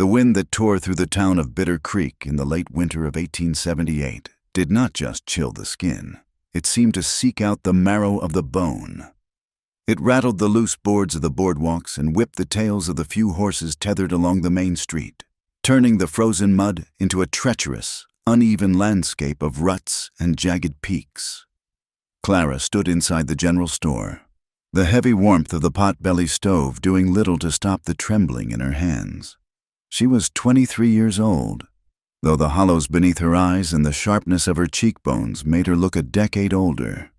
The wind that tore through the town of Bitter Creek in the late winter of 1878 did not just chill the skin. It seemed to seek out the marrow of the bone. It rattled the loose boards of the boardwalks and whipped the tails of the few horses tethered along the main street, turning the frozen mud into a treacherous, uneven landscape of ruts and jagged peaks. Clara stood inside the general store, the heavy warmth of the pot-belly stove doing little to stop the trembling in her hands. She was 23 years old, though the hollows beneath her eyes and the sharpness of her cheekbones made her look a decade older.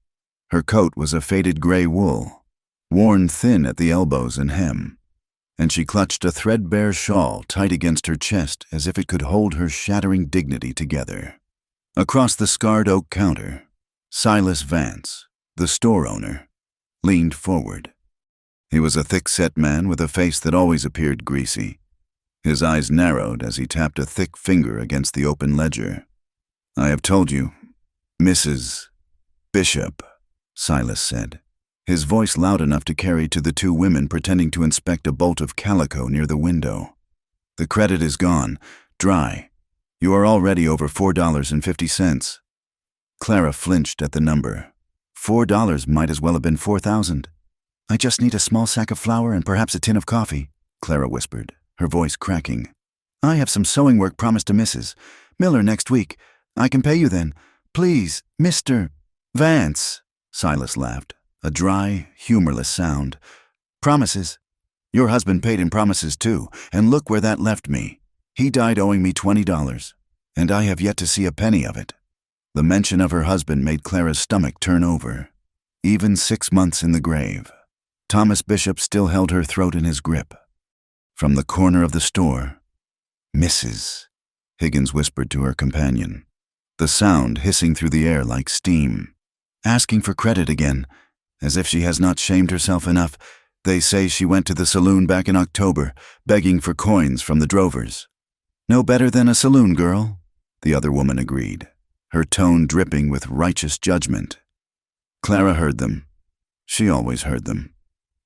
Her coat was a faded gray wool, worn thin at the elbows and hem, and she clutched a threadbare shawl tight against her chest as if it could hold her shattering dignity together. Across the scarred oak counter, Silas Vance, the store owner, leaned forward. He was a thick-set man with a face that always appeared greasy. His eyes narrowed as he tapped a thick finger against the open ledger. "I have told you, Mrs. Bishop," Silas said, his voice loud enough to carry to the two women pretending to inspect a bolt of calico near the window. "The credit is gone, dry. You are already over $4.50. Clara flinched at the number. $4 might as well have been 4,000. "I just need a small sack of flour and perhaps a tin of coffee," Clara whispered, her voice cracking. "I have some sewing work promised to Mrs. Miller next week. I can pay you then. Please, Mr. Vance," Silas laughed, a dry, humorless sound. "Promises. Your husband paid in promises too, and look where that left me. He died owing me $20, and I have yet to see a penny of it." The mention of her husband made Clara's stomach turn over. Even 6 months in the grave, Thomas Bishop still held her throat in his grip. From the corner of the store, "Mrs." Higgins whispered to her companion, the sound hissing through the air like steam. "Asking for credit again, as if she has not shamed herself enough. They say she went to the saloon back in October, begging for coins from the drovers." "No better than a saloon girl," the other woman agreed, her tone dripping with righteous judgment. Clara heard them. She always heard them.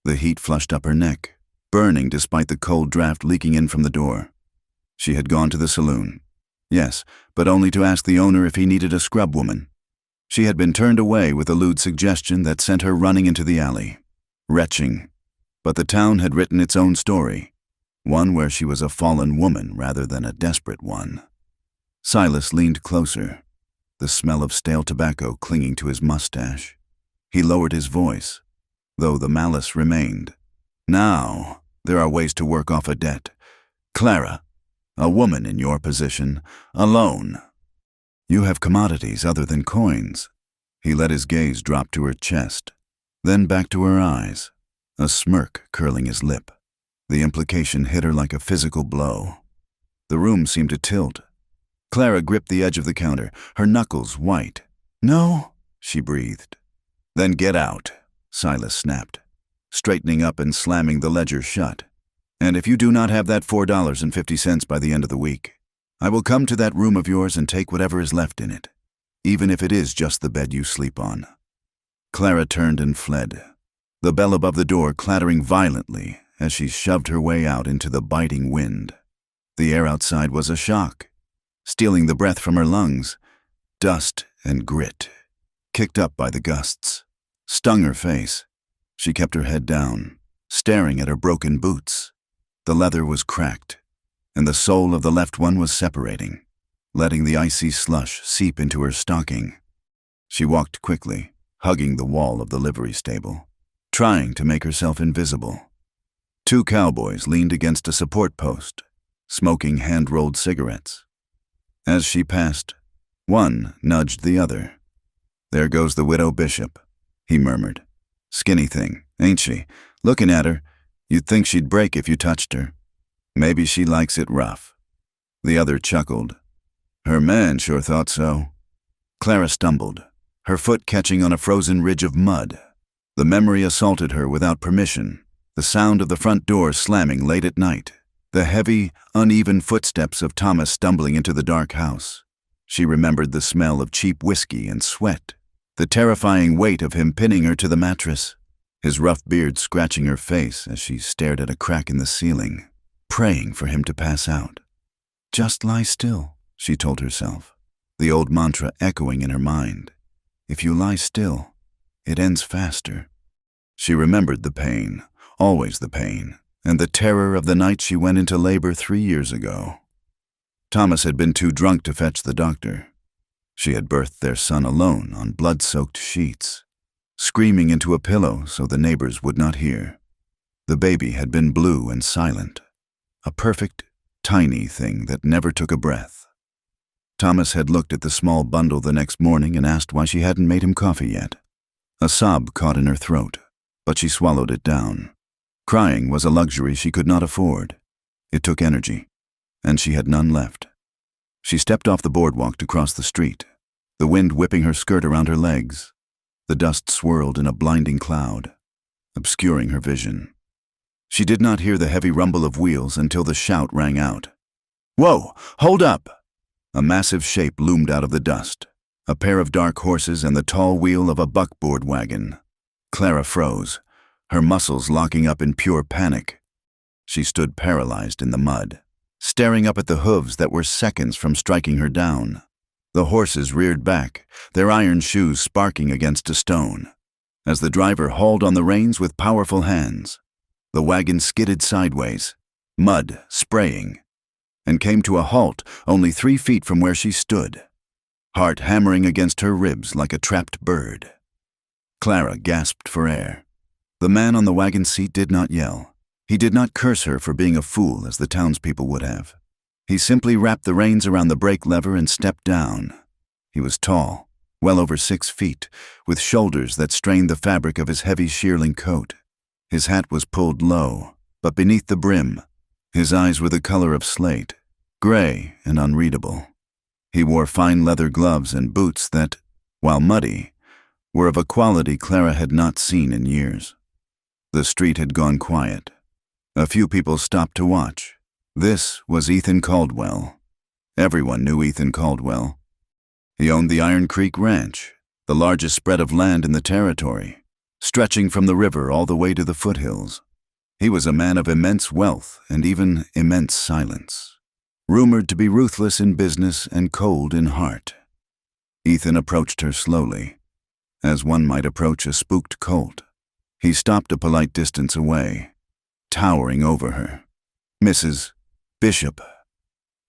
The heat flushed up her neck, burning despite the cold draft leaking in from the door. She had gone to the saloon. Yes, but only to ask the owner if he needed a scrub woman. She had been turned away with a lewd suggestion that sent her running into the alley, retching. But the town had written its own story, one where she was a fallen woman rather than a desperate one. Silas leaned closer, the smell of stale tobacco clinging to his mustache. He lowered his voice, though the malice remained. "Now, there are ways to work off a debt. Clara, a woman in your position, alone. You have commodities other than coins." He let his gaze drop to her chest, then back to her eyes, a smirk curling his lip. The implication hit her like a physical blow. The room seemed to tilt. Clara gripped the edge of the counter, her knuckles white. "No," she breathed. "Then get out," Silas snapped, straightening up and slamming the ledger shut. "And if you do not have that $4.50 by the end of the week, I will come to that room of yours and take whatever is left in it, even if it is just the bed you sleep on." Clara turned and fled, the bell above the door clattering violently as she shoved her way out into the biting wind. The air outside was a shock, stealing the breath from her lungs. Dust and grit, kicked up by the gusts, stung her face. She kept her head down, staring at her broken boots. The leather was cracked, and the sole of the left one was separating, letting the icy slush seep into her stocking. She walked quickly, hugging the wall of the livery stable, trying to make herself invisible. 2 cowboys leaned against a support post, smoking hand-rolled cigarettes. As she passed, one nudged the other. "There goes the widow Bishop," he murmured. "Skinny thing, ain't she? Looking at her, you'd think she'd break if you touched her. Maybe she likes it rough." The other chuckled. "Her man sure thought so." Clara stumbled, her foot catching on a frozen ridge of mud. The memory assaulted her without permission, the sound of the front door slamming late at night, the heavy, uneven footsteps of Thomas stumbling into the dark house. She remembered the smell of cheap whiskey and sweat, the terrifying weight of him pinning her to the mattress, his rough beard scratching her face as she stared at a crack in the ceiling. praying for him to pass out. Just lie still, she told herself, the old mantra echoing in her mind. If you lie still, it ends faster. She remembered the pain, always the pain, and the terror of the night she went into labor 3 years ago. Thomas had been too drunk to fetch the doctor. She had birthed their son alone on blood-soaked sheets, screaming into a pillow so the neighbors would not hear. The baby had been blue and silent, a perfect, tiny thing that never took a breath. Thomas had looked at the small bundle the next morning and asked why she hadn't made him coffee yet. A sob caught in her throat, but she swallowed it down. Crying was a luxury she could not afford. It took energy, and she had none left. She stepped off the boardwalk to cross the street, the wind whipping her skirt around her legs. The dust swirled in a blinding cloud, obscuring her vision. She did not hear the heavy rumble of wheels until the shout rang out. "Whoa! Hold up!" A massive shape loomed out of the dust, a pair of dark horses and the tall wheel of a buckboard wagon. Clara froze, her muscles locking up in pure panic. She stood paralyzed in the mud, staring up at the hooves that were seconds from striking her down. The horses reared back, their iron shoes sparking against a stone. As the driver hauled on the reins with powerful hands, the wagon skidded sideways, mud spraying, and came to a halt only 3 feet from where she stood, heart hammering against her ribs like a trapped bird. Clara gasped for air. The man on the wagon seat did not yell. He did not curse her for being a fool as the townspeople would have. He simply wrapped the reins around the brake lever and stepped down. He was tall, well over 6 feet, with shoulders that strained the fabric of his heavy shearling coat. His hat was pulled low, but beneath the brim, his eyes were the color of slate, gray and unreadable. He wore fine leather gloves and boots that, while muddy, were of a quality Clara had not seen in years. The street had gone quiet. A few people stopped to watch. This was Ethan Caldwell. Everyone knew Ethan Caldwell. He owned the Iron Creek Ranch, the largest spread of land in the territory, stretching from the river all the way to the foothills. He was a man of immense wealth and even immense silence, rumored to be ruthless in business and cold in heart. Ethan approached her slowly, as one might approach a spooked colt. He stopped a polite distance away, towering over her. "Mrs. Bishop,"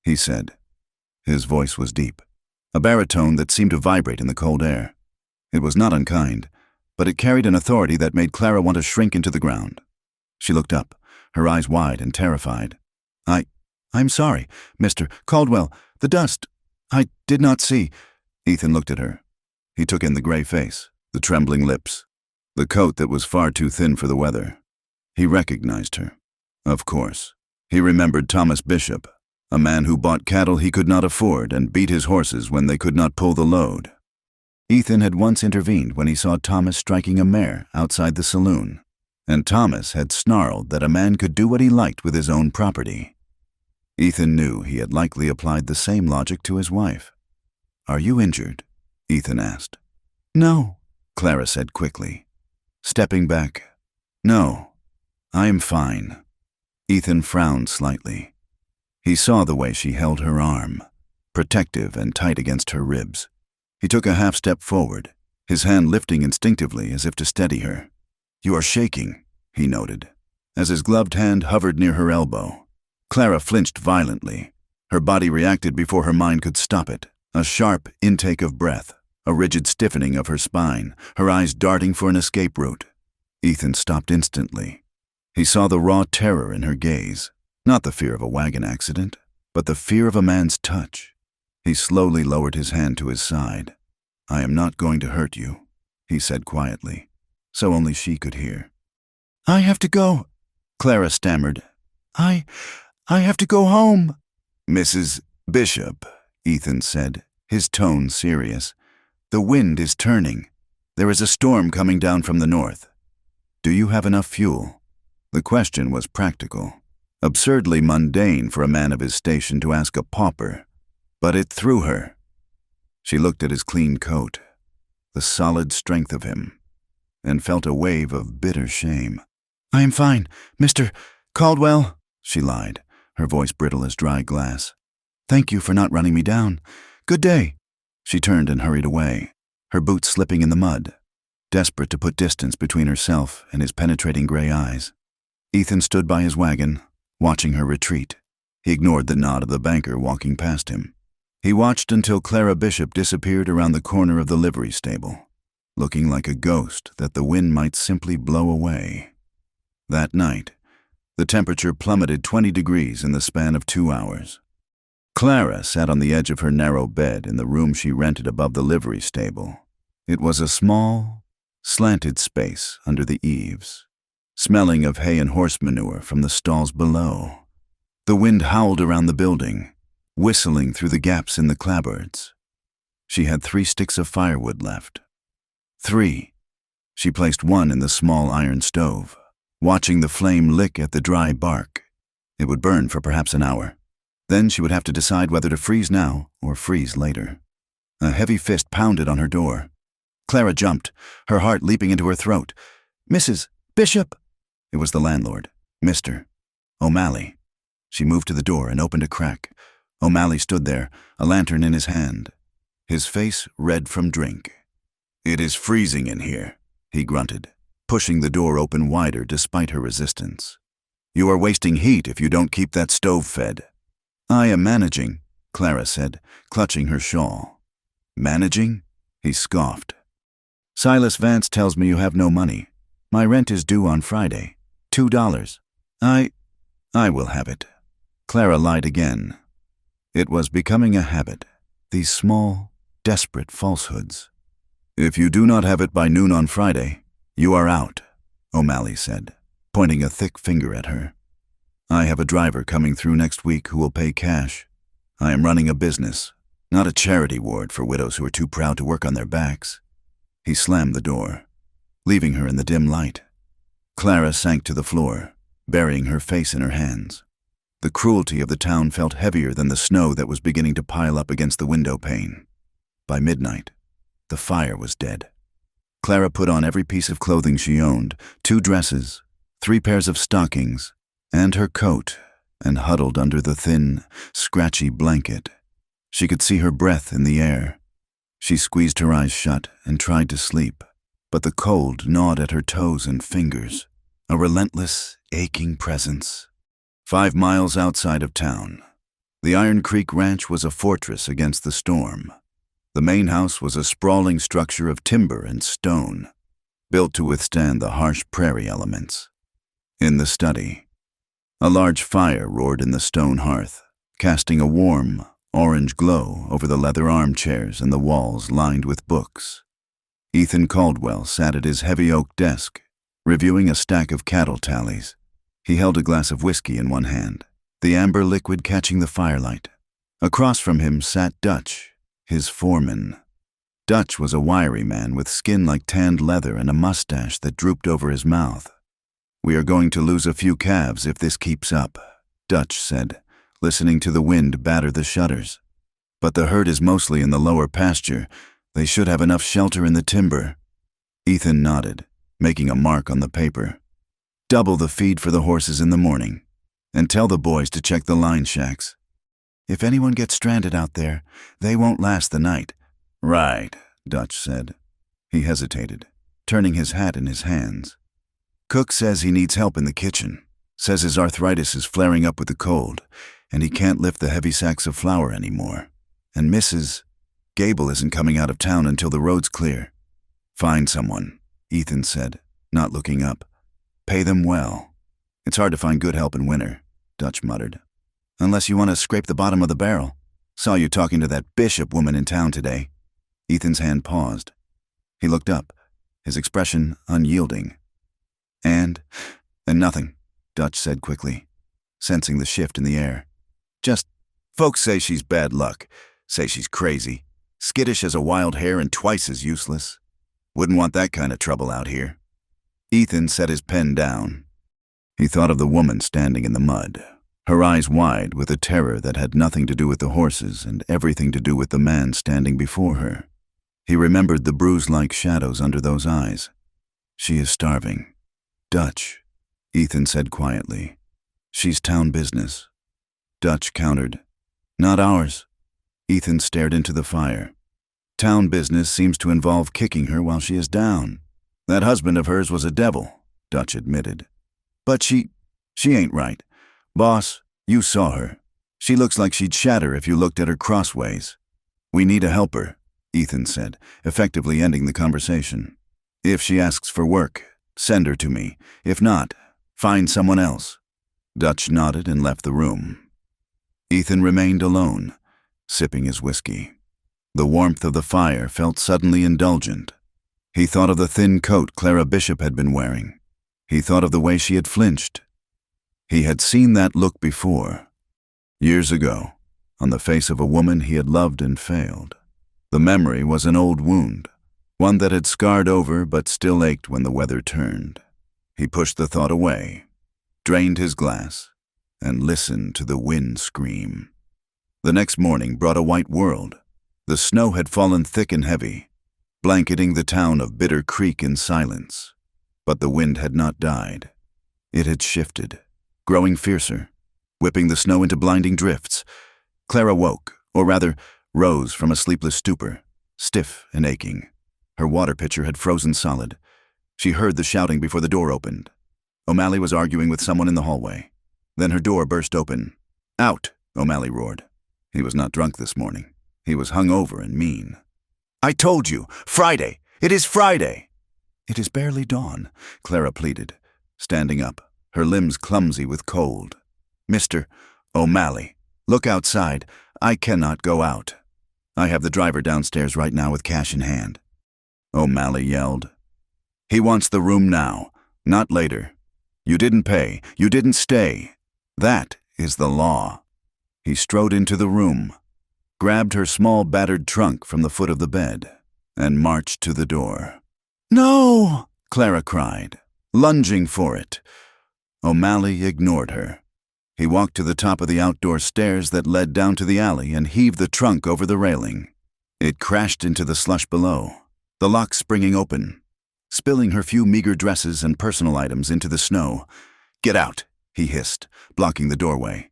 he said. His voice was deep, a baritone that seemed to vibrate in the cold air. It was not unkind, but it carried an authority that made Clara want to shrink into the ground. She looked up, her eyes wide and terrified. I'm sorry, Mr. Caldwell. The dust. I did not see." Ethan looked at her. He took in the gray face, the trembling lips, the coat that was far too thin for the weather. He recognized her. Of course. He remembered Thomas Bishop, a man who bought cattle he could not afford and beat his horses when they could not pull the load. Ethan had once intervened when he saw Thomas striking a mare outside the saloon, and Thomas had snarled that a man could do what he liked with his own property. Ethan knew he had likely applied the same logic to his wife. "Are you injured?" Ethan asked. "No," Clara said quickly, stepping back. "No, I am fine." Ethan frowned slightly. He saw the way she held her arm, protective and tight against her ribs. He took a half step forward, his hand lifting instinctively as if to steady her. "You are shaking," he noted, as his gloved hand hovered near her elbow. Clara flinched violently. Her body reacted before her mind could stop it. A sharp intake of breath, a rigid stiffening of her spine, her eyes darting for an escape route. Ethan stopped instantly. He saw the raw terror in her gaze, not the fear of a wagon accident, but the fear of a man's touch. He slowly lowered his hand to his side. "I am not going to hurt you," he said quietly, so only she could hear. "I have to go," Clara stammered. I have to go home." "Mrs. Bishop," Ethan said, his tone serious. "The wind is turning. There is a storm coming down from the north. Do you have enough fuel?" The question was practical, absurdly mundane for a man of his station to ask a pauper, but it threw her. She looked at his clean coat, the solid strength of him, and felt a wave of bitter shame. "I am fine, Mr. Caldwell," she lied. her voice brittle as dry glass. "Thank you for not running me down. Good day." She turned and hurried away, her boots slipping in the mud, desperate to put distance between herself and his penetrating gray eyes. Ethan stood by his wagon, watching her retreat. He ignored the nod of the banker walking past him. He watched until Clara Bishop disappeared around the corner of the livery stable, looking like a ghost that the wind might simply blow away. That night, the temperature plummeted 20 degrees in the span of 2 hours. Clara sat on the edge of her narrow bed in the room she rented above the livery stable. It was a small, slanted space under the eaves, smelling of hay and horse manure from the stalls below. The wind howled around the building, whistling through the gaps in the clapboards. She had 3 sticks of firewood left. 3. She placed one in the small iron stove, watching the flame lick at the dry bark. It would burn for perhaps an hour. Then she would have to decide whether to freeze now or freeze later. A heavy fist pounded on her door. Clara jumped, her heart leaping into her throat. "Mrs. Bishop!" It was the landlord, Mr. O'Malley. She moved to the door and opened a crack. O'Malley stood there, a lantern in his hand, his face red from drink. "It is freezing in here," he grunted, pushing the door open wider despite her resistance. "You are wasting heat if you don't keep that stove fed." "I am managing," Clara said, clutching her shawl. "Managing?" he scoffed. "Silas Vance tells me you have no money. My rent is due on Friday. $2. I will have it." Clara lied again. It was becoming a habit, these small, desperate falsehoods. "If you do not have it by noon on Friday, you are out," O'Malley said, pointing a thick finger at her. "I have a driver coming through next week who will pay cash. I am running a business, not a charity ward for widows who are too proud to work on their backs." He slammed the door, leaving her in the dim light. Clara sank to the floor, burying her face in her hands. The cruelty of the town felt heavier than the snow that was beginning to pile up against the window pane. By midnight, the fire was dead. Clara put on every piece of clothing she owned, 2 dresses, 3 pairs of stockings, and her coat, and huddled under the thin, scratchy blanket. She could see her breath in the air. She squeezed her eyes shut and tried to sleep, but the cold gnawed at her toes and fingers, a relentless, aching presence. 5 miles outside of town, the Iron Creek Ranch was a fortress against the storm. The main house was a sprawling structure of timber and stone, built to withstand the harsh prairie elements. In the study, a large fire roared in the stone hearth, casting a warm, orange glow over the leather armchairs and the walls lined with books. Ethan Caldwell sat at his heavy oak desk, reviewing a stack of cattle tallies. He held a glass of whiskey in one hand, the amber liquid catching the firelight. Across from him sat Dutch, his foreman. Dutch was a wiry man with skin like tanned leather and a mustache that drooped over his mouth. "We are going to lose a few calves if this keeps up," Dutch said, listening to the wind batter the shutters. "But the herd is mostly in the lower pasture. They should have enough shelter in the timber." Ethan nodded, making a mark on the paper. "Double the feed for the horses in the morning, and tell the boys to check the line shacks. If anyone gets stranded out there, they won't last the night." "Right," Dutch said. He hesitated, turning his hat in his hands. "Cook says he needs help in the kitchen, says his arthritis is flaring up with the cold, and he can't lift the heavy sacks of flour anymore. And Mrs. Gable isn't coming out of town until the road's clear." "Find someone," Ethan said, not looking up. "Pay them well." "It's hard to find good help in winter," Dutch muttered. "Unless you want to scrape the bottom of the barrel. Saw you talking to that Bishop woman in town today." Ethan's hand paused. He looked up, his expression unyielding. And nothing," Dutch said quickly, sensing the shift in the air. "Just, folks say she's bad luck, say she's crazy, skittish as a wild hare and twice as useless. Wouldn't want that kind of trouble out here." Ethan set his pen down. He thought of the woman standing in the mud, her eyes wide with a terror that had nothing to do with the horses and everything to do with the man standing before her. He remembered the bruise-like shadows under those eyes. "She is starving." "Dutch," Ethan said quietly. "She's town business. Dutch countered. Not ours. Ethan stared into the fire. Town business seems to involve kicking her while she is down. That husband of hers was a devil, Dutch admitted. But she ain't right. Boss, you saw her. She looks like she'd shatter if you looked at her crossways. We need a helper, Ethan said, effectively ending the conversation. If she asks for work, send her to me. If not, find someone else. Dutch nodded and left the room. Ethan remained alone, sipping his whiskey. The warmth of the fire felt suddenly indulgent. He thought of the thin coat Clara Bishop had been wearing. He thought of the way she had flinched. He had seen that look before. Years ago, on the face of a woman he had loved and failed. The memory was an old wound, one that had scarred over but still ached when the weather turned. He pushed the thought away, drained his glass, and listened to the wind scream. The next morning brought a white world. The snow had fallen thick and heavy, blanketing the town of Bitter Creek in silence. But the wind had not died. It had shifted, growing fiercer, whipping the snow into blinding drifts. Clara woke, or rather, rose from a sleepless stupor, stiff and aching. Her water pitcher had frozen solid. She heard the shouting before the door opened. O'Malley was arguing with someone in the hallway. Then her door burst open. "Out!" O'Malley roared. He was not drunk this morning. He was hungover and mean. "I told you! Friday! It is Friday!" "It is barely dawn," Clara pleaded, standing up, her limbs clumsy with cold. "Mr. O'Malley, look outside. I cannot go out. I have the driver downstairs right now with cash in hand." O'Malley yelled. "He wants the room now, not later. You didn't pay. You didn't stay. That is the law." He strode into the room, grabbed her small battered trunk from the foot of the bed, and marched to the door. "No!" Clara cried, lunging for it. O'Malley ignored her. He walked to the top of the outdoor stairs that led down to the alley and heaved the trunk over the railing. It crashed into the slush below, the lock springing open, spilling her few meager dresses and personal items into the snow. "Get out," he hissed, blocking the doorway.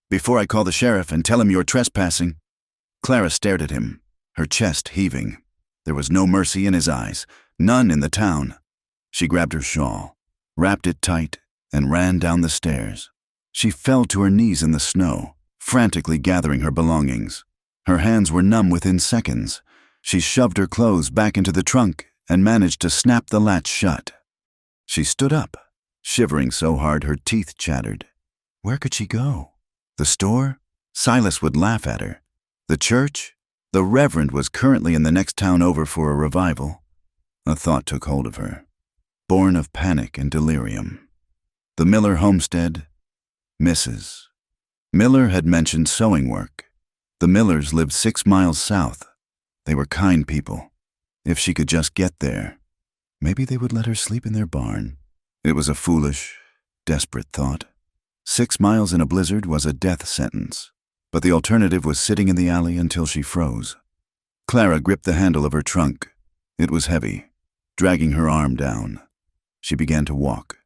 "Before I call the sheriff and tell him you're trespassing." Clara stared at him, her chest heaving. There was no mercy in his eyes, none in the town. She grabbed her shawl, wrapped it tight, and ran down the stairs. She fell to her knees in the snow, frantically gathering her belongings. Her hands were numb within seconds. She shoved her clothes back into the trunk and managed to snap the latch shut. She stood up, shivering so hard her teeth chattered. Where could she go? The store? Silas would laugh at her. The church? The Reverend was currently in the next town over for a revival. A thought took hold of her, born of panic and delirium. The Miller homestead? Mrs. Miller had mentioned sewing work. The Millers lived 6 miles south. They were kind people. If she could just get there, maybe they would let her sleep in their barn. It was a foolish, desperate thought. 6 miles in a blizzard was a death sentence, but the alternative was sitting in the alley until she froze. Clara gripped the handle of her trunk. It was heavy, dragging her arm down. She began to walk.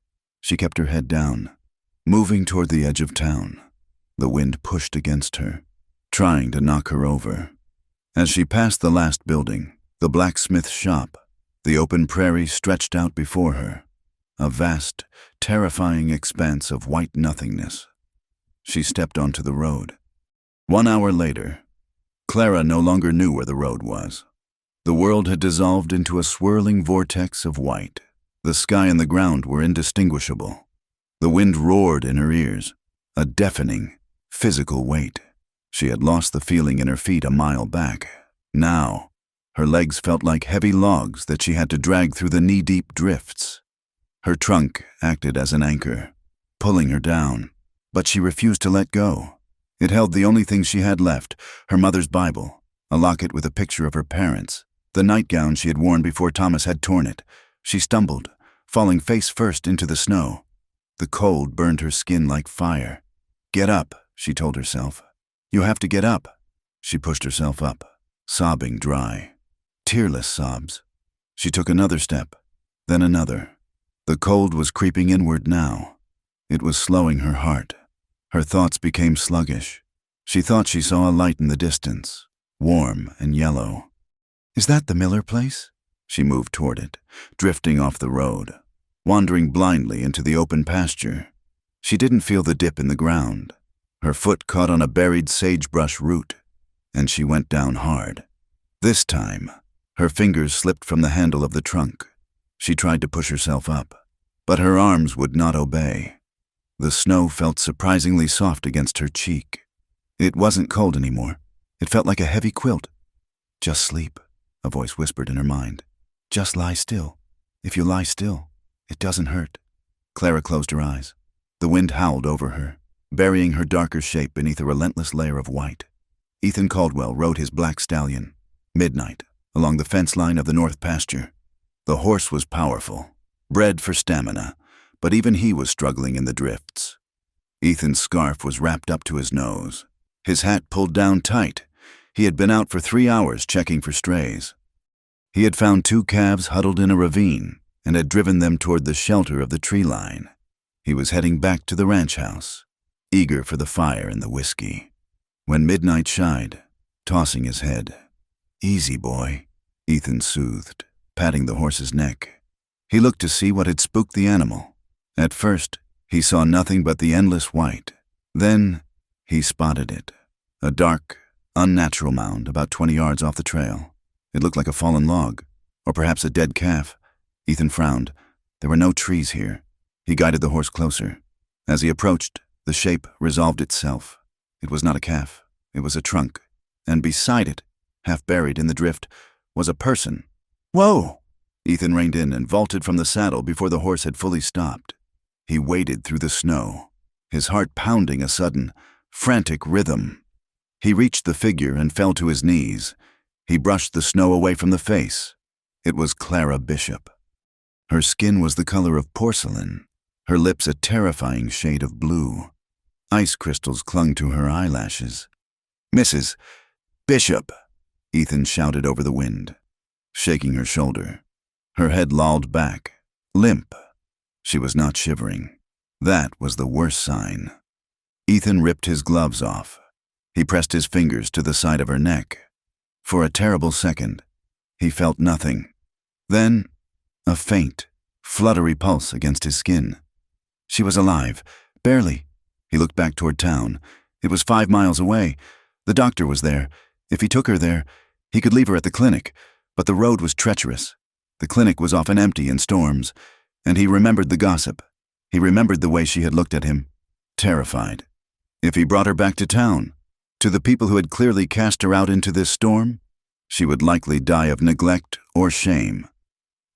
She kept her head down, moving toward the edge of town. The wind pushed against her, trying to knock her over. As she passed the last building, the blacksmith's shop, the open prairie stretched out before her, a vast, terrifying expanse of white nothingness. She stepped onto the road. 1 hour later, Clara no longer knew where the road was. The world had dissolved into a swirling vortex of white. The sky and the ground were indistinguishable. The wind roared in her ears, a deafening, physical weight. She had lost the feeling in her feet a mile back. Now, her legs felt like heavy logs that she had to drag through the knee-deep drifts. Her trunk acted as an anchor, pulling her down, but she refused to let go. It held the only thing she had left, her mother's Bible, a locket with a picture of her parents, the nightgown she had worn before Thomas had torn it. She stumbled, falling face first into the snow. The cold burned her skin like fire. "Get up," she told herself. "You have to get up." She pushed herself up, sobbing dry. Tearless sobs. She took another step, then another. The cold was creeping inward now. It was slowing her heart. Her thoughts became sluggish. She thought she saw a light in the distance, warm and yellow. Is that the Miller place? She moved toward it, drifting off the road, wandering blindly into the open pasture. She didn't feel the dip in the ground. Her foot caught on a buried sagebrush root, and she went down hard. This time, her fingers slipped from the handle of the trunk. She tried to push herself up, but her arms would not obey. The snow felt surprisingly soft against her cheek. It wasn't cold anymore. It felt like a heavy quilt. Just sleep, a voice whispered in her mind. Just lie still. If you lie still, it doesn't hurt. Clara closed her eyes. The wind howled over her, burying her darker shape beneath a relentless layer of white. Ethan Caldwell rode his black stallion, Midnight, along the fence line of the north pasture. The horse was powerful, bred for stamina, but even he was struggling in the drifts. Ethan's scarf was wrapped up to his nose, his hat pulled down tight. He had been out for 3 hours checking for strays. He had found 2 calves huddled in a ravine and had driven them toward the shelter of the tree line. He was heading back to the ranch house, eager for the fire and the whiskey. When Midnight shied, tossing his head. Easy, boy, Ethan soothed, patting the horse's neck. He looked to see what had spooked the animal. At first, he saw nothing but the endless white. Then, he spotted it. A dark, unnatural mound about 20 yards off the trail. It looked like a fallen log, or perhaps a dead calf. Ethan frowned. There were no trees here. He guided the horse closer. As he approached, the shape resolved itself. It was not a calf. It was a trunk. And beside it, half buried in the drift, was a person. Whoa! Ethan reined in and vaulted from the saddle before the horse had fully stopped. He waded through the snow, his heart pounding a sudden, frantic rhythm. He reached the figure and fell to his knees. He brushed the snow away from the face. It was Clara Bishop. Her skin was the color of porcelain, her lips a terrifying shade of blue. Ice crystals clung to her eyelashes. Mrs. Bishop, Ethan shouted over the wind, shaking her shoulder. Her head lolled back, limp. She was not shivering. That was the worst sign. Ethan ripped his gloves off. He pressed his fingers to the side of her neck. For a terrible second, he felt nothing. Then, a faint, fluttery pulse against his skin. She was alive, barely. He looked back toward town. It was 5 miles away. The doctor was there. If he took her there, he could leave her at the clinic, but the road was treacherous. The clinic was often empty in storms, and he remembered the gossip. He remembered the way she had looked at him, terrified. If he brought her back to town, to the people who had clearly cast her out into this storm, she would likely die of neglect or shame.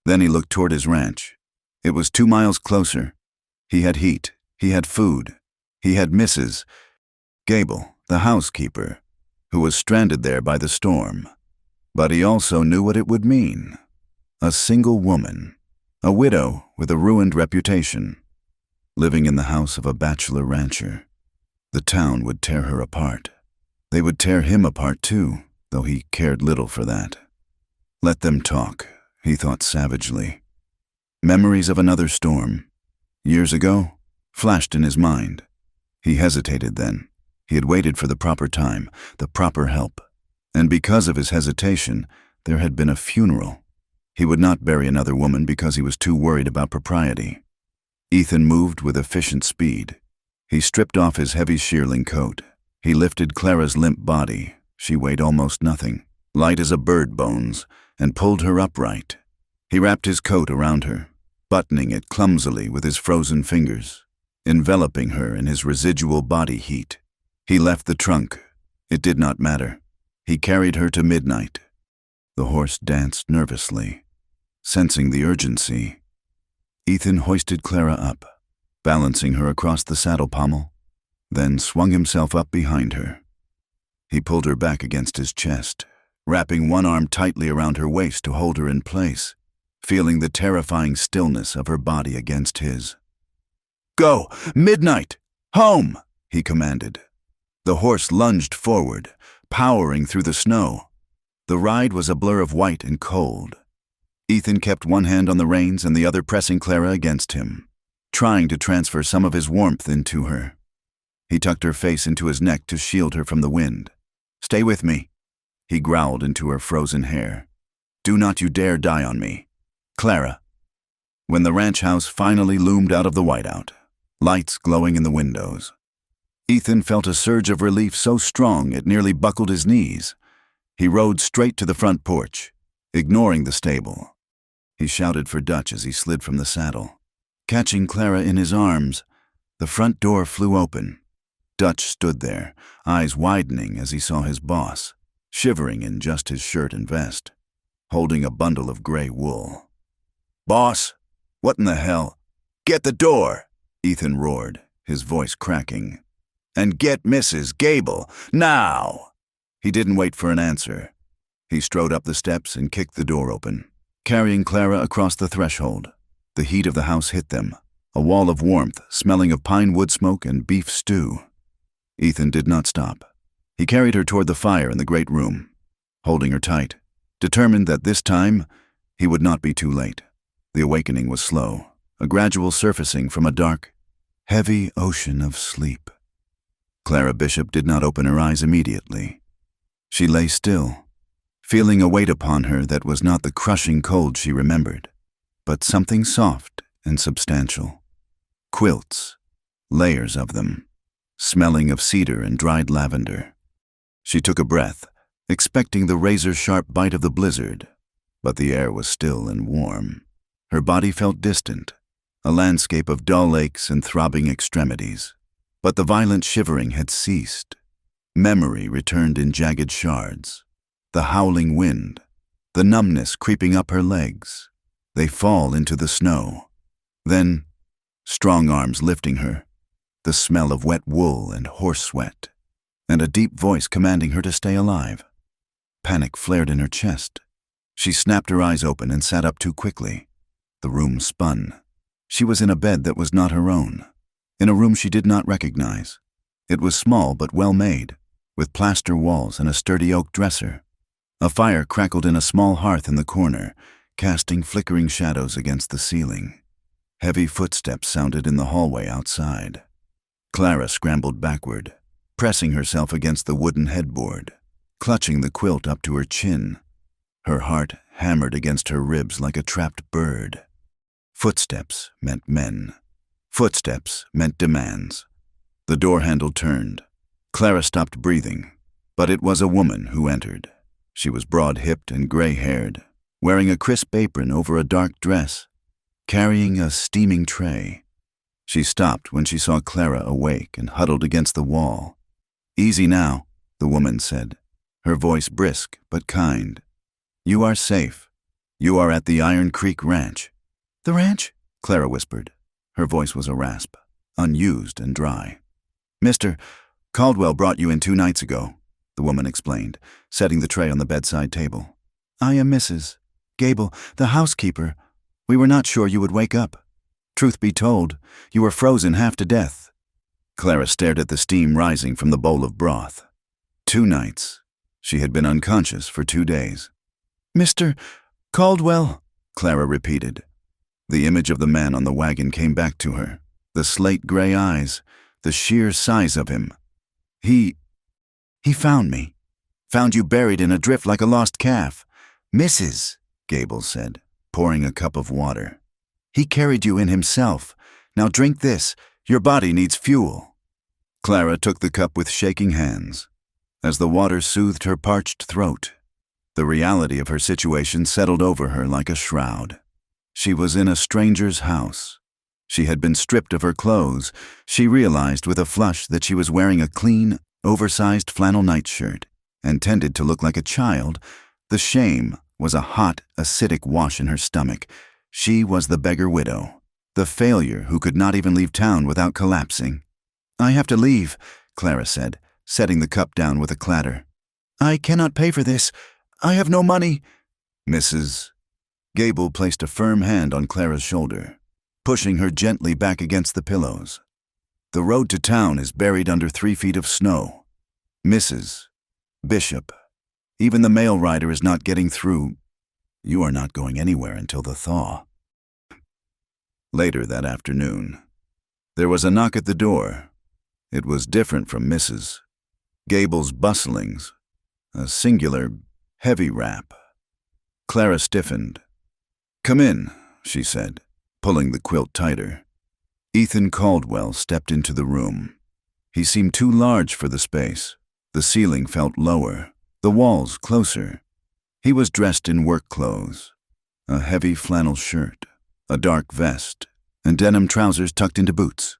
Then he looked toward his ranch. It was 2 miles closer. He had heat. He had food. He had Mrs. Gable, the housekeeper, who was stranded there by the storm. But he also knew what it would mean. A single woman, a widow with a ruined reputation, living in the house of a bachelor rancher. The town would tear her apart. They would tear him apart too, though he cared little for that. Let them talk, he thought savagely. Memories of another storm, years ago, flashed in his mind. He hesitated then. He had waited for the proper time, the proper help. And because of his hesitation, there had been a funeral. He would not bury another woman because he was too worried about propriety. Ethan moved with efficient speed. He stripped off his heavy shearling coat. He lifted Clara's limp body. She weighed almost nothing, light as a bird bones, and pulled her upright. He wrapped his coat around her, buttoning it clumsily with his frozen fingers, enveloping her in his residual body heat. He left the trunk. It did not matter. He carried her to Midnight. The horse danced nervously, sensing the urgency. Ethan hoisted Clara up, balancing her across the saddle pommel, then swung himself up behind her. He pulled her back against his chest, wrapping one arm tightly around her waist to hold her in place, feeling the terrifying stillness of her body against his. "Go! Midnight! Home!" he commanded. The horse lunged forward, powering through the snow. The ride was a blur of white and cold. Ethan kept one hand on the reins and the other pressing Clara against him, trying to transfer some of his warmth into her. He tucked her face into his neck to shield her from the wind. "Stay with me," he growled into her frozen hair. "Do not you dare die on me. Clara." When the ranch house finally loomed out of the whiteout, lights glowing in the windows, Ethan felt a surge of relief so strong it nearly buckled his knees. He rode straight to the front porch, ignoring the stable. He shouted for Dutch as he slid from the saddle. Catching Clara in his arms, the front door flew open. Dutch stood there, eyes widening as he saw his boss, shivering in just his shirt and vest, holding a bundle of gray wool. "Boss, what in the hell? Get the door!" Ethan roared, his voice cracking. "And get Mrs. Gable, now!" He didn't wait for an answer. He strode up the steps and kicked the door open, carrying Clara across the threshold. The heat of the house hit them, a wall of warmth smelling of pine wood smoke and beef stew. Ethan did not stop. He carried her toward the fire in the great room, holding her tight, determined that this time he would not be too late. The awakening was slow, a gradual surfacing from a dark, heavy ocean of sleep. Clara Bishop did not open her eyes immediately. She lay still, feeling a weight upon her that was not the crushing cold she remembered, but something soft and substantial. Quilts, layers of them, smelling of cedar and dried lavender. She took a breath, expecting the razor-sharp bite of the blizzard, but the air was still and warm. Her body felt distant, a landscape of dull aches and throbbing extremities. But the violent shivering had ceased. Memory returned in jagged shards. The howling wind, the numbness creeping up her legs. They fall into the snow. Then, strong arms lifting her, the smell of wet wool and horse sweat, and a deep voice commanding her to stay alive. Panic flared in her chest. She snapped her eyes open and sat up too quickly. The room spun. She was in a bed that was not her own, in a room she did not recognize. It was small but well made, with plaster walls and a sturdy oak dresser. A fire crackled in a small hearth in the corner, casting flickering shadows against the ceiling. Heavy footsteps sounded in the hallway outside. Clara scrambled backward, pressing herself against the wooden headboard, clutching the quilt up to her chin. Her heart hammered against her ribs like a trapped bird. Footsteps meant men. Footsteps meant demands. The door handle turned. Clara stopped breathing, but it was a woman who entered. She was broad-hipped and gray-haired, wearing a crisp apron over a dark dress, carrying a steaming tray. She stopped when she saw Clara awake and huddled against the wall. "Easy now," the woman said, her voice brisk but kind. "You are safe. You are at the Iron Creek Ranch." "The ranch?" Clara whispered. Her voice was a rasp, unused and dry. "Mr. Caldwell brought you in 2 nights ago," the woman explained, setting the tray on the bedside table. "I am Mrs. Gable, the housekeeper. We were not sure you would wake up. Truth be told, you were frozen half to death." Clara stared at the steam rising from the bowl of broth. 2 nights. She had been unconscious for 2 days. "Mr. Caldwell," Clara repeated. The image of the man on the wagon came back to her, the slate-gray eyes, the sheer size of him. He found me. Found you buried in a drift like a lost calf. "Mrs.," Gable said, pouring a cup of water. "He carried you in himself. Now drink this. Your body needs fuel." Clara took the cup with shaking hands. As the water soothed her parched throat, the reality of her situation settled over her like a shroud. She was in a stranger's house. She had been stripped of her clothes. She realized with a flush that she was wearing a clean, oversized flannel nightshirt and tended to look like a child. The shame was a hot, acidic wash in her stomach. She was the beggar widow, the failure who could not even leave town without collapsing. "I have to leave," Clara said, setting the cup down with a clatter. "I cannot pay for this. I have no money." "Mrs." Gable placed a firm hand on Clara's shoulder, pushing her gently back against the pillows. "The road to town is buried under 3 feet of snow. Mrs. Bishop, even the mail rider is not getting through. You are not going anywhere until the thaw." Later that afternoon, there was a knock at the door. It was different from Mrs. Gable's bustlings, a singular, heavy rap. Clara stiffened. "Come in," she said, pulling the quilt tighter. Ethan Caldwell stepped into the room. He seemed too large for the space. The ceiling felt lower, the walls closer. He was dressed in work clothes, a heavy flannel shirt, a dark vest, and denim trousers tucked into boots.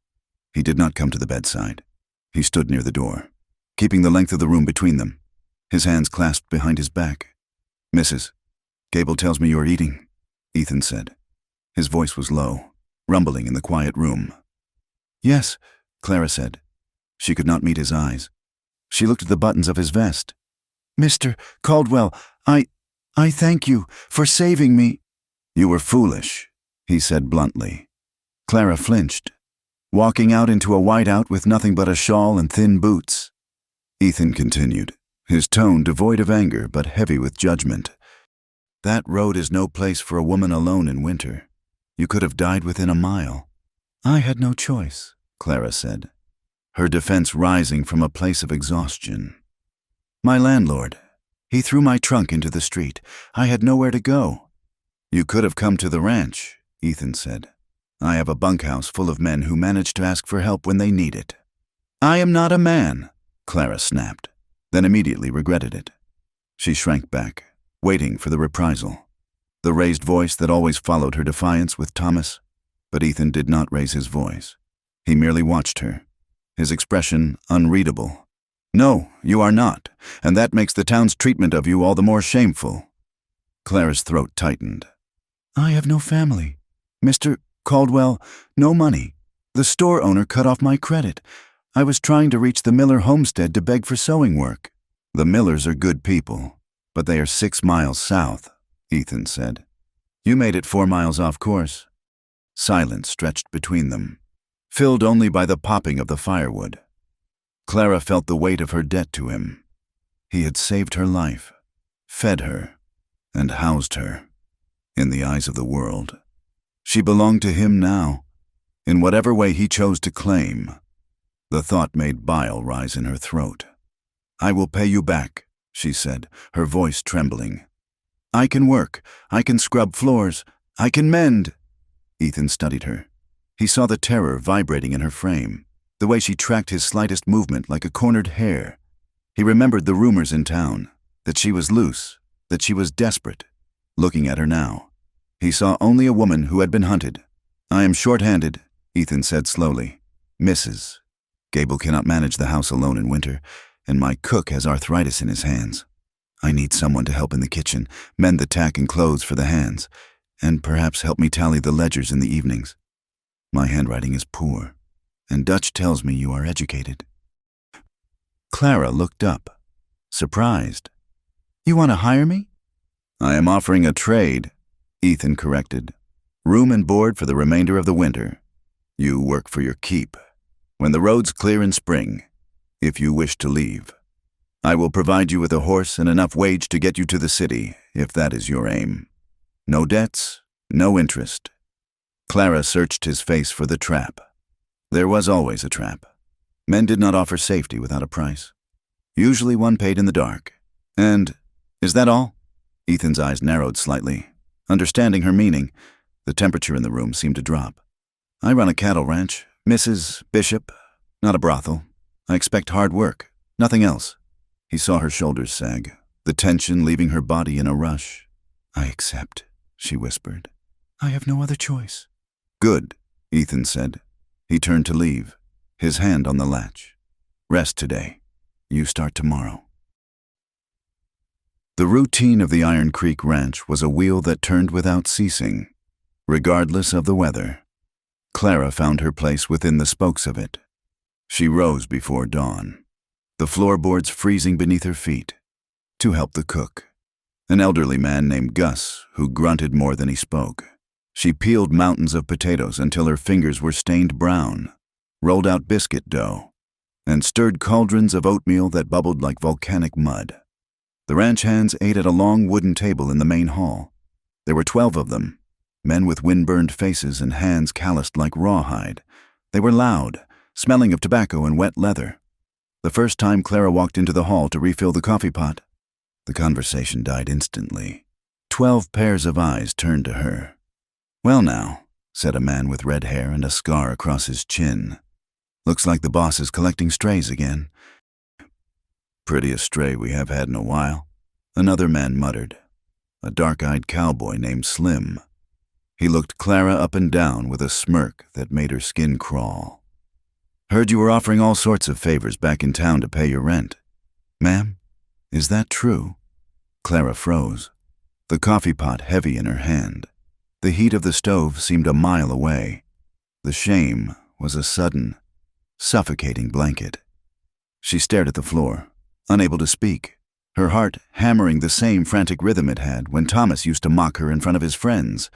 He did not come to the bedside. He stood near the door, keeping the length of the room between them, his hands clasped behind his back. "Mrs. Gable tells me you are eating," Ethan said. His voice was low, rumbling in the quiet room. "Yes," Clara said. She could not meet his eyes. She looked at the buttons of his vest. "Mr. Caldwell, I thank you for saving me." "You were foolish," he said bluntly. Clara flinched, walking out into a whiteout with nothing but a shawl and thin boots. Ethan continued, his tone devoid of anger but heavy with judgment. "That road is no place for a woman alone in winter. You could have died within a mile." "I had no choice," Clara said, her defense rising from a place of exhaustion. "My landlord. He threw my trunk into the street. I had nowhere to go." "You could have come to the ranch," Ethan said. "I have a bunkhouse full of men who manage to ask for help when they need it." "I am not a man," Clara snapped, then immediately regretted it. She shrank back, waiting for the reprisal, the raised voice that always followed her defiance with Thomas. But Ethan did not raise his voice. He merely watched her, his expression unreadable. "No, you are not, and that makes the town's treatment of you all the more shameful." Clara's throat tightened. "I have no family. Mr. Caldwell, no money. The store owner cut off my credit. I was trying to reach the Miller homestead to beg for sewing work." "The Millers are good people, but they are 6 miles south," Ethan said. "You made it 4 miles off course." Silence stretched between them, filled only by the popping of the firewood. Clara felt the weight of her debt to him. He had saved her life, fed her, and housed her. In the eyes of the world, she belonged to him now, in whatever way he chose to claim. The thought made bile rise in her throat. "I will pay you back," she said, her voice trembling. "I can work. I can scrub floors. I can mend." Ethan studied her. He saw the terror vibrating in her frame, the way she tracked his slightest movement like a cornered hare. He remembered the rumors in town, that she was loose, that she was desperate. Looking at her now, he saw only a woman who had been hunted. "I am short-handed," Ethan said slowly. "Mrs. Gable cannot manage the house alone in winter, and my cook has arthritis in his hands. I need someone to help in the kitchen, mend the tack and clothes for the hands, and perhaps help me tally the ledgers in the evenings. My handwriting is poor, and Dutch tells me you are educated." Clara looked up, surprised. "You want to hire me?" "I am offering a trade," Ethan corrected. "Room and board for the remainder of the winter. You work for your keep. When the roads clear in spring, if you wish to leave, I will provide you with a horse and enough wage to get you to the city, if that is your aim. No debts, no interest." Clara searched his face for the trap. There was always a trap. Men did not offer safety without a price. Usually one paid in the dark. "And is that all?" Ethan's eyes narrowed slightly. Understanding her meaning, the temperature in the room seemed to drop. "I run a cattle ranch, Mrs. Bishop, not a brothel. I expect hard work, nothing else." He saw her shoulders sag, the tension leaving her body in a rush. "I accept," she whispered. "I have no other choice." "Good," Ethan said. He turned to leave, his hand on the latch. "Rest today. You start tomorrow." The routine of the Iron Creek Ranch was a wheel that turned without ceasing, regardless of the weather. Clara found her place within the spokes of it. She rose before dawn, the floorboards freezing beneath her feet, to help the cook, an elderly man named Gus, who grunted more than he spoke. She peeled mountains of potatoes until her fingers were stained brown, rolled out biscuit dough, and stirred cauldrons of oatmeal that bubbled like volcanic mud. The ranch hands ate at a long wooden table in the main hall. There were 12 of them, men with wind-burned faces and hands calloused like rawhide. They were loud, smelling of tobacco and wet leather. The first time Clara walked into the hall to refill the coffee pot, the conversation died instantly. 12 pairs of eyes turned to her. "Well now," said a man with red hair and a scar across his chin. "Looks like the boss is collecting strays again." "Prettiest stray we have had in a while," another man muttered. A dark-eyed cowboy named Slim. He looked Clara up and down with a smirk that made her skin crawl. "Heard you were offering all sorts of favors back in town to pay your rent. Ma'am, is that true?" Clara froze, the coffee pot heavy in her hand. The heat of the stove seemed a mile away. The shame was a sudden, suffocating blanket. She stared at the floor, unable to speak, her heart hammering the same frantic rhythm it had when Thomas used to mock her in front of his friends.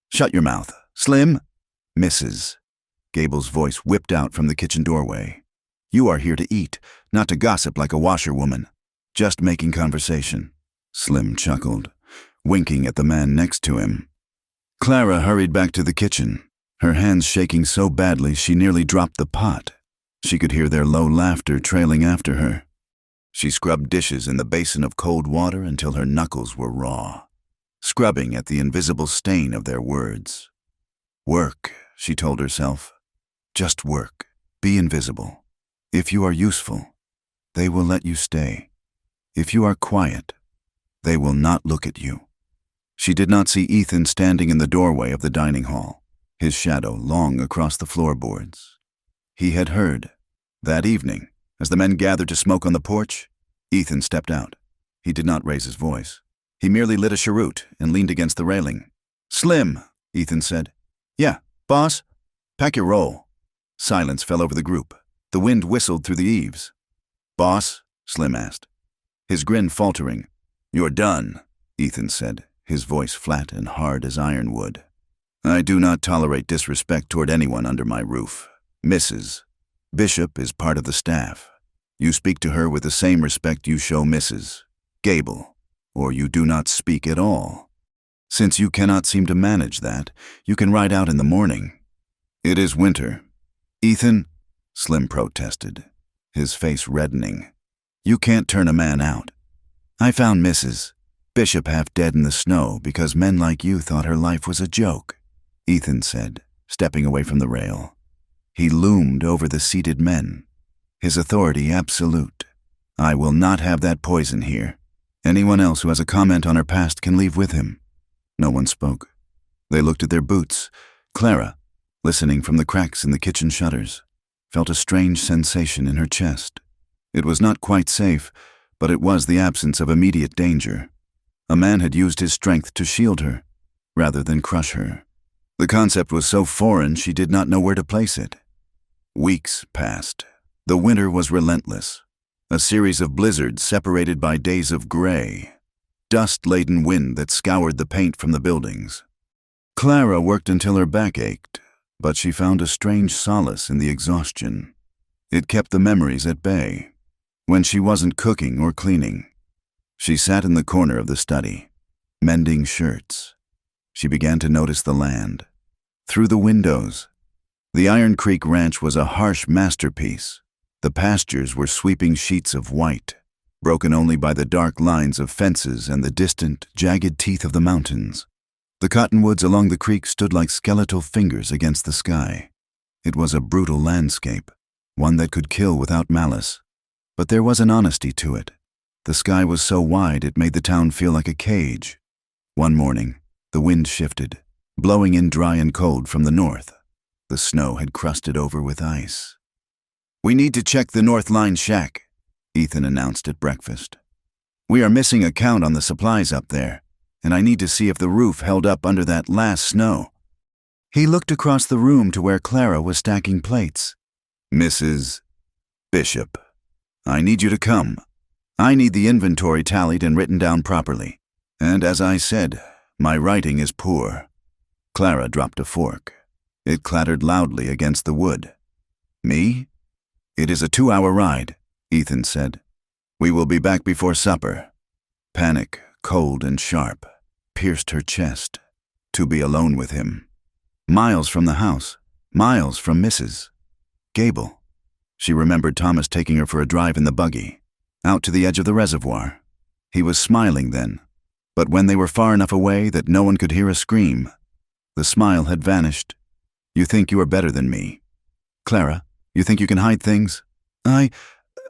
"Shut your mouth, Slim!" "Mrs." Gable's voice whipped out from the kitchen doorway. "You are here to eat, not to gossip like a washerwoman. Just making conversation." Slim chuckled, winking at the man next to him. Clara hurried back to the kitchen, her hands shaking so badly she nearly dropped the pot. She could hear their low laughter trailing after her. She scrubbed dishes in the basin of cold water until her knuckles were raw, scrubbing at the invisible stain of their words. "Work," she told herself. "Just work. Be invisible. If you are useful, they will let you stay. If you are quiet, they will not look at you." She did not see Ethan standing in the doorway of the dining hall, his shadow long across the floorboards. He had heard. That evening, as the men gathered to smoke on the porch, Ethan stepped out. He did not raise his voice. He merely lit a cheroot and leaned against the railing. "Slim," Ethan said. "Yeah, boss? Pack your roll." Silence fell over the group. The wind whistled through the eaves. "Boss?" Slim asked, his grin faltering. "You're done," Ethan said, his voice flat and hard as ironwood. "I do not tolerate disrespect toward anyone under my roof. Mrs. Bishop is part of the staff. You speak to her with the same respect you show Mrs. Gable, or you do not speak at all. Since you cannot seem to manage that, you can ride out in the morning. It is winter." "Ethan," Slim protested, his face reddening. "You can't turn a man out. I found Mrs. Bishop half dead in the snow because men like you thought her life was a joke," Ethan said, stepping away from the rail. He loomed over the seated men, his authority absolute. "I will not have that poison here. Anyone else who has a comment on her past can leave with him." No one spoke. They looked at their boots. Clara, listening from the cracks in the kitchen shutters, felt a strange sensation in her chest. It was not quite safe, but it was the absence of immediate danger. A man had used his strength to shield her, rather than crush her. The concept was so foreign she did not know where to place it. Weeks passed. The winter was relentless, a series of blizzards separated by days of gray, dust-laden wind that scoured the paint from the buildings. Clara worked until her back ached, but she found a strange solace in the exhaustion. It kept the memories at bay. When she wasn't cooking or cleaning, she sat in the corner of the study, mending shirts. She began to notice the land. Through the windows, the Iron Creek Ranch was a harsh masterpiece. The pastures were sweeping sheets of white, broken only by the dark lines of fences and the distant, jagged teeth of the mountains. The cottonwoods along the creek stood like skeletal fingers against the sky. It was a brutal landscape, one that could kill without malice. But there was an honesty to it. The sky was so wide it made the town feel like a cage. One morning, the wind shifted, blowing in dry and cold from the north. The snow had crusted over with ice. "We need to check the North Line shack," Ethan announced at breakfast. "We are missing a count on the supplies up there, and I need to see if the roof held up under that last snow." He looked across the room to where Clara was stacking plates. "Mrs. Bishop, I need you to come. I need the inventory tallied and written down properly. And as I said, my writing is poor." Clara dropped a fork. It clattered loudly against the wood. "Me? It is a 2-hour ride," Ethan said. "We will be back before supper." Panic, cold and sharp, pierced her chest. To be alone with him. Miles from the house, miles from Mrs. Gable. She remembered Thomas taking her for a drive in the buggy, out to the edge of the reservoir. He was smiling then, but when they were far enough away that no one could hear a scream, the smile had vanished. You think you are better than me. Clara, you think you can hide things? I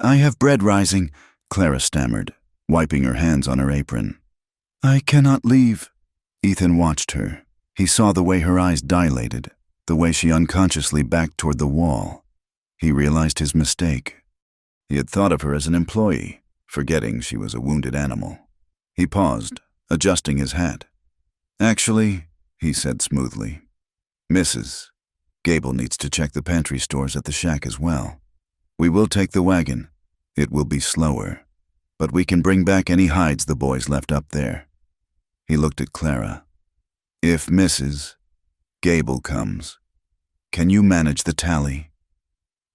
have bread rising, Clara stammered, wiping her hands on her apron. I cannot leave. Ethan watched her. He saw the way her eyes dilated, the way she unconsciously backed toward the wall. He realized his mistake. He had thought of her as an employee, forgetting she was a wounded animal. He paused, adjusting his hat. Actually, he said smoothly, Mrs. Gable needs to check the pantry stores at the shack as well. We will take the wagon. It will be slower, but we can bring back any hides the boys left up there. He looked at Clara. If Mrs. Gable comes, can you manage the tally?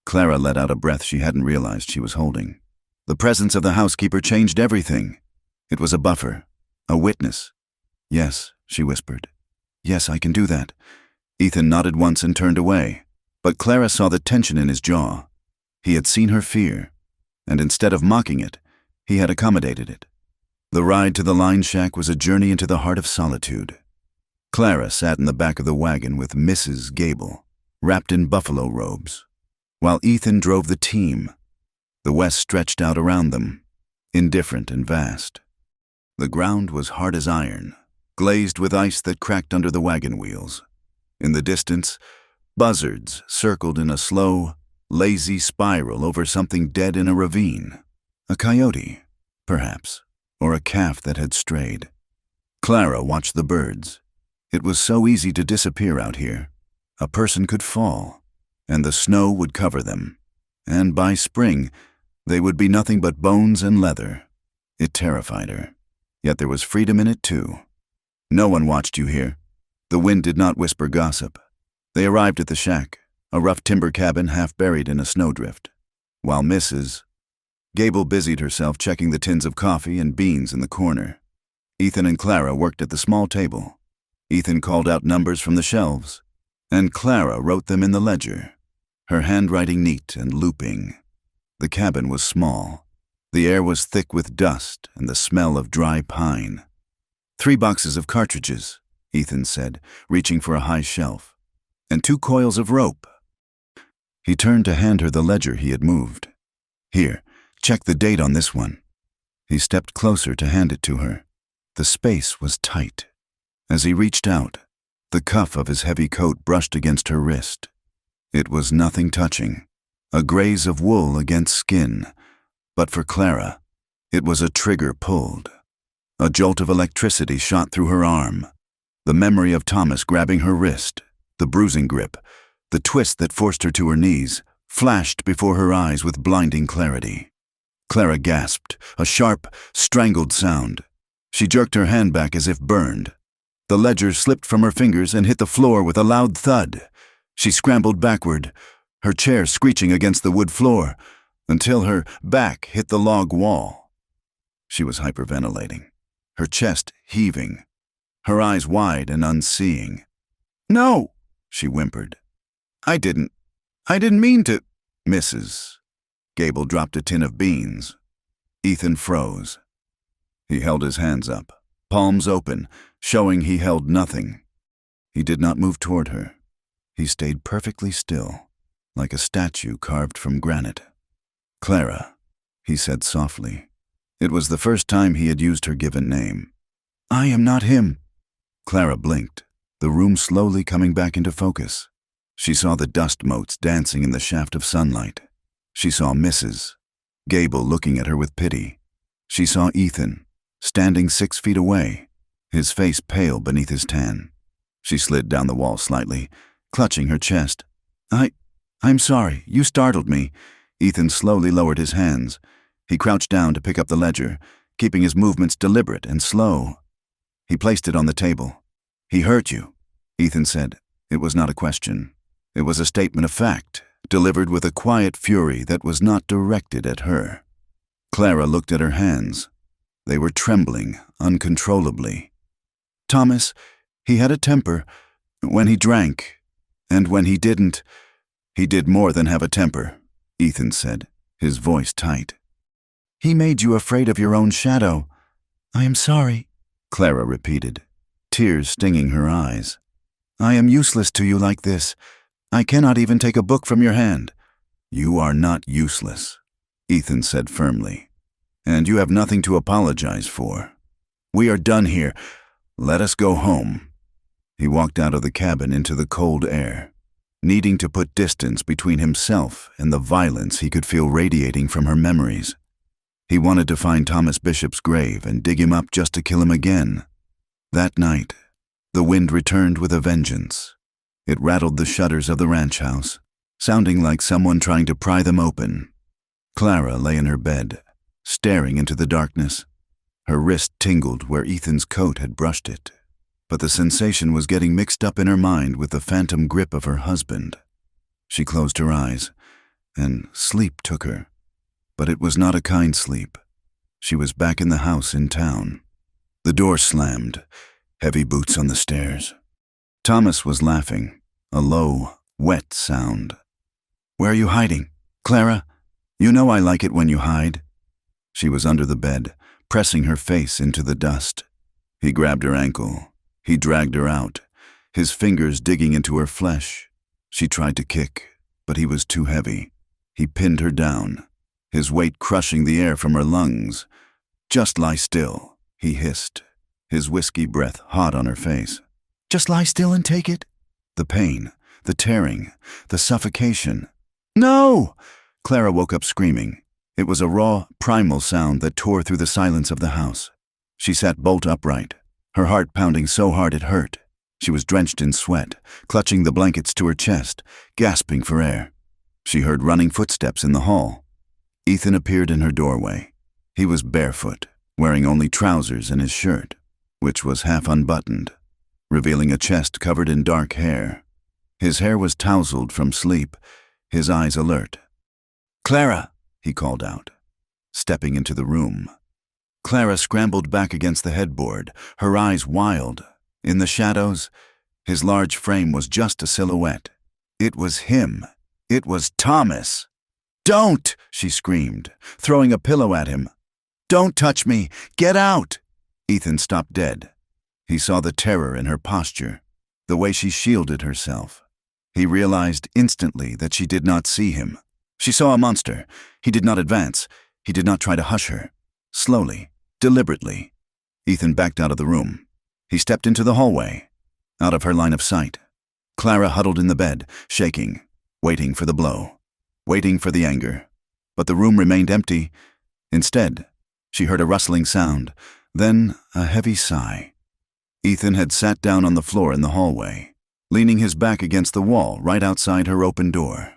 Clara let out a breath she hadn't realized she was holding. The presence of the housekeeper changed everything. It was a buffer, a witness. Yes, she whispered. Yes, I can do that. Ethan nodded once and turned away, but Clara saw the tension in his jaw. He had seen her fear, and instead of mocking it, he had accommodated it. The ride to the line shack was a journey into the heart of solitude. Clara sat in the back of the wagon with Mrs. Gable, wrapped in buffalo robes, while Ethan drove the team. The west stretched out around them, indifferent and vast. The ground was hard as iron, glazed with ice that cracked under the wagon wheels. In the distance, buzzards circled in a slow, lazy spiral over something dead in a ravine. A coyote, perhaps, or a calf that had strayed. Clara watched the birds. It was so easy to disappear out here. A person could fall, and the snow would cover them, and by spring, they would be nothing but bones and leather. It terrified her, yet there was freedom in it too. No one watched you here. The wind did not whisper gossip. They arrived at the shack, a rough timber cabin half buried in a snowdrift, while Mrs. Gable busied herself checking the tins of coffee and beans in the corner. Ethan and Clara worked at the small table. Ethan called out numbers from the shelves, and Clara wrote them in the ledger, her handwriting neat and looping. The cabin was small. The air was thick with dust and the smell of dry pine. 3 boxes of cartridges, Ethan said, reaching for a high shelf, and 2 coils of rope. He turned to hand her the ledger he had moved. Here, check the date on this one. He stepped closer to hand it to her. The space was tight. As he reached out, the cuff of his heavy coat brushed against her wrist. It was nothing touching, a graze of wool against skin, but for Clara, it was a trigger pulled. A jolt of electricity shot through her arm. The memory of Thomas grabbing her wrist, the bruising grip, the twist that forced her to her knees, flashed before her eyes with blinding clarity. Clara gasped, a sharp, strangled sound. She jerked her hand back as if burned. The ledger slipped from her fingers and hit the floor with a loud thud. She scrambled backward, her chair screeching against the wood floor, until her back hit the log wall. She was hyperventilating, her chest heaving, her eyes wide and unseeing. "No," she whimpered. I didn't mean to." Mrs. Gable dropped a tin of beans. Ethan froze. He held his hands up, palms open, showing he held nothing. He did not move toward her. He stayed perfectly still, like a statue carved from granite. "Clara," he said softly. It was the first time he had used her given name. "I am not him." Clara blinked, the room slowly coming back into focus. She saw the dust motes dancing in the shaft of sunlight. She saw Mrs. Gable looking at her with pity. She saw Ethan, standing 6 feet away, his face pale beneath his tan. She slid down the wall slightly, clutching her chest. I'm sorry, you startled me." Ethan slowly lowered his hands. He crouched down to pick up the ledger, keeping his movements deliberate and slow. He placed it on the table. "He hurt you," Ethan said. It was not a question. It was a statement of fact, delivered with a quiet fury that was not directed at her. Clara looked at her hands. They were trembling uncontrollably. "Thomas, he had a temper when he drank, and when he didn't, He did more than have a temper, Ethan said, his voice tight. He made you afraid of your own shadow. I am sorry, Clara repeated, tears stinging her eyes. I am useless to you like this. I cannot even take a book from your hand. You are not useless, Ethan said firmly, and you have nothing to apologize for. We are done here. Let us go home. He walked out of the cabin into the cold air, needing to put distance between himself and the violence he could feel radiating from her memories. He wanted to find Thomas Bishop's grave and dig him up just to kill him again. That night, the wind returned with a vengeance. It rattled the shutters of the ranch house, sounding like someone trying to pry them open. Clara lay in her bed, staring into the darkness. Her wrist tingled where Ethan's coat had brushed it, but the sensation was getting mixed up in her mind with the phantom grip of her husband. She closed her eyes, and sleep took her. But it was not a kind sleep. She was back in the house in town. The door slammed, heavy boots on the stairs. Thomas was laughing, a low, wet sound. Where are you hiding? Clara, you know I like it when you hide. She was under the bed, pressing her face into the dust. He grabbed her ankle. He dragged her out, his fingers digging into her flesh. She tried to kick, but he was too heavy. He pinned her down, his weight crushing the air from her lungs. Just lie still, he hissed, his whiskey breath hot on her face. Just lie still and take it? The pain, the tearing, the suffocation. No! Clara woke up screaming. It was a raw, primal sound that tore through the silence of the house. She sat bolt upright, her heart pounding so hard it hurt. She was drenched in sweat, clutching the blankets to her chest, gasping for air. She heard running footsteps in the hall. Ethan appeared in her doorway. He was barefoot, wearing only trousers and his shirt, which was half unbuttoned, revealing a chest covered in dark hair. His hair was tousled from sleep, his eyes alert. Clara, he called out, stepping into the room. Clara scrambled back against the headboard, her eyes wild. In the shadows, his large frame was just a silhouette. It was him. It was Thomas. Don't, she screamed, throwing a pillow at him. Don't touch me. Get out. Ethan stopped dead. He saw the terror in her posture, the way she shielded herself. He realized instantly that she did not see him. She saw a monster. He did not advance. He did not try to hush her. Slowly, deliberately, Ethan backed out of the room. He stepped into the hallway, out of her line of sight. Clara huddled in the bed, shaking, waiting for the blow, waiting for the anger. But the room remained empty. Instead, she heard a rustling sound, then a heavy sigh. Ethan had sat down on the floor in the hallway, leaning his back against the wall right outside her open door.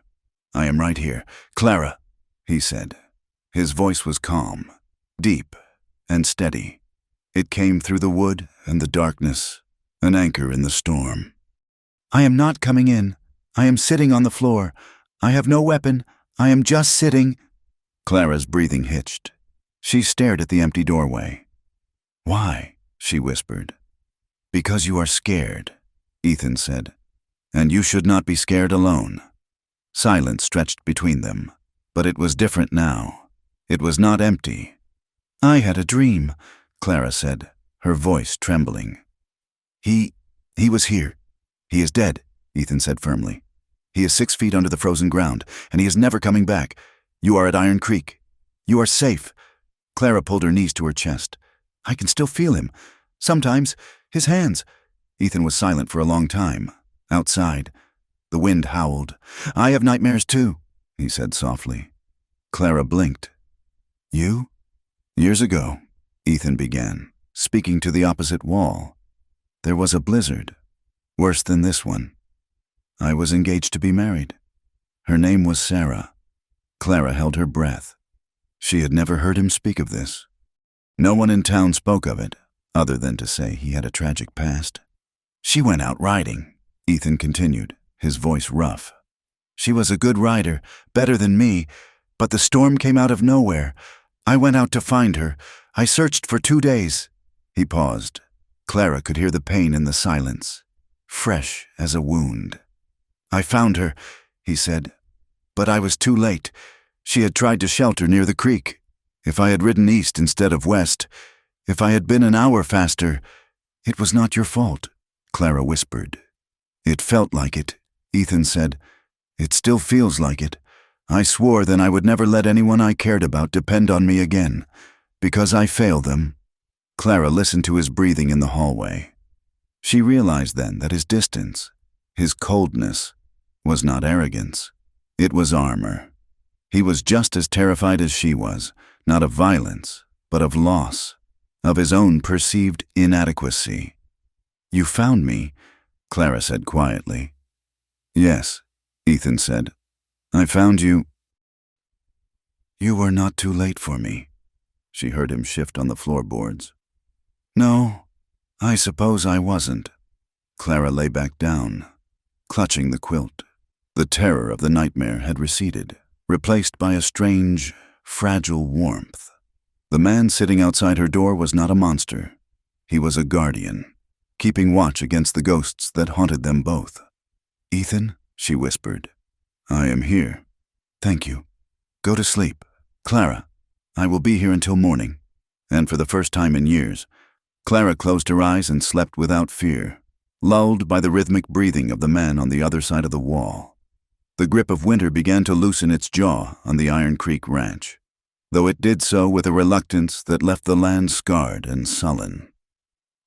I am right here. Clara, he said. His voice was calm, deep, and steady. It came through the wood and the darkness, an anchor in the storm. I am not coming in. I am sitting on the floor. I have no weapon. I am just sitting. Clara's breathing hitched. She stared at the empty doorway. Why? She whispered. Because you are scared, Ethan said. And you should not be scared alone. Silence stretched between them, but it was different now. It was not empty. I had a dream, Clara said, her voice trembling. He was here. He is dead, Ethan said firmly. He is 6 feet under the frozen ground, and he is never coming back. You are at Iron Creek. You are safe. Clara pulled her knees to her chest. I can still feel him. Sometimes, his hands. Ethan was silent for a long time. Outside, the wind howled. I have nightmares too, he said softly. Clara blinked. You? Years ago, Ethan began, speaking to the opposite wall. There was a blizzard, worse than this one. I was engaged to be married. Her name was Sarah. Clara held her breath. She had never heard him speak of this. No one in town spoke of it, other than to say he had a tragic past. She went out riding, Ethan continued, his voice rough. She was a good rider, better than me, but the storm came out of nowhere. I went out to find her. I searched for 2 days. He paused. Clara could hear the pain in the silence, fresh as a wound. I found her. he said. But I was too late. She had tried to shelter near the creek. If I had ridden east instead of west, if I had been an hour faster, it was not your fault, Clara whispered. It felt like it, Ethan said. It still feels like it. I swore then I would never let anyone I cared about depend on me again, because I failed them. Clara listened to his breathing in the hallway. She realized then that his distance, his coldness, was not arrogance. It was armor. He was just as terrified as she was, not of violence, but of loss, of his own perceived inadequacy. You found me, Clara said quietly. Yes, Ethan said. I found you. You were not too late for me. She heard him shift on the floorboards. No, I suppose I wasn't. Clara lay back down, clutching the quilt. The terror of the nightmare had receded, replaced by a strange, fragile warmth. The man sitting outside her door was not a monster. He was a guardian, keeping watch against the ghosts that haunted them both. Ethan, she whispered, I am here. Thank you. Go to sleep. Clara, I will be here until morning. And for the first time in years, Clara closed her eyes and slept without fear, lulled by the rhythmic breathing of the man on the other side of the wall. The grip of winter began to loosen its jaw on the Iron Creek Ranch, though it did so with a reluctance that left the land scarred and sullen.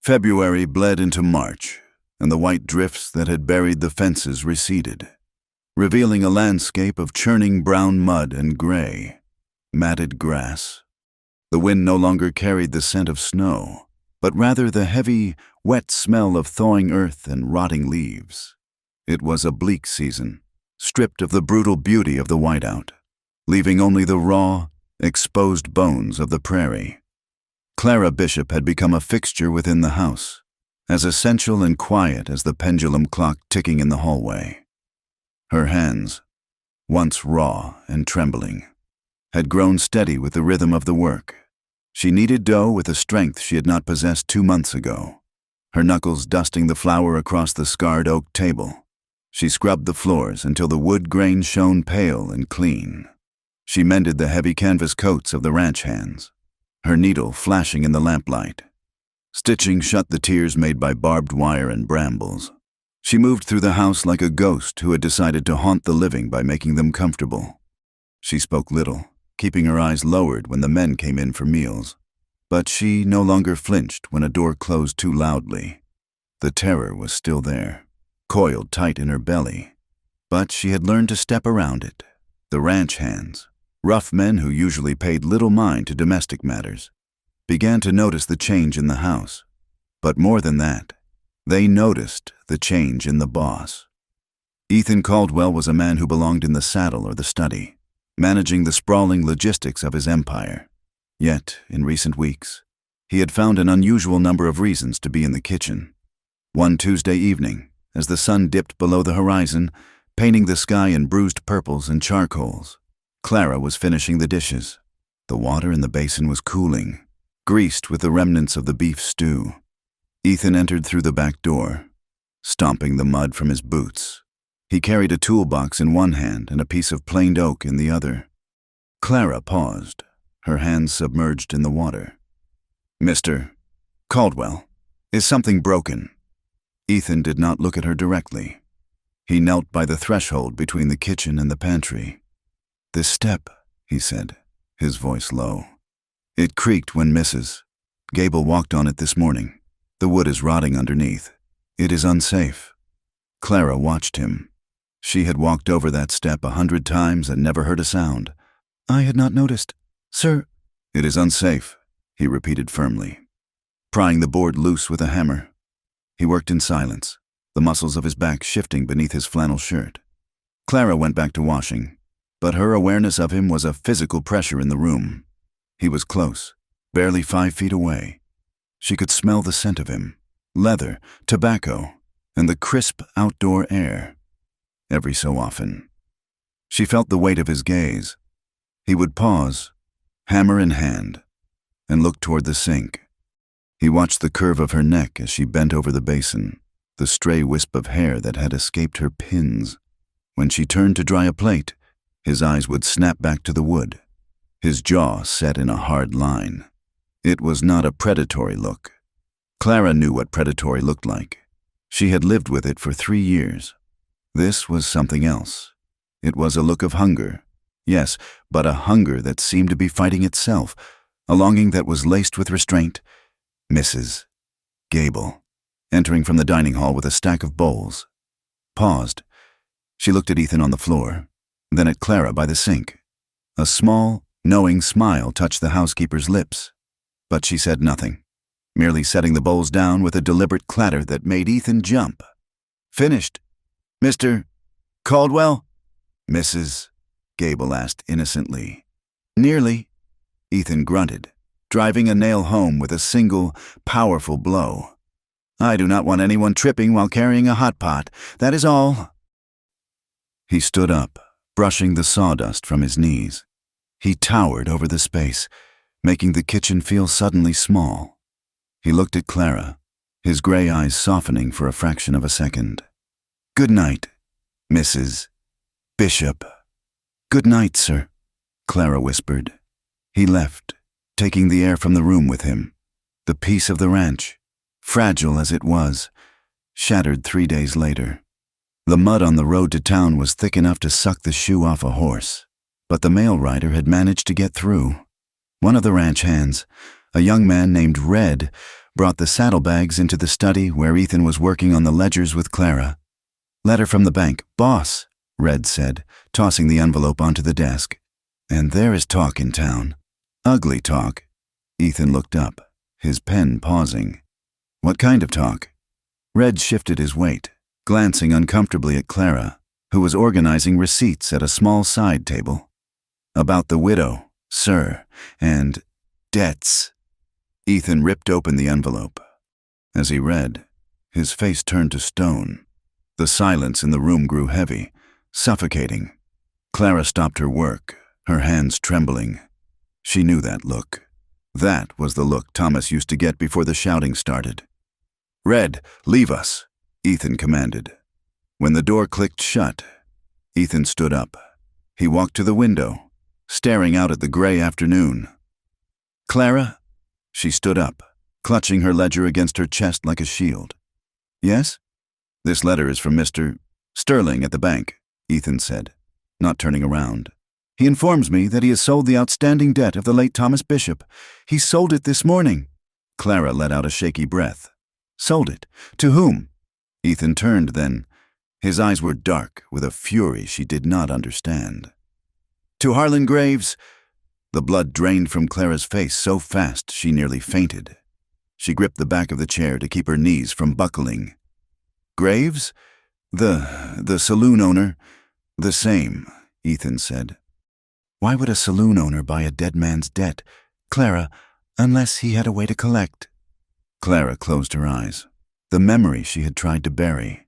February bled into March, and the white drifts that had buried the fences receded, revealing a landscape of churning brown mud and gray, matted grass. The wind no longer carried the scent of snow, but rather the heavy, wet smell of thawing earth and rotting leaves. It was a bleak season, stripped of the brutal beauty of the whiteout, leaving only the raw, exposed bones of the prairie. Clara Bishop had become a fixture within the house, as essential and quiet as the pendulum clock ticking in the hallway. Her hands, once raw and trembling, had grown steady with the rhythm of the work. She kneaded dough with a strength she had not possessed 2 months ago, her knuckles dusting the flour across the scarred oak table. She scrubbed the floors until the wood grain shone pale and clean. She mended the heavy canvas coats of the ranch hands, her needle flashing in the lamplight. Stitching shut the tears made by barbed wire and brambles. She moved through the house like a ghost who had decided to haunt the living by making them comfortable. She spoke little, keeping her eyes lowered when the men came in for meals, but she no longer flinched when a door closed too loudly. The terror was still there, coiled tight in her belly, but she had learned to step around it. The ranch hands, rough men who usually paid little mind to domestic matters, began to notice the change in the house. But more than that, they noticed the change in the boss. Ethan Caldwell was a man who belonged in the saddle or the study, managing the sprawling logistics of his empire. Yet, in recent weeks, he had found an unusual number of reasons to be in the kitchen. One Tuesday evening, as the sun dipped below the horizon, painting the sky in bruised purples and charcoals, Clara was finishing the dishes. The water in the basin was cooling, greased with the remnants of the beef stew. Ethan entered through the back door, stomping the mud from his boots. He carried a toolbox in one hand and a piece of planed oak in the other. Clara paused, her hands submerged in the water. Mr. Caldwell, is something broken? Ethan did not look at her directly. He knelt by the threshold between the kitchen and the pantry. This step, he said, his voice low. It creaked when Mrs. Gable walked on it this morning. The wood is rotting underneath. It is unsafe. Clara watched him. She had walked over that step 100 times and never heard a sound. I had not noticed. Sir. It is unsafe, he repeated firmly, prying the board loose with a hammer. He worked in silence, the muscles of his back shifting beneath his flannel shirt. Clara went back to washing, but her awareness of him was a physical pressure in the room. He was close, barely 5 feet away. She could smell the scent of him, leather, tobacco, and the crisp outdoor air. Every so often, she felt the weight of his gaze. He would pause, hammer in hand, and look toward the sink. He watched the curve of her neck as she bent over the basin, the stray wisp of hair that had escaped her pins. When she turned to dry a plate, his eyes would snap back to the wood, his jaw set in a hard line. It was not a predatory look. Clara knew what predatory looked like. She had lived with it for 3 years. This was something else. It was a look of hunger. Yes, but a hunger that seemed to be fighting itself, a longing that was laced with restraint. Mrs. Gable, entering from the dining hall with a stack of bowls, paused. She looked at Ethan on the floor, then at Clara by the sink. A small, knowing smile touched the housekeeper's lips, but she said nothing, merely setting the bowls down with a deliberate clatter that made Ethan jump. "Finished, Mr. Caldwell?" Mrs. Gable asked innocently. "Nearly," Ethan grunted, driving a nail home with a single, powerful blow. "I do not want anyone tripping while carrying a hot pot, that is all." He stood up, brushing the sawdust from his knees. He towered over the space, making the kitchen feel suddenly small. He looked at Clara, his gray eyes softening for a fraction of a second. "Good night, Mrs. Bishop." "Good night, sir," Clara whispered. He left, taking the air from the room with him. The peace of the ranch, fragile as it was, shattered 3 days later. The mud on the road to town was thick enough to suck the shoe off a horse, but the mail rider had managed to get through. One of the ranch hands, a young man named Red, brought the saddlebags into the study where Ethan was working on the ledgers with Clara. "Letter from the bank, boss," Red said, tossing the envelope onto the desk. "And there is talk in town. Ugly talk." Ethan looked up, his pen pausing. "What kind of talk?" Red shifted his weight, glancing uncomfortably at Clara, who was organizing receipts at a small side table. "About the widow, sir, and debts." Ethan ripped open the envelope. As he read, his face turned to stone. The silence in the room grew heavy, suffocating. Clara stopped her work, her hands trembling. She knew that look. That was the look Thomas used to get before the shouting started. "Red, leave us," Ethan commanded. When the door clicked shut, Ethan stood up. He walked to the window, staring out at the gray afternoon. "Clara?" She stood up, clutching her ledger against her chest like a shield. "Yes?" "This letter is from Mr. Sterling at the bank," Ethan said, not turning around. "He informs me that he has sold the outstanding debt of the late Thomas Bishop. He sold it this morning." Clara let out a shaky breath. "Sold it? To whom?" Ethan turned then. His eyes were dark with a fury she did not understand. "To Harlan Graves." The blood drained from Clara's face so fast she nearly fainted. She gripped the back of the chair to keep her knees from buckling. "Graves? The saloon owner?" "The same," Ethan said. "Why would a saloon owner buy a dead man's debt, Clara, unless he had a way to collect?" Clara closed her eyes. The memory she had tried to bury,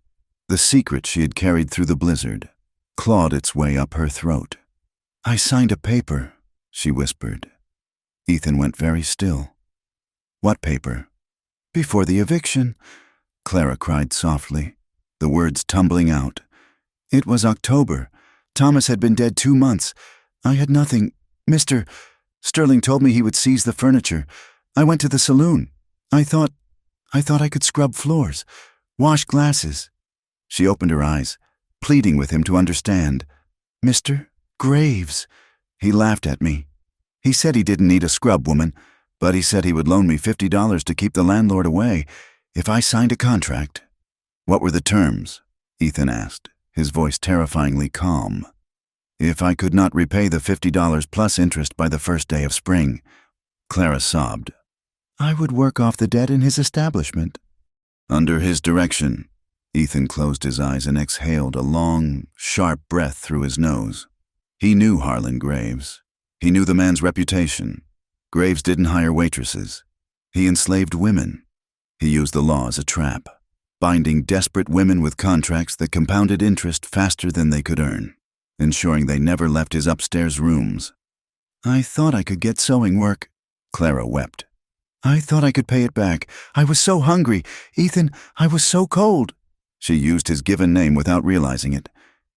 the secret she had carried through the blizzard, clawed its way up her throat. "I signed a paper," she whispered. Ethan went very still. "What paper?" "Before the eviction," Clara cried softly, the words tumbling out. "It was October. Thomas had been dead 2 months. I had nothing. Mr. Sterling told me he would seize the furniture. I went to the saloon. I thought I could scrub floors, wash glasses." She opened her eyes, pleading with him to understand. "Mr. Graves." He laughed at me. He said he didn't need a scrub woman, but he said he would loan me $50 to keep the landlord away if I signed a contract. "What were the terms?" Ethan asked, his voice terrifyingly calm. "If I could not repay the $50 plus interest by the first day of spring," Clara sobbed. "I would work off the debt in his establishment." Under his direction, Ethan closed his eyes and exhaled a long, sharp breath through his nose. He knew Harlan Graves. He knew the man's reputation. Graves didn't hire waitresses. He enslaved women. He used the law as a trap, binding desperate women with contracts that compounded interest faster than they could earn, ensuring they never left his upstairs rooms. "I thought I could get sewing work," Clara wept. "I thought I could pay it back. I was so hungry. Ethan, I was so cold." She used his given name without realizing it.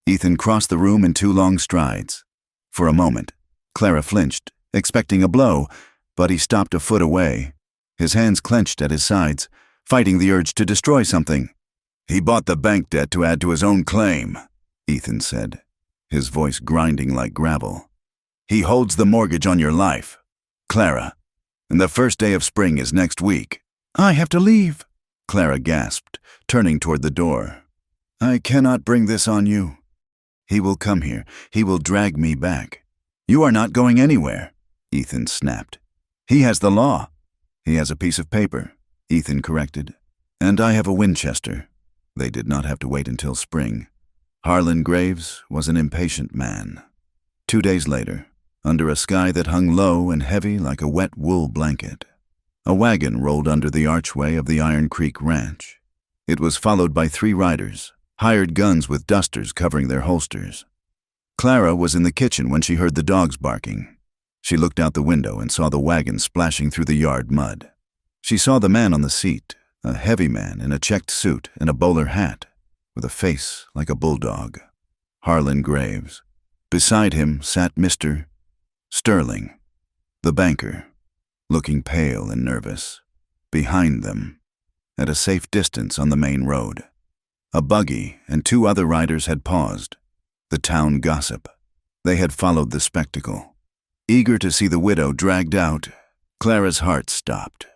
Ethan crossed the room in 2 long strides. For a moment, Clara flinched, expecting a blow, but he stopped a foot away. His hands clenched at his sides, fighting the urge to destroy something. "He bought the bank debt to add to his own claim," Ethan said, his voice grinding like gravel. "He holds the mortgage on your life, Clara, and the first day of spring is next week." "I have to leave," Clara gasped, turning toward the door. "I cannot bring this on you. He will come here. He will drag me back." "You are not going anywhere," Ethan snapped. "He has the law." "He has a piece of paper," Ethan corrected. "And I have a Winchester." They did not have to wait until spring. Harlan Graves was an impatient man. 2 days later, under a sky that hung low and heavy like a wet wool blanket, a wagon rolled under the archway of the Iron Creek Ranch. It was followed by 3 riders, hired guns with dusters covering their holsters. Clara was in the kitchen when she heard the dogs barking. She looked out the window and saw the wagon splashing through the yard mud. She saw the man on the seat, a heavy man in a checked suit and a bowler hat, with a face like a bulldog. Harlan Graves. Beside him sat Mr. Sterling, the banker, looking pale and nervous. Behind them, at a safe distance on the main road, a buggy and 2 other riders had paused. The town gossip. They had followed the spectacle. Eager to see the widow dragged out, Clara's heart stopped.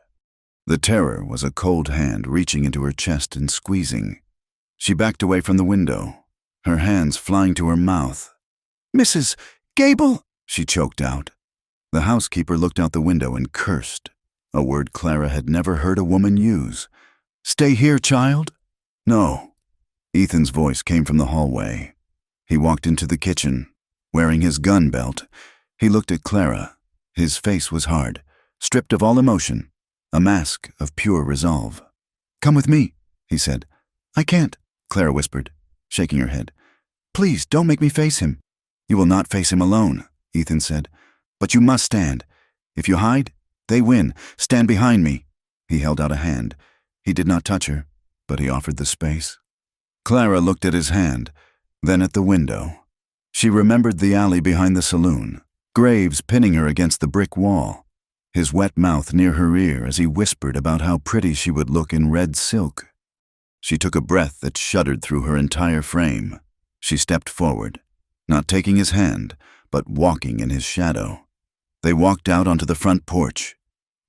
The terror was a cold hand reaching into her chest and squeezing. She backed away from the window, her hands flying to her mouth. "Mrs. Gable," she choked out. The housekeeper looked out the window and cursed, a word Clara had never heard a woman use. "Stay here, child?" "No." Ethan's voice came from the hallway. He walked into the kitchen, wearing his gun belt. He looked at Clara. His face was hard, stripped of all emotion, a mask of pure resolve. "Come with me," he said. "I can't," Clara whispered, shaking her head. "Please, don't make me face him." "You will not face him alone," Ethan said. "But you must stand. If you hide, they win. Stand behind me." He held out a hand. He did not touch her, but he offered the space. Clara looked at his hand, then at the window. She remembered the alley behind the saloon, Graves pinning her against the brick wall, his wet mouth near her ear as he whispered about how pretty she would look in red silk. She took a breath that shuddered through her entire frame. She stepped forward, not taking his hand, but walking in his shadow. They walked out onto the front porch.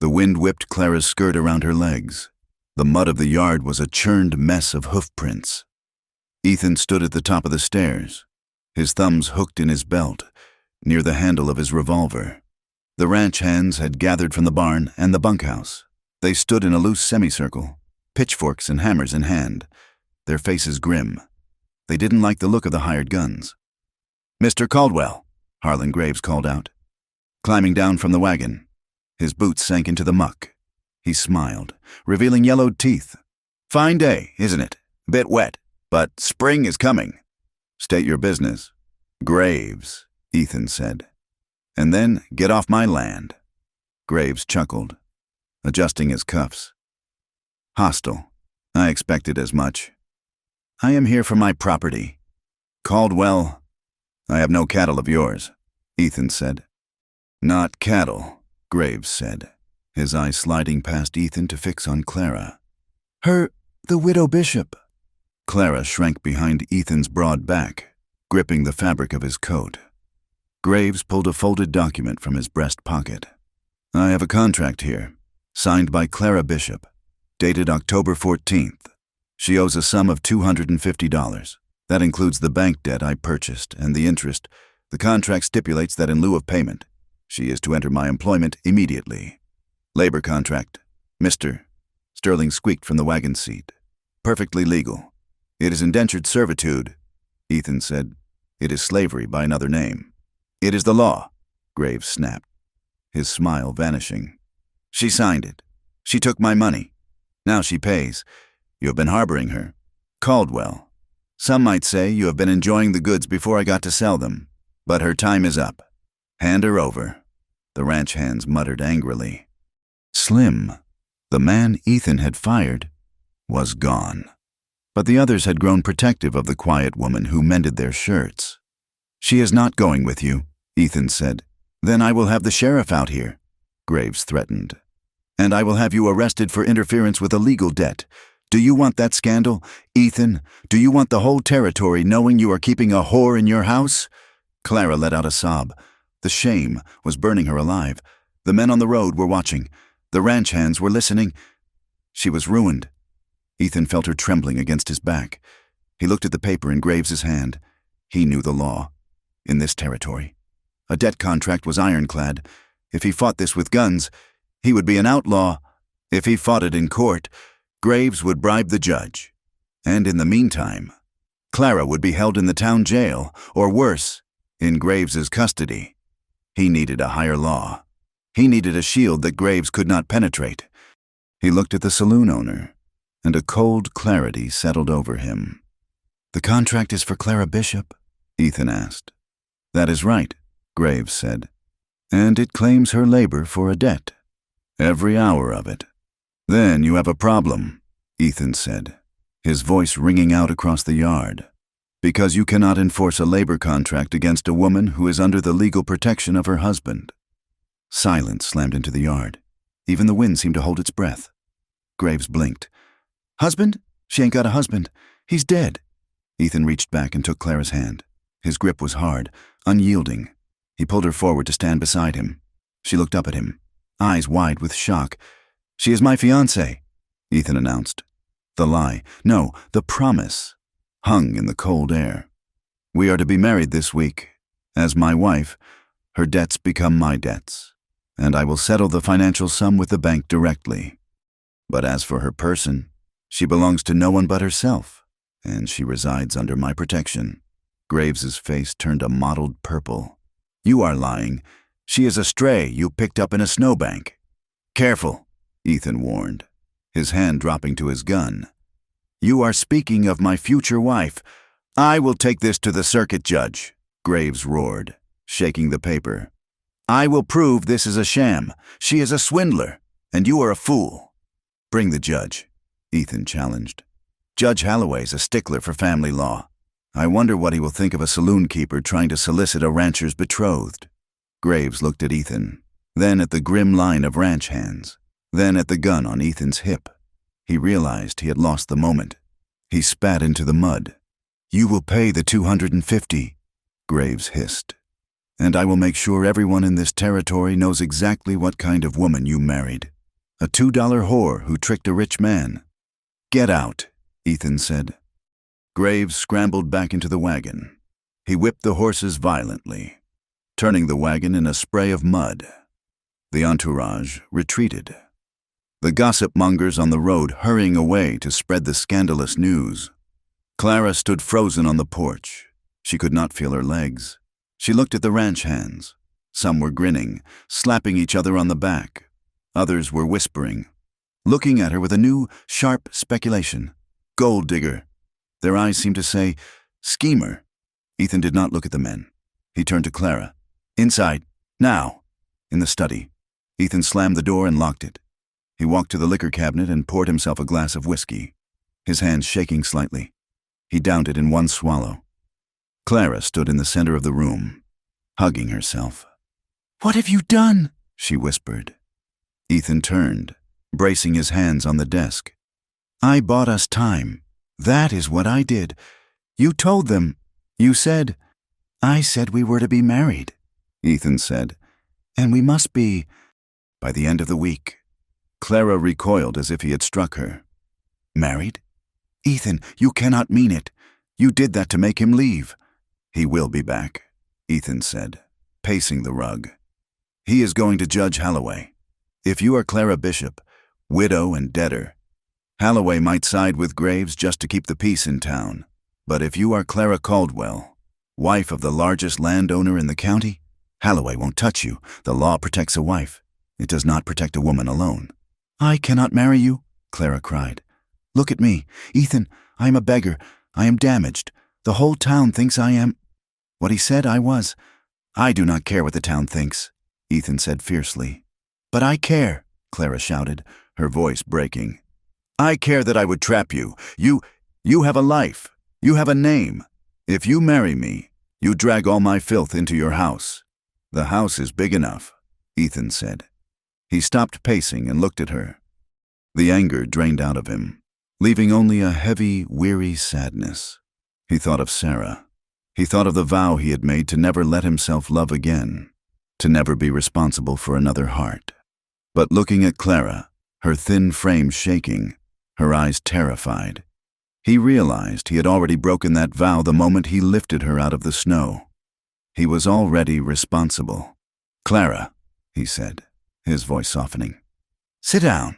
The wind whipped Clara's skirt around her legs. The mud of the yard was a churned mess of hoof prints. Ethan stood at the top of the stairs, his thumbs hooked in his belt, near the handle of his revolver. The ranch hands had gathered from the barn and the bunkhouse. They stood in a loose semicircle, pitchforks and hammers in hand, their faces grim. They didn't like the look of the hired guns. "Mr. Caldwell," Harlan Graves called out, climbing down from the wagon. His boots sank into the muck. He smiled, revealing yellowed teeth. "Fine day, isn't it? A bit wet, but spring is coming." "State your business." "Graves," Ethan said. "And then get off my land." Graves chuckled, adjusting his cuffs. "Hostile. I expected as much. I am here for my property." "Caldwell, I have no cattle of yours," Ethan said. "Not cattle," Graves said, his eyes sliding past Ethan to fix on Clara. The widow Bishop." Clara shrank behind Ethan's broad back, gripping the fabric of his coat. Graves pulled a folded document from his breast pocket. "I have a contract here, signed by Clara Bishop, dated October 14th. She owes a sum of $250. That includes the bank debt I purchased and the interest. The contract stipulates that in lieu of payment, she is to enter my employment immediately. Labor contract, Mr. Sterling squeaked from the wagon seat. "Perfectly legal. It is indentured servitude," Ethan said. "It is slavery by another name." "It is the law," Graves snapped, his smile vanishing. "She signed it. She took my money. Now she pays. You have been harboring her. Caldwell. Some might say you have been enjoying the goods before I got to sell them, but her time is up. Hand her over." The ranch hands muttered angrily. Slim, the man Ethan had fired, was gone. But the others had grown protective of the quiet woman who mended their shirts. "She is not going with you," Ethan said. "Then I will have the sheriff out here," Graves threatened. "And I will have you arrested for interference with a legal debt. Do you want that scandal, Ethan? Do you want the whole territory knowing you are keeping a whore in your house?" Clara let out a sob. The shame was burning her alive. The men on the road were watching. The ranch hands were listening. She was ruined. Ethan felt her trembling against his back. He looked at the paper in Graves's hand. He knew the law. In this territory, a debt contract was ironclad. If he fought this with guns, he would be an outlaw. If he fought it in court, Graves would bribe the judge. And in the meantime, Clara would be held in the town jail, or worse, in Graves's custody. He needed a higher law. He needed a shield that Graves could not penetrate. He looked at the saloon owner, and a cold clarity settled over him. "The contract is for Clara Bishop?" Ethan asked. "That is right," Graves said. "And it claims her labor for a debt. Every hour of it." "Then you have a problem," Ethan said, his voice ringing out across the yard. "Because you cannot enforce a labor contract against a woman who is under the legal protection of her husband." Silence slammed into the yard. Even the wind seemed to hold its breath. Graves blinked. "Husband? She ain't got a husband. He's dead." Ethan reached back and took Clara's hand. His grip was hard, unyielding. He pulled her forward to stand beside him. She looked up at him, eyes wide with shock. "She is my fiancée," Ethan announced. The lie, no, the promise, hung in the cold air. "We are to be married this week. As my wife, her debts become my debts, and I will settle the financial sum with the bank directly. But as for her person, she belongs to no one but herself, and she resides under my protection." Graves's face turned a mottled purple. "You are lying. She is a stray you picked up in a snowbank." "Careful," Ethan warned, his hand dropping to his gun. "You are speaking of my future wife. I will take this to the circuit judge," Graves roared, shaking the paper. "I will prove this is a sham. She is a swindler, and you are a fool." "Bring the judge," Ethan challenged. "Judge Holloway's a stickler for family law. I wonder what he will think of a saloon keeper trying to solicit a rancher's betrothed." Graves looked at Ethan, then at the grim line of ranch hands, then at the gun on Ethan's hip. He realized he had lost the moment. He spat into the mud. "You will pay the $250, Graves hissed. "And I will make sure everyone in this territory knows exactly what kind of woman you married. A $2 whore who tricked a rich man." "Get out," Ethan said. Graves scrambled back into the wagon. He whipped the horses violently, turning the wagon in a spray of mud. The entourage retreated, the gossip mongers on the road hurrying away to spread the scandalous news. Clara stood frozen on the porch. She could not feel her legs. She looked at the ranch hands. Some were grinning, slapping each other on the back. Others were whispering, looking at her with a new, sharp speculation. "Gold digger." Their eyes seemed to say, "Schemer." Ethan did not look at the men. He turned to Clara. "Inside, now." In the study, Ethan slammed the door and locked it. He walked to the liquor cabinet and poured himself a glass of whiskey, his hands shaking slightly. He downed it in one swallow. Clara stood in the center of the room, hugging herself. "What have you done?" she whispered. Ethan turned, bracing his hands on the desk. "I bought us time. That is what I did. You told them. You said—" "I said we were to be married," Ethan said. "And we must be by the end of the week." Clara recoiled as if he had struck her. "Married? Ethan, you cannot mean it. You did that to make him leave." "He will be back," Ethan said, pacing the rug. "He is going to Judge Holloway. If you are Clara Bishop, widow and debtor, Holloway might side with Graves just to keep the peace in town. But if you are Clara Caldwell, wife of the largest landowner in the county, Holloway won't touch you. The law protects a wife. It does not protect a woman alone." "I cannot marry you," Clara cried. "Look at me. Ethan, I am a beggar. I am damaged. The whole town thinks I am—" "What he said I was." "I do not care what the town thinks," Ethan said fiercely. "But I care," Clara shouted, her voice breaking. "I care that I would trap you. You have a life. You have a name. If you marry me, you drag all my filth into your house." "The house is big enough," Ethan said. He stopped pacing and looked at her. The anger drained out of him, leaving only a heavy, weary sadness. He thought of Sarah. He thought of the vow he had made to never let himself love again, to never be responsible for another heart. But looking at Clara, her thin frame shaking, her eyes terrified, he realized he had already broken that vow the moment he lifted her out of the snow. He was already responsible. "Clara," he said, his voice softening. "Sit down."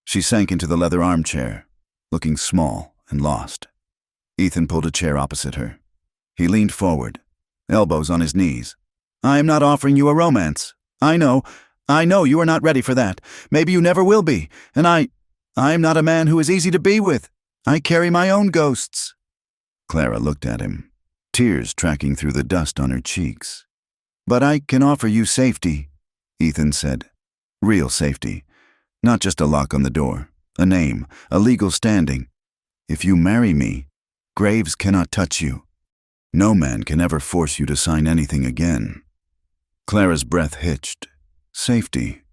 She sank into the leather armchair, looking small and lost. Ethan pulled a chair opposite her. He leaned forward, elbows on his knees. "I am not offering you a romance. I know you are not ready for that. Maybe you never will be. And I am not a man who is easy to be with. I carry my own ghosts." Clara looked at him, tears tracking through the dust on her cheeks. "But I can offer you safety," Ethan said. "Real safety. Not just a lock on the door, a name, a legal standing. If you marry me, graves cannot touch you. No man can ever force you to sign anything again." Clara's breath hitched. Safety.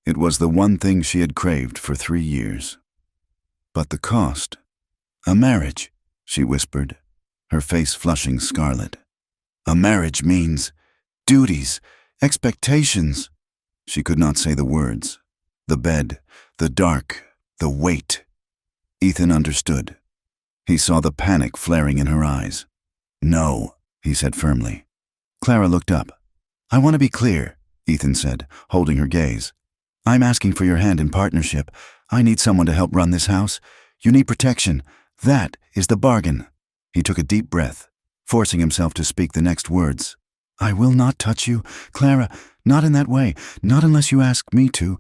It was the one thing she had craved for 3 years. But the cost. "A marriage," she whispered, her face flushing scarlet. "A marriage means duties, expectations." She could not say the words. The bed, the dark, the weight. Ethan understood. He saw the panic flaring in her eyes. "No," he said firmly. Clara looked up. "I want to be clear," Ethan said, holding her gaze. "I'm asking for your hand in partnership. I need someone to help run this house. You need protection. That is the bargain." He took a deep breath, forcing himself to speak the next words. "I will not touch you, Clara, not in that way, not unless you ask me to.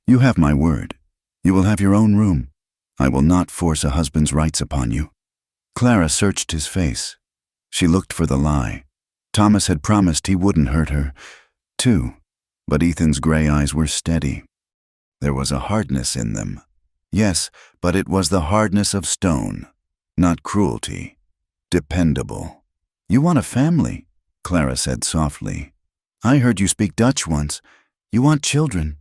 You have my word. You will have your own room. I will not force a husband's rights upon you." Clara searched his face. She looked for the lie. Thomas had promised he wouldn't hurt her, too, but Ethan's gray eyes were steady. There was a hardness in them. Yes, but it was the hardness of stone, not cruelty. Dependable. "You want a family," Clara said softly. "I heard you speak Dutch once. You want children."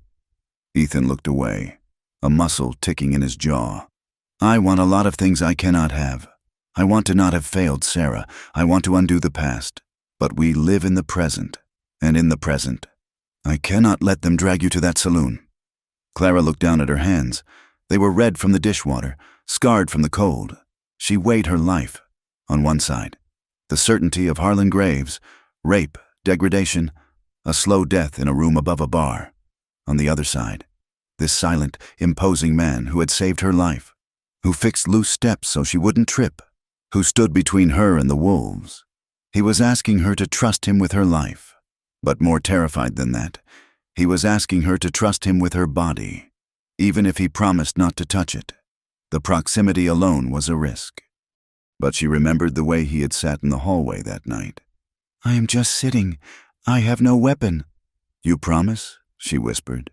Ethan looked away, a muscle ticking in his jaw. "I want a lot of things I cannot have. I want to not have failed Sarah. I want to undo the past. But we live in the present, and in the present, I cannot let them drag you to that saloon." Clara looked down at her hands. They were red from the dishwater, scarred from the cold. She weighed her life. On one side, the certainty of Harlan graves, rape, degradation, a slow death in a room above a bar. On the other side, this silent, imposing man who had saved her life, who fixed loose steps so she wouldn't trip, who stood between her and the wolves. He was asking her to trust him with her life. But more terrified than that, he was asking her to trust him with her body, even if he promised not to touch it. The proximity alone was a risk. But she remembered the way he had sat in the hallway that night. "I am just sitting. I have no weapon." "You promise?" she whispered.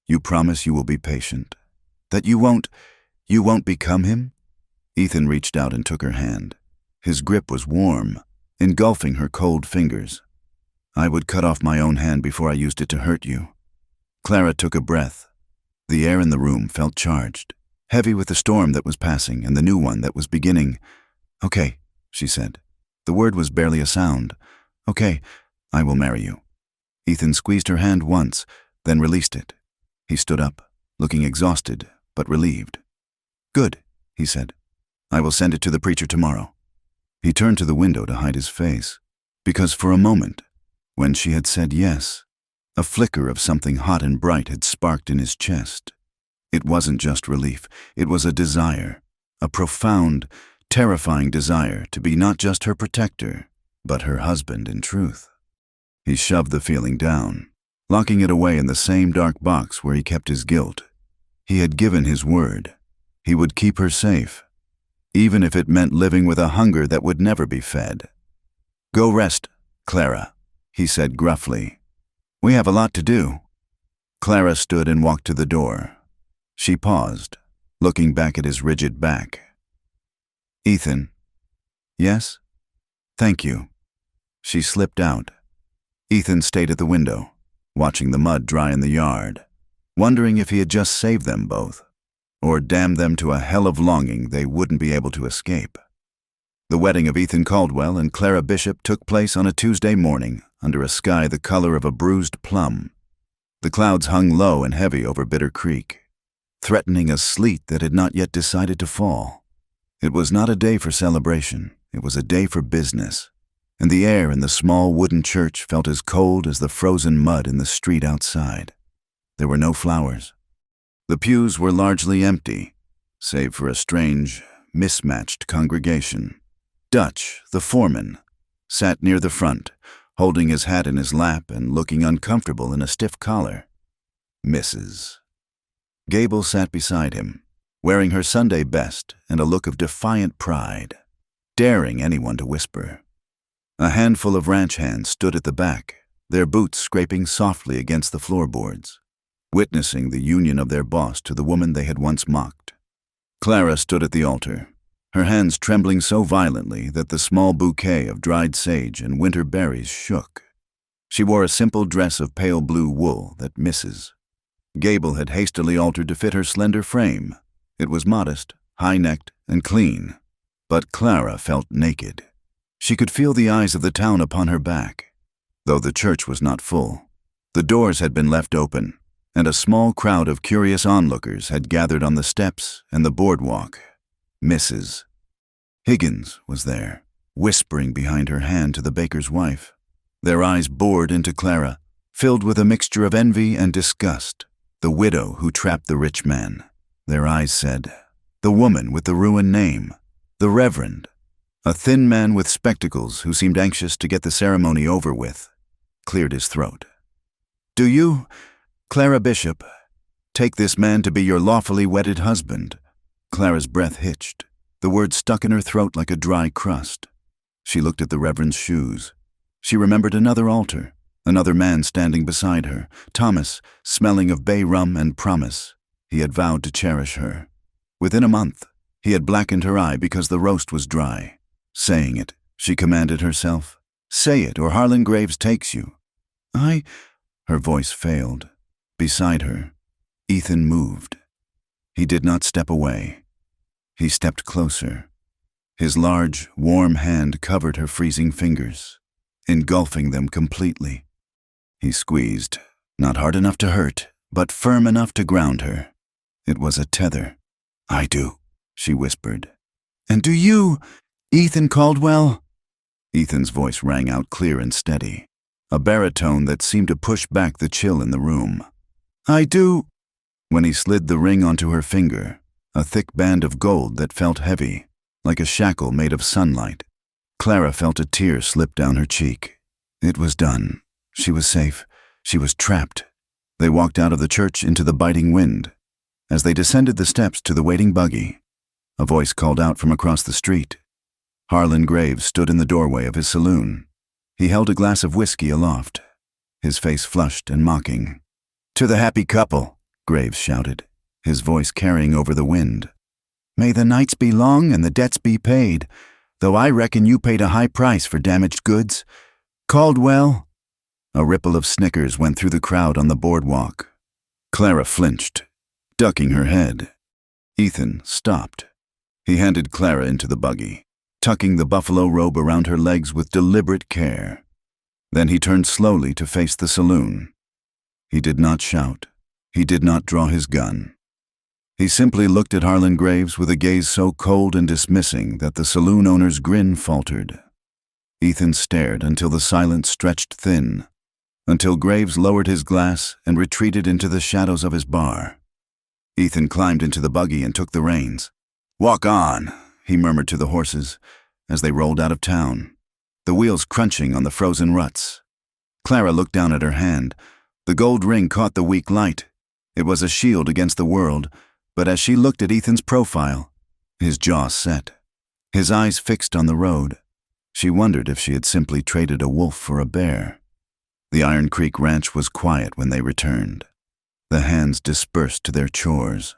"You promise you will be patient? That you won't become him?" Ethan reached out and took her hand. His grip was warm, engulfing her cold fingers. "I would cut off my own hand before I used it to hurt you." Clara took a breath. The air in the room felt charged, heavy with the storm that was passing and the new one that was beginning. "Okay," she said. The word was barely a sound. "Okay, I will marry you." Ethan squeezed her hand once, then released it. He stood up, looking exhausted, but relieved. "Good," he said. "I will send it to the preacher tomorrow." He turned to the window to hide his face, because for a moment, when she had said yes, a flicker of something hot and bright had sparked in his chest. It wasn't just relief, it was a desire, a profound, terrifying desire to be not just her protector, but her husband in truth. He shoved the feeling down, locking it away in the same dark box where he kept his guilt. He had given his word. He would keep her safe, even if it meant living with a hunger that would never be fed. "Go rest, Clara," he said gruffly. "We have a lot to do." Clara stood and walked to the door. She paused, looking back at his rigid back. Ethan. Yes? Thank you. She slipped out. Ethan stayed at the window, watching the mud dry in the yard, wondering if he had just saved them both, or damned them to a hell of longing they wouldn't be able to escape. The wedding of Ethan Caldwell and Clara Bishop took place on a Tuesday morning under a sky the color of a bruised plum. The clouds hung low and heavy over Bitter Creek, threatening a sleet that had not yet decided to fall. It was not a day for celebration, it was a day for business, and the air in the small wooden church felt as cold as the frozen mud in the street outside. There were no flowers. The pews were largely empty, save for a strange, mismatched congregation. Dutch, the foreman, sat near the front, holding his hat in his lap and looking uncomfortable in a stiff collar. Mrs. Gable sat beside him, wearing her Sunday best and a look of defiant pride, daring anyone to whisper. A handful of ranch hands stood at the back, their boots scraping softly against the floorboards, witnessing the union of their boss to the woman they had once mocked. Clara stood at the altar, her hands trembling so violently that the small bouquet of dried sage and winter berries shook. She wore a simple dress of pale blue wool that Mrs. Gable had hastily altered to fit her slender frame. It was modest, high-necked, and clean, but Clara felt naked. She could feel the eyes of the town upon her back. Though the church was not full, the doors had been left open, and a small crowd of curious onlookers had gathered on the steps and the boardwalk. Mrs. Higgins was there, whispering behind her hand to the baker's wife. Their eyes bored into Clara, filled with a mixture of envy and disgust. The widow who trapped the rich man. Their eyes said, the woman with the ruined name, the Reverend, a thin man with spectacles who seemed anxious to get the ceremony over with, cleared his throat. Do you, Clara Bishop, take this man to be your lawfully wedded husband? Clara's breath hitched. The words stuck in her throat like a dry crust. She looked at the Reverend's shoes. She remembered another altar, another man standing beside her, Thomas, smelling of bay rum and promise. He had vowed to cherish her. Within a month, he had blackened her eye because the roast was dry. Saying it, she commanded herself. Say it, or Harlan Graves takes you. Her voice failed. Beside her, Ethan moved. He did not step away. He stepped closer. His large, warm hand covered her freezing fingers, engulfing them completely. He squeezed, not hard enough to hurt, but firm enough to ground her. It was a tether. I do, she whispered. And do you, Ethan Caldwell? Ethan's voice rang out clear and steady, a baritone that seemed to push back the chill in the room. I do. When he slid the ring onto her finger, a thick band of gold that felt heavy, like a shackle made of sunlight, Clara felt a tear slip down her cheek. It was done. She was safe. She was trapped. They walked out of the church into the biting wind. As they descended the steps to the waiting buggy, a voice called out from across the street. Harlan Graves stood in the doorway of his saloon. He held a glass of whiskey aloft, his face flushed and mocking. To the happy couple, Graves shouted, his voice carrying over the wind. May the nights be long and the debts be paid, though I reckon you paid a high price for damaged goods. Caldwell. A ripple of snickers went through the crowd on the boardwalk. Clara flinched, ducking her head. Ethan stopped. He handed Clara into the buggy, tucking the buffalo robe around her legs with deliberate care. Then he turned slowly to face the saloon. He did not shout. He did not draw his gun. He simply looked at Harlan Graves with a gaze so cold and dismissing that the saloon owner's grin faltered. Ethan stared until the silence stretched thin, until Graves lowered his glass and retreated into the shadows of his bar. Ethan climbed into the buggy and took the reins. Walk on, he murmured to the horses as they rolled out of town, the wheels crunching on the frozen ruts. Clara looked down at her hand. The gold ring caught the weak light. It was a shield against the world, but as she looked at Ethan's profile, his jaw set, his eyes fixed on the road, she wondered if she had simply traded a wolf for a bear. The Iron Creek Ranch was quiet when they returned. The hands dispersed to their chores,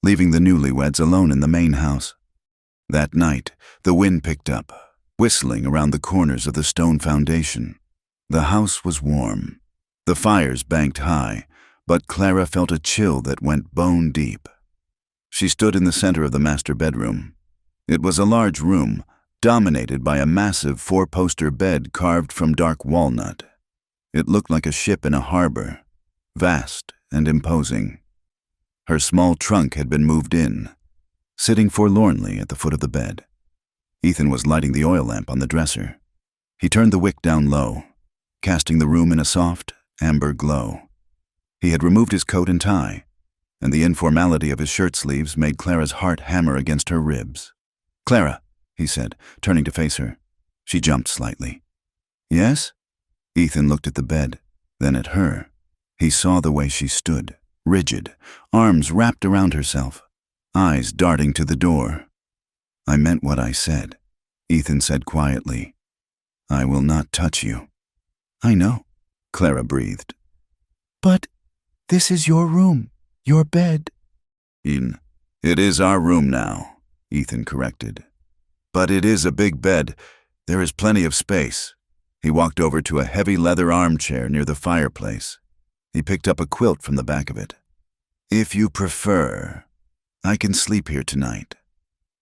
leaving the newlyweds alone in the main house. That night, the wind picked up, whistling around the corners of the stone foundation. The house was warm. The fires banked high, but Clara felt a chill that went bone deep. She stood in the center of the master bedroom. It was a large room, dominated by a massive four-poster bed carved from dark walnut. It looked like a ship in a harbor, vast and imposing. Her small trunk had been moved in, sitting forlornly at the foot of the bed. Ethan was lighting the oil lamp on the dresser. He turned the wick down low, casting the room in a soft, amber glow. He had removed his coat and tie, and the informality of his shirt sleeves made Clara's heart hammer against her ribs. "Clara," he said, turning to face her. She jumped slightly. "Yes?" Ethan looked at the bed, then at her. He saw the way she stood, rigid, arms wrapped around herself, eyes darting to the door. "I meant what I said," Ethan said quietly. "I will not touch you." "I know," Clara breathed. "But this is your room, your bed." "It is our room now," Ethan corrected. "But it is a big bed. There is plenty of space." He walked over to a heavy leather armchair near the fireplace. He picked up a quilt from the back of it. "If you prefer, I can sleep here tonight.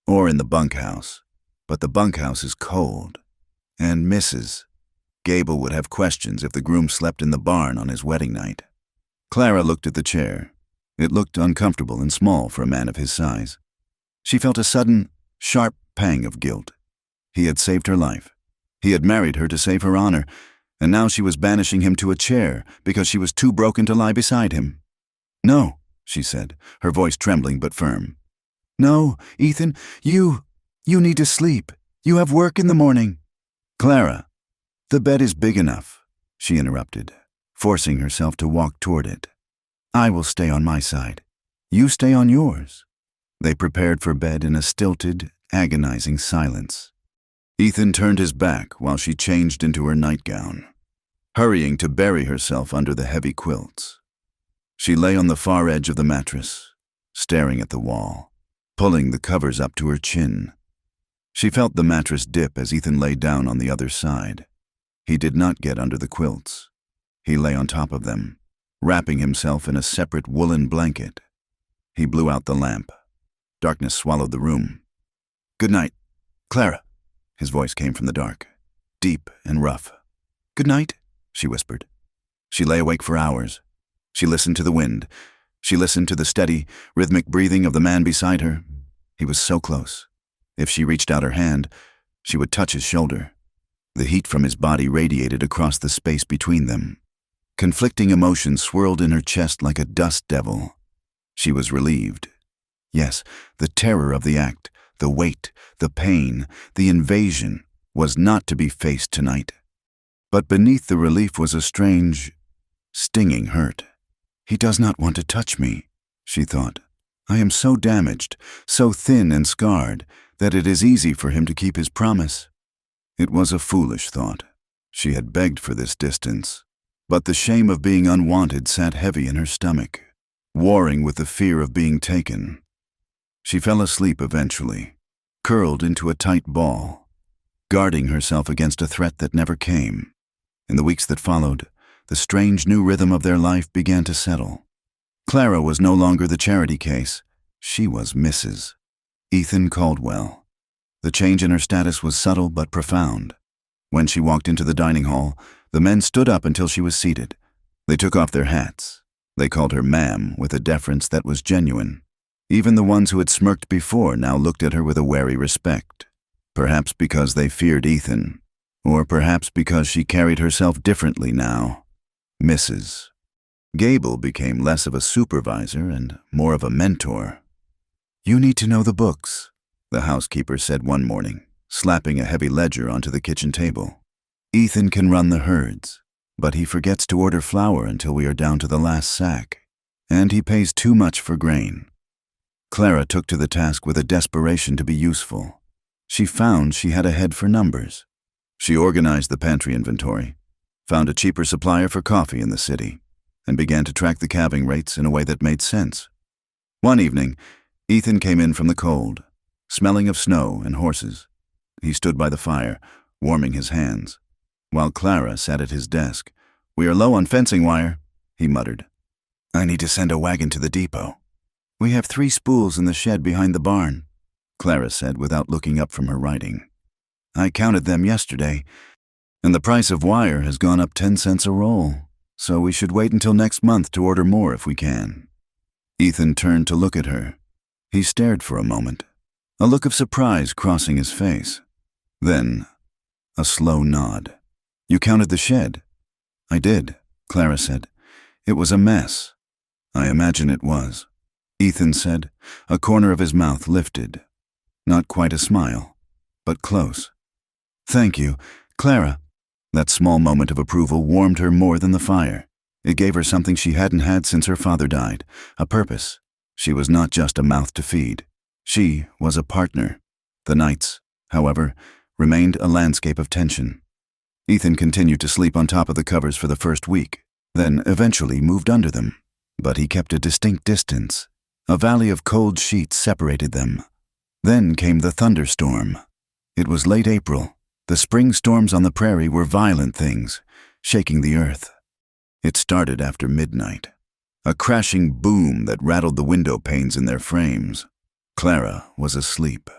Or in the bunkhouse. But the bunkhouse is cold. And Gable would have questions if the groom slept in the barn on his wedding night." Clara looked at the chair. It looked uncomfortable and small for a man of his size. She felt a sudden, sharp pang of guilt. He had saved her life. He had married her to save her honor, and now she was banishing him to a chair because she was too broken to lie beside him. "No," she said, her voice trembling but firm. "No, Ethan, you need to sleep. You have work in the morning." "Clara, the bed is big enough," she interrupted, forcing herself to walk toward it. "I will stay on my side. You stay on yours." They prepared for bed in a stilted, agonizing silence. Ethan turned his back while she changed into her nightgown, hurrying to bury herself under the heavy quilts. She lay on the far edge of the mattress, staring at the wall, pulling the covers up to her chin. She felt the mattress dip as Ethan lay down on the other side. He did not get under the quilts. He lay on top of them, wrapping himself in a separate woolen blanket. He blew out the lamp. Darkness swallowed the room. "Good night, Clara," his voice came from the dark, deep and rough. "Good night," she whispered. She lay awake for hours. She listened to the wind. She listened to the steady, rhythmic breathing of the man beside her. He was so close. If she reached out her hand, she would touch his shoulder. The heat from his body radiated across the space between them. Conflicting emotions swirled in her chest like a dust devil. She was relieved. Yes, the terror of the act, the weight, the pain, the invasion was not to be faced tonight. But beneath the relief was a strange, stinging hurt. "He does not want to touch me," she thought. "I am so damaged, so thin and scarred, that it is easy for him to keep his promise." It was a foolish thought. She had begged for this distance, but the shame of being unwanted sat heavy in her stomach, warring with the fear of being taken. She fell asleep eventually, curled into a tight ball, guarding herself against a threat that never came. In the weeks that followed, the strange new rhythm of their life began to settle. Clara was no longer the charity case. She was Mrs. Ethan Caldwell. The change in her status was subtle but profound. When she walked into the dining hall, the men stood up until she was seated. They took off their hats. They called her ma'am with a deference that was genuine. Even the ones who had smirked before now looked at her with a wary respect. Perhaps because they feared Ethan, or perhaps because she carried herself differently now. Mrs. Gable became less of a supervisor and more of a mentor. "You need to know the books," the housekeeper said one morning, slapping a heavy ledger onto the kitchen table. "Ethan can run the herds, but he forgets to order flour until we are down to the last sack, and he pays too much for grain." Clara took to the task with a desperation to be useful. She found she had a head for numbers. She organized the pantry inventory, found a cheaper supplier for coffee in the city, and began to track the calving rates in a way that made sense. One evening, Ethan came in from the cold, smelling of snow and horses. He stood by the fire, warming his hands, while Clara sat at his desk. "We are low on fencing wire," he muttered. "I need to send a wagon to the depot." "We have 3 spools in the shed behind the barn," Clara said without looking up from her writing. "I counted them yesterday, and the price of wire has gone up 10 cents a roll, so we should wait until next month to order more if we can." Ethan turned to look at her. He stared for a moment, a look of surprise crossing his face. Then, a slow nod. "You counted the shed?" "I did," Clara said. "It was a mess." "I imagine it was," Ethan said, a corner of his mouth lifted. Not quite a smile, but close. "Thank you, Clara." That small moment of approval warmed her more than the fire. It gave her something she hadn't had since her father died, a purpose. She was not just a mouth to feed. She was a partner. The nights, however, remained a landscape of tension. Ethan continued to sleep on top of the covers for the first week, then eventually moved under them. But he kept a distinct distance. A valley of cold sheets separated them. Then came the thunderstorm. It was late April. The spring storms on the prairie were violent things, shaking the earth. It started after midnight, a crashing boom that rattled the window panes in their frames. Clara was asleep,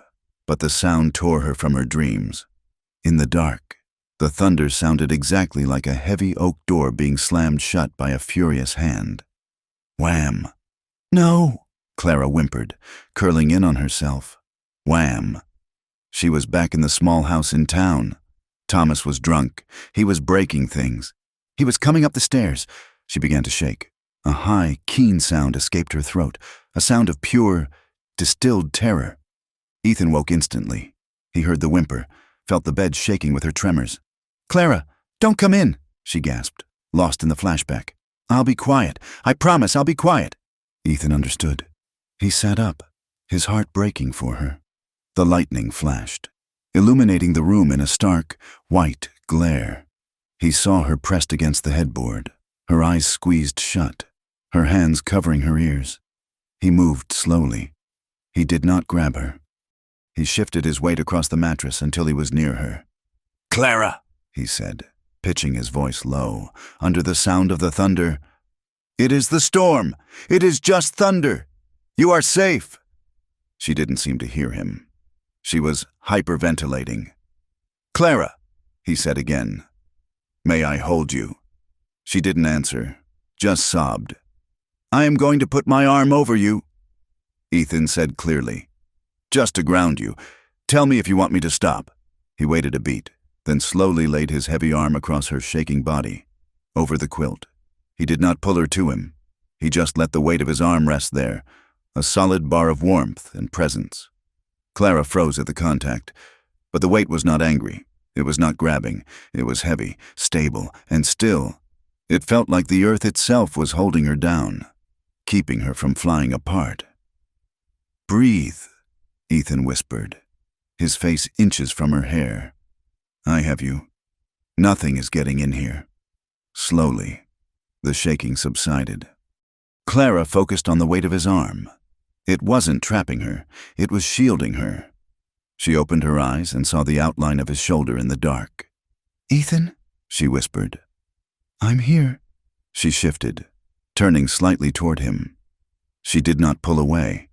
but the sound tore her from her dreams. In the dark, the thunder sounded exactly like a heavy oak door being slammed shut by a furious hand. Wham! "No!" Clara whimpered, curling in on herself. Wham! She was back in the small house in town. Thomas was drunk. He was breaking things. He was coming up the stairs. She began to shake. A high, keen sound escaped her throat, a sound of pure, distilled terror. Ethan woke instantly. He heard the whimper, felt the bed shaking with her tremors. "Clara, don't come in," she gasped, lost in the flashback. "I'll be quiet. I promise I'll be quiet." Ethan understood. He sat up, his heart breaking for her. The lightning flashed, illuminating the room in a stark, white glare. He saw her pressed against the headboard, her eyes squeezed shut, her hands covering her ears. He moved slowly. He did not grab her. He shifted his weight across the mattress until he was near her. "Clara," he said, pitching his voice low, under the sound of the thunder. "It is the storm. It is just thunder. You are safe." She didn't seem to hear him. She was hyperventilating. "Clara," he said again. "May I hold you?" She didn't answer, just sobbed. "I am going to put my arm over you," Ethan said clearly. "Just to ground you. Tell me if you want me to stop." He waited a beat, then slowly laid his heavy arm across her shaking body, over the quilt. He did not pull her to him. He just let the weight of his arm rest there, a solid bar of warmth and presence. Clara froze at the contact, but the weight was not angry. It was not grabbing. It was heavy, stable, and still. It felt like the earth itself was holding her down, keeping her from flying apart. "Breathe," Ethan whispered, his face inches from her hair. "I have you. Nothing is getting in here." Slowly, the shaking subsided. Clara focused on the weight of his arm. It wasn't trapping her. It was shielding her. She opened her eyes and saw the outline of his shoulder in the dark. "Ethan," she whispered. "I'm here." She shifted, turning slightly toward him. She did not pull away.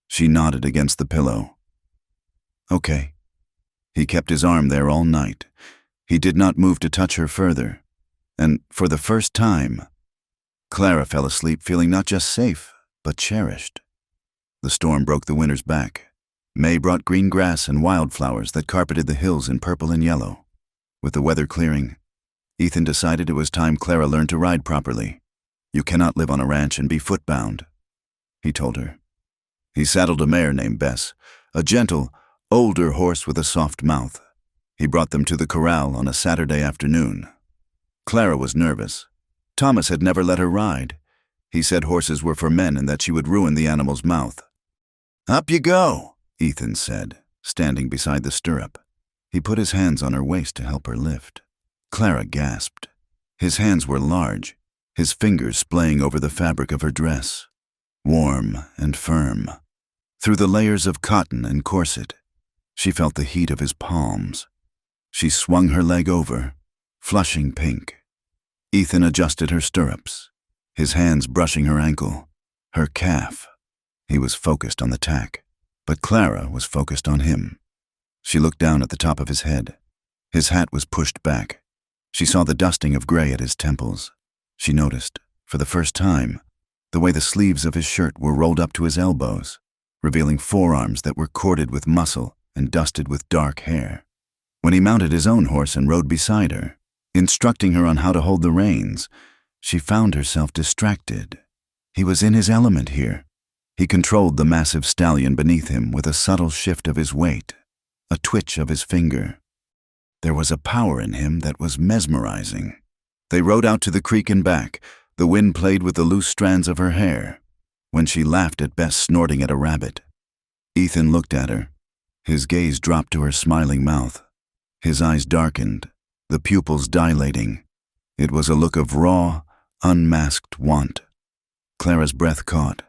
She nodded against the pillow. "Okay." He kept his arm there all night. He did not move to touch her further. And for the first time, Clara fell asleep feeling not just safe, but cherished. The storm broke the winter's back. May brought green grass and wildflowers that carpeted the hills in purple and yellow. With the weather clearing, Ethan decided it was time Clara learned to ride properly. "You cannot live on a ranch and be footbound," he told her. He saddled a mare named Bess, a gentle, older horse with a soft mouth. He brought them to the corral on a Saturday afternoon. Clara was nervous. Thomas had never let her ride. He said horses were for men and that she would ruin the animal's mouth. "Up you go," Ethan said, standing beside the stirrup. He put his hands on her waist to help her lift. Clara gasped. His hands were large, his fingers splaying over the fabric of her dress, warm and firm. through the layers of cotton and corset. She felt the heat of his palms. She swung her leg over, flushing pink. Ethan adjusted her stirrups, his hands brushing her ankle, her calf. He was focused on the tack, but Clara was focused on him. She looked down at the top of his head. His hat was pushed back. She saw the dusting of gray at his temples. She noticed, for the first time, the way the sleeves of his shirt were rolled up to his elbows, revealing forearms that were corded with muscle and dusted with dark hair. When he mounted his own horse and rode beside her, instructing her on how to hold the reins, she found herself distracted. He was in his element here. He controlled the massive stallion beneath him with a subtle shift of his weight, a twitch of his finger. There was a power in him that was mesmerizing. They rode out to the creek and back. The wind played with the loose strands of her hair. When she laughed at Bess snorting at a rabbit, Ethan looked at her. His gaze dropped to her smiling mouth. His eyes darkened, the pupils dilating. It was a look of raw, unmasked want. Clara's breath caught.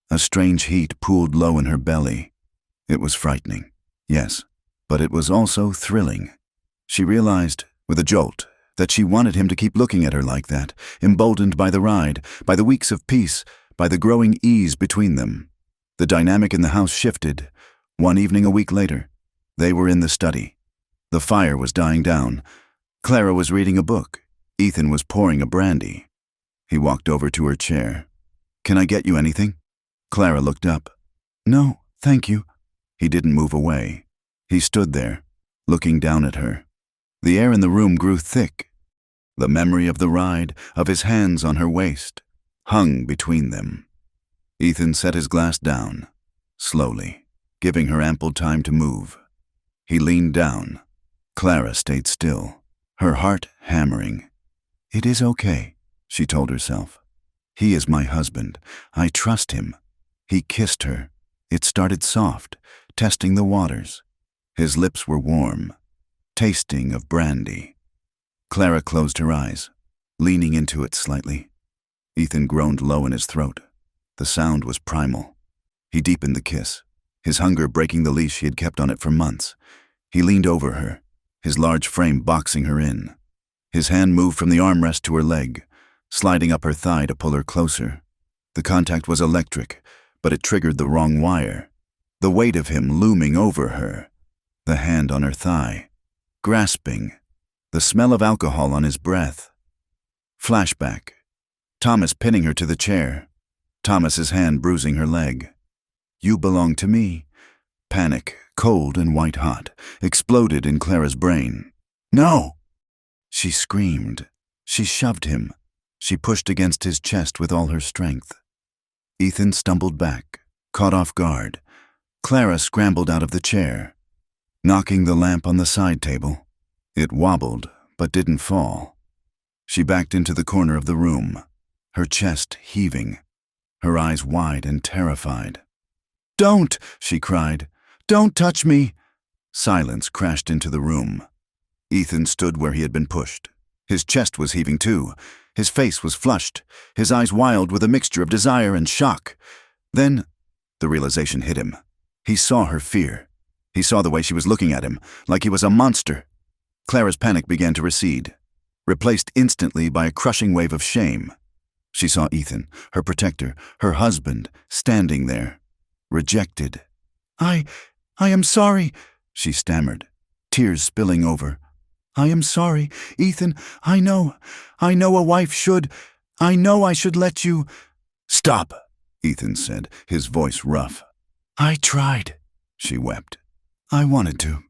A strange heat pooled low in her belly. It was frightening, yes, but it was also thrilling. She realized, with a jolt, that she wanted him to keep looking at her like that, emboldened by the ride, by the weeks of peace, by the growing ease between them. The dynamic in the house shifted. One evening a week later, they were in the study. The fire was dying down. Clara was reading a book. Ethan was pouring a brandy. He walked over to her chair. "Can I get you anything?" Clara looked up. "No, thank you." He didn't move away. He stood there, looking down at her. The air in the room grew thick. The memory of the ride, of his hands on her waist, hung between them. Ethan set his glass down, slowly, giving her ample time to move. He leaned down. Clara stayed still, her heart hammering. "It is okay," she told herself. "He is my husband. I trust him." He kissed her. It started soft, testing the waters. His lips were warm, tasting of brandy. Clara closed her eyes, leaning into it slightly. Ethan groaned low in his throat. The sound was primal. He deepened the kiss, his hunger breaking the leash he had kept on it for months. He leaned over her, his large frame boxing her in. His hand moved from the armrest to her leg, sliding up her thigh to pull her closer. The contact was electric, but it triggered the wrong wire. The weight of him looming over her, the hand on her thigh, grasping, the smell of alcohol on his breath. Flashback. Thomas pinning her to the chair, Thomas's hand bruising her leg. "You belong to me." Panic, cold and white-hot, exploded in Clara's brain. "No!" She screamed. She shoved him. She pushed against his chest with all her strength. Ethan stumbled back, caught off guard. Clara scrambled out of the chair, knocking the lamp on the side table. It wobbled, but didn't fall. She backed into the corner of the room, her chest heaving, her eyes wide and terrified. "Don't!" she cried. "Don't touch me!" Silence crashed into the room. Ethan stood where he had been pushed. His chest was heaving too. His face was flushed, his eyes wild with a mixture of desire and shock. Then, the realization hit him. He saw her fear. He saw the way she was looking at him, like he was a monster. Clara's panic began to recede, replaced instantly by a crushing wave of shame. She saw Ethan, her protector, her husband, standing there, rejected. I am sorry," she stammered, tears spilling over. "I am sorry, Ethan. I know a wife should. I know I should let you." "Stop," Ethan said, his voice rough. "I tried," she wept. "I wanted to.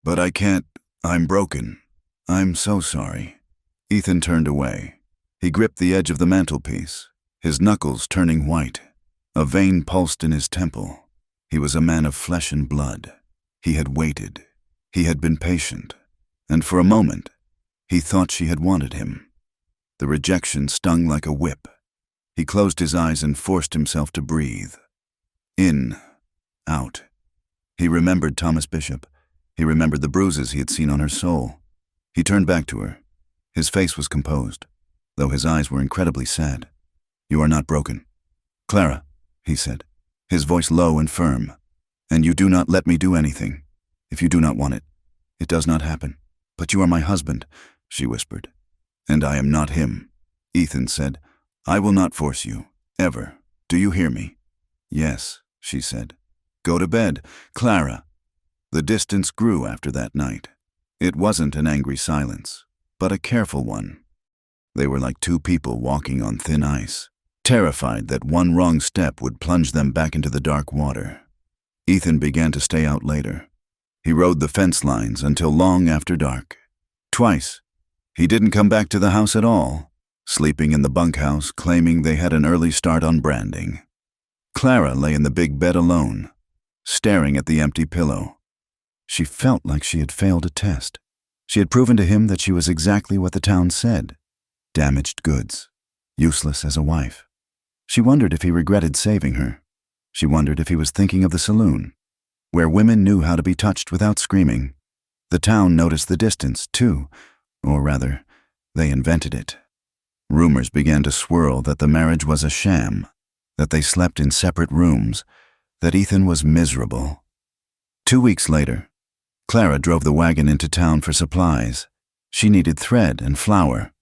But I can't. I'm broken. I'm so sorry." Ethan turned away. He gripped the edge of the mantelpiece, his knuckles turning white. A vein pulsed in his temple. He was a man of flesh and blood. He had waited. He had been patient. And for a moment, he thought she had wanted him. The rejection stung like a whip. He closed his eyes and forced himself to breathe. In, out. He remembered Thomas Bishop. He remembered the bruises he had seen on her soul. He turned back to her. His face was composed, though his eyes were incredibly sad. "You are not broken." "Clara," he said. his voice low and firm. "And you do not let me do anything. If you do not want it, it does not happen. But you are my husband," she whispered. "And I am not him," Ethan said. "I will not force you, ever. Do you hear me?" "Yes," she said. "Go to bed, Clara." The distance grew after that night. It wasn't an angry silence, but a careful one. They were like two people walking on thin ice, terrified that one wrong step would plunge them back into the dark water. Ethan began to stay out later. He rode the fence lines until long after dark. Twice, he didn't come back to the house at all, sleeping in the bunkhouse, claiming they had an early start on branding. Clara lay in the big bed alone, staring at the empty pillow. She felt like she had failed a test. She had proven to him that she was exactly what the town said: damaged goods, useless as a wife. She wondered if he regretted saving her. She wondered if he was thinking of the saloon, where women knew how to be touched without screaming. The town noticed the distance, too, or rather, they invented it. Rumors began to swirl that the marriage was a sham, that they slept in separate rooms, that Ethan was miserable. 2 weeks later, Clara drove the wagon into town for supplies. She needed thread and flour.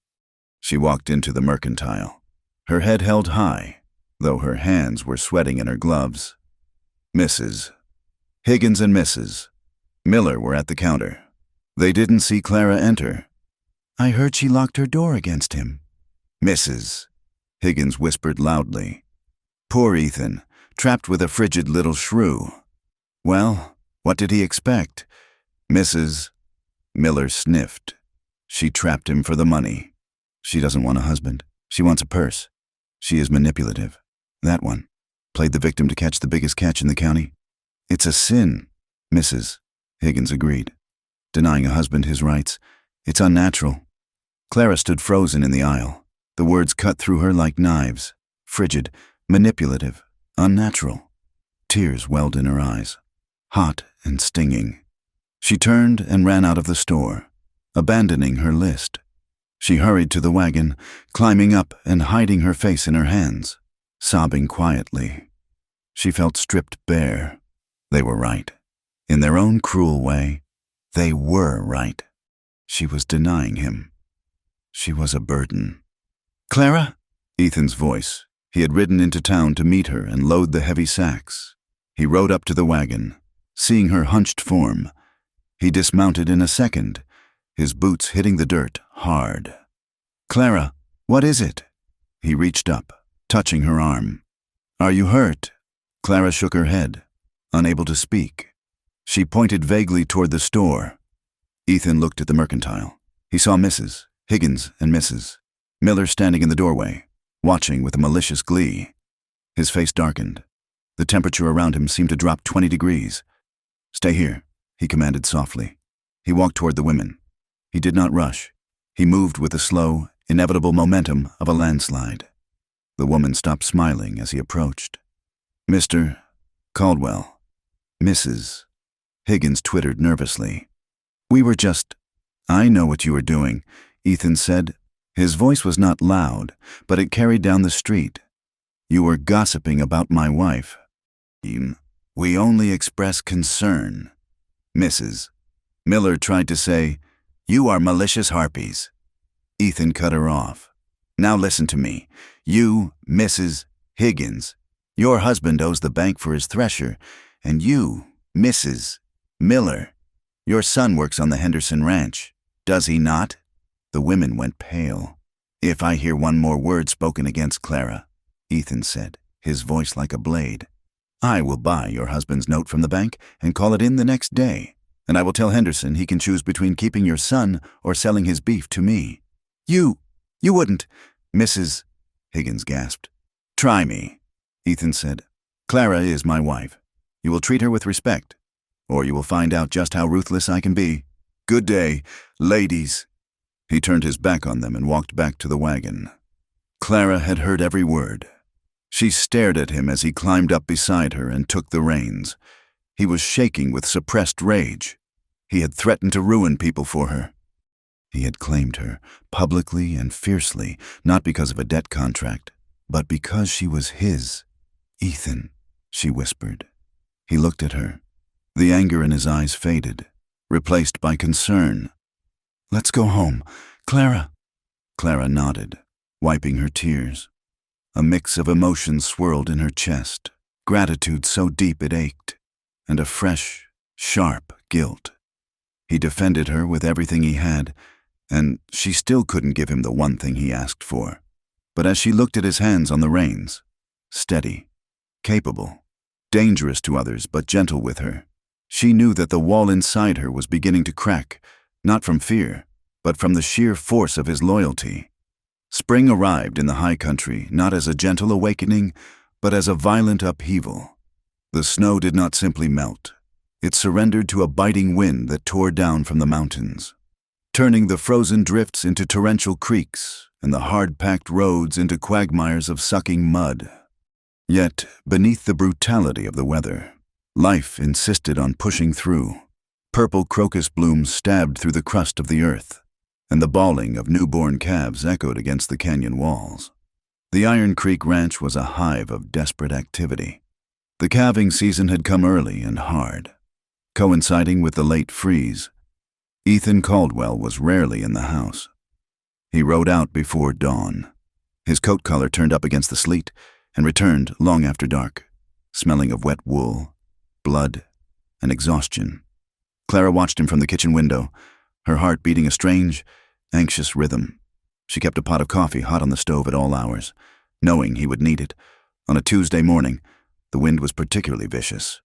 She walked into the mercantile, her head held high, though her hands were sweating in her gloves. Mrs. Higgins and Mrs. Miller were at the counter. They didn't see Clara enter. "I heard she locked her door against him." "Mrs." Higgins whispered loudly. Poor Ethan, trapped with a frigid little shrew. Well, what did he expect? Mrs. Miller sniffed. She trapped him for the money. She doesn't want a husband. She wants a purse. She is manipulative. That one. Played the victim to catch the biggest catch in the county. "It's a sin," Mrs. Higgins agreed. "Denying a husband his rights. It's unnatural." Clara stood frozen in the aisle. The words cut through her like knives. Frigid, manipulative, unnatural. Tears welled in her eyes, hot and stinging. She turned and ran out of the store, abandoning her list. She hurried to the wagon, climbing up and hiding her face in her hands, sobbing quietly. She felt stripped bare. They were right. In their own cruel way, they were right. She was denying him. She was a burden. "Clara?" Ethan's voice. He had ridden into town to meet her and load the heavy sacks. He rode up to the wagon, seeing her hunched form. He dismounted in a second, his boots hitting the dirt hard. "Clara, what is it?" He reached up, touching her arm. "Are you hurt?" Clara shook her head, unable to speak. She pointed vaguely toward the store. Ethan looked at the mercantile. He saw Mrs. Higgins and Mrs. Miller standing in the doorway, watching with a malicious glee. His face darkened. The temperature around him seemed to drop 20 degrees. "Stay here," he commanded softly. He walked toward the women. He did not rush. He moved with the slow, inevitable momentum of a landslide. The woman stopped smiling as he approached. "Mr. Caldwell." "Mrs." Higgins twittered nervously. "We were just—" "I know what you were doing," Ethan said. His voice was not loud, but it carried down the street. "You were gossiping about my wife." "We only express concern." Mrs. Miller tried to say, "You are malicious harpies." Ethan cut her off. "Now listen to me. You, Mrs. Higgins, your husband owes the bank for his thresher, and you, Mrs. Miller, your son works on the Henderson ranch. Does he not?" The women went pale. "If I hear one more word spoken against Clara," Ethan said, his voice like a blade, "I will buy your husband's note from the bank and call it in the next day, and I will tell Henderson he can choose between keeping your son or selling his beef to me." You wouldn't," Mrs. Higgins gasped. "Try me," Ethan said. "Clara is my wife. You will treat her with respect, or you will find out just how ruthless I can be. Good day, ladies." He turned his back on them and walked back to the wagon. Clara had heard every word. She stared at him as he climbed up beside her and took the reins. He was shaking with suppressed rage. He had threatened to ruin people for her. He had claimed her, publicly and fiercely, not because of a debt contract, but because she was his. Ethan. she whispered. He looked at her. The anger in his eyes faded, replaced by concern. "Let's go home, Clara." Clara nodded, wiping her tears. A mix of emotions swirled in her chest, gratitude so deep it ached, and a fresh, sharp guilt. He defended her with everything he had, and she still couldn't give him the one thing he asked for. But as she looked at his hands on the reins, steady, capable, dangerous to others but gentle with her, she knew that the wall inside her was beginning to crack, not from fear, but from the sheer force of his loyalty. Spring arrived in the high country not as a gentle awakening, but as a violent upheaval. The snow did not simply melt. It surrendered to a biting wind that tore down from the mountains, turning the frozen drifts into torrential creeks and the hard-packed roads into quagmires of sucking mud. Yet, beneath the brutality of the weather, life insisted on pushing through. Purple crocus blooms stabbed through the crust of the earth, and the bawling of newborn calves echoed against the canyon walls. The Iron Creek Ranch was a hive of desperate activity. The calving season had come early and hard. Coinciding with the late freeze, Ethan Caldwell was rarely in the house. He rode out before dawn. His coat collar turned up against the sleet and returned long after dark, smelling of wet wool, blood, and exhaustion. Clara watched him from the kitchen window, her heart beating a strange, anxious rhythm. She kept a pot of coffee hot on the stove at all hours, knowing he would need it. On a Tuesday morning, the wind was particularly vicious,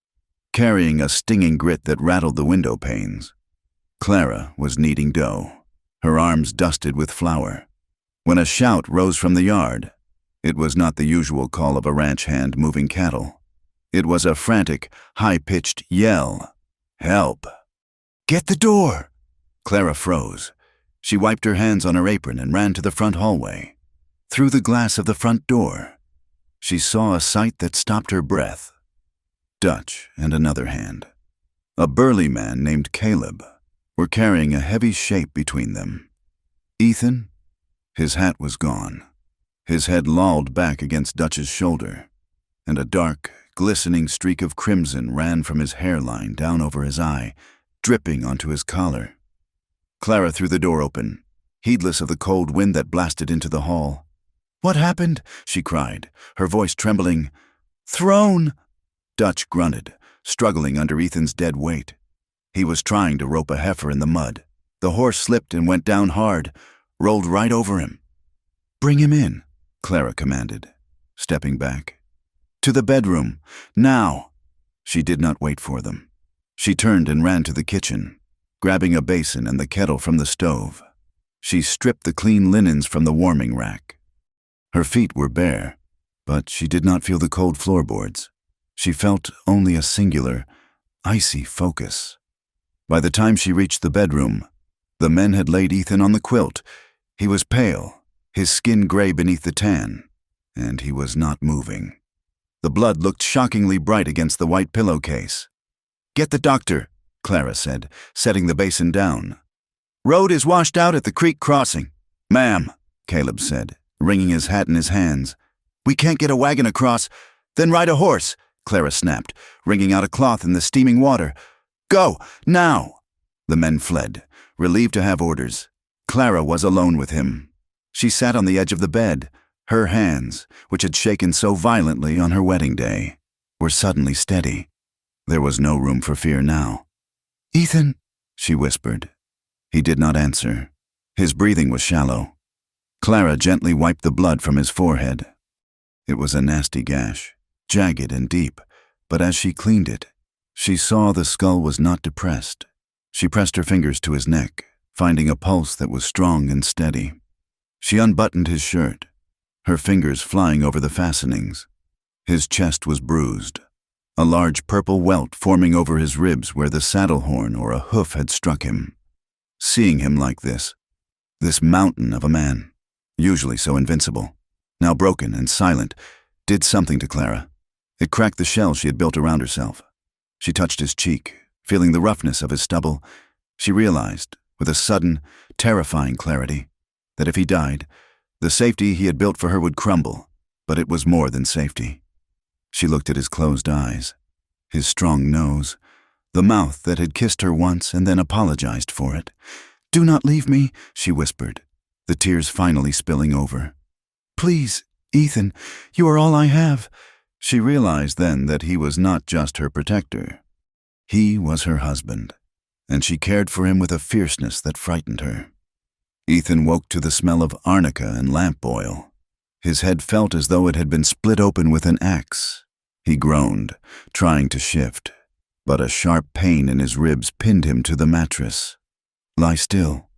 carrying a stinging grit that rattled the window panes. Clara was kneading dough, her arms dusted with flour, when a shout rose from the yard. It was not the usual call of a ranch hand moving cattle. It was a frantic, high-pitched yell. "Help! Get the door!" Clara froze. She wiped her hands on her apron and ran to the front hallway. Through the glass of the front door, she saw a sight that stopped her breath. Dutch and another hand, a burly man named Caleb, were carrying a heavy shape between them. Ethan? His hat was gone. His head lolled back against Dutch's shoulder, and a dark, glistening streak of crimson ran from his hairline down over his eye, dripping onto his collar. Clara threw the door open, heedless of the cold wind that blasted into the hall. "What happened?" she cried, her voice trembling. "Thrown!" Dutch grunted, struggling under Ethan's dead weight. He was trying to rope a heifer in the mud. The horse slipped and went down hard, rolled right over him. "Bring him in," Clara commanded, stepping back. "To the bedroom, now!" She did not wait for them. She turned and ran to the kitchen, grabbing a basin and the kettle from the stove. She stripped the clean linens from the warming rack. Her feet were bare, but she did not feel the cold floorboards. She felt only a singular, icy focus. By the time she reached the bedroom, the men had laid Ethan on the quilt. He was pale, his skin gray beneath the tan, and he was not moving. The blood looked shockingly bright against the white pillowcase. "Get the doctor," Clara said, setting the basin down. "Road is washed out at the creek crossing." "Ma'am," Caleb said, wringing his hat in his hands. "We can't get a wagon across." "Then ride a horse," Clara snapped, wringing out a cloth in the steaming water. "Go, now!" The men fled, relieved to have orders. Clara was alone with him. She sat on the edge of the bed. Her hands, which had shaken so violently on her wedding day, were suddenly steady. There was no room for fear now. "Ethan," she whispered. He did not answer. His breathing was shallow. Clara gently wiped the blood from his forehead. It was a nasty gash, jagged and deep, but as she cleaned it, she saw the skull was not depressed. She pressed her fingers to his neck, finding a pulse that was strong and steady. She unbuttoned his shirt, her fingers flying over the fastenings. His chest was bruised, a large purple welt forming over his ribs where the saddle horn or a hoof had struck him. Seeing him like this mountain of a man, usually so invincible, now broken and silent, did something to Clara. It cracked the shell she had built around herself. She touched his cheek, feeling the roughness of his stubble. She realized, with a sudden, terrifying clarity, that if he died, the safety he had built for her would crumble, but it was more than safety. She looked at his closed eyes, his strong nose, the mouth that had kissed her once and then apologized for it. "Do not leave me," she whispered, the tears finally spilling over. "Please, Ethan, you are all I have." She realized then that he was not just her protector. He was her husband, and she cared for him with a fierceness that frightened her. Ethan woke to the smell of arnica and lamp oil. His head felt as though it had been split open with an axe. He groaned, trying to shift, but a sharp pain in his ribs pinned him to the mattress. "Lie still."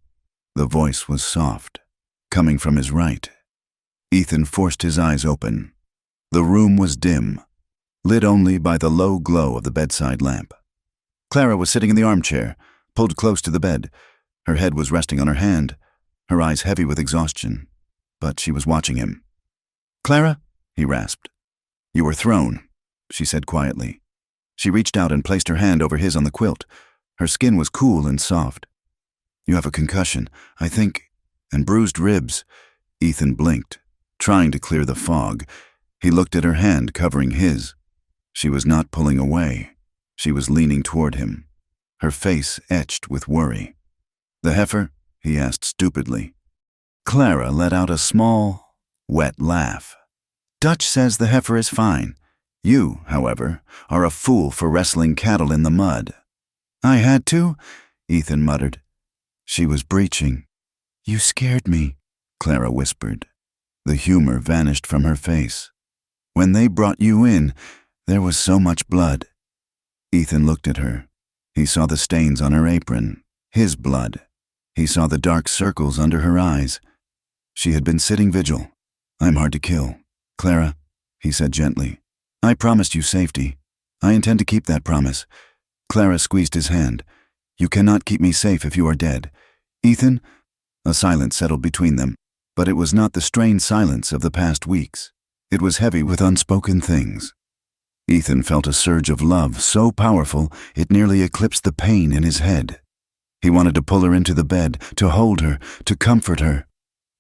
The voice was soft, coming from his right. Ethan forced his eyes open. The room was dim, lit only by the low glow of the bedside lamp. Clara was sitting in the armchair, pulled close to the bed. Her head was resting on her hand, her eyes heavy with exhaustion, but she was watching him. "Clara?" he rasped. "You were thrown," she said quietly. She reached out and placed her hand over his on the quilt. Her skin was cool and soft. "You have a concussion, I think, and bruised ribs." Ethan blinked, trying to clear the fog. He looked at her hand covering his. She was not pulling away. She was leaning toward him, her face etched with worry. "The heifer?" he asked stupidly. Clara let out a small, wet laugh. "Dutch says the heifer is fine. You, however, are a fool for wrestling cattle in the mud." "I had to," Ethan muttered. She was breaching. "You scared me," Clara whispered. The humor vanished from her face. "When they brought you in, there was so much blood." Ethan looked at her. He saw the stains on her apron, his blood. He saw the dark circles under her eyes. She had been sitting vigil. "I'm hard to kill, Clara," he said gently. "I promised you safety. I intend to keep that promise." Clara squeezed his hand. "You cannot keep me safe if you are dead. Ethan?" A silence settled between them, but it was not the strained silence of the past weeks. It was heavy with unspoken things. Ethan felt a surge of love so powerful it nearly eclipsed the pain in his head. He wanted to pull her into the bed, to hold her, to comfort her,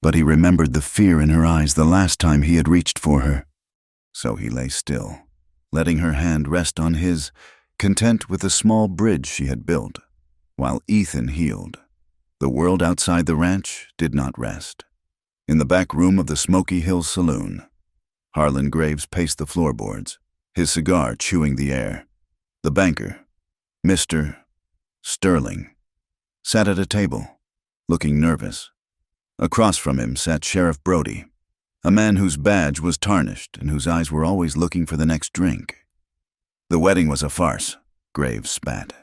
but he remembered the fear in her eyes the last time he had reached for her. So he lay still, letting her hand rest on his, content with the small bridge she had built, while Ethan healed. The world outside the ranch did not rest. In the back room of the Smoky Hill Saloon, Harlan Graves paced the floorboards, his cigar chewing the air. The banker, Mr. Sterling, sat at a table, looking nervous. Across from him sat Sheriff Brody, a man whose badge was tarnished and whose eyes were always looking for the next drink. "The wedding was a farce," Graves spat.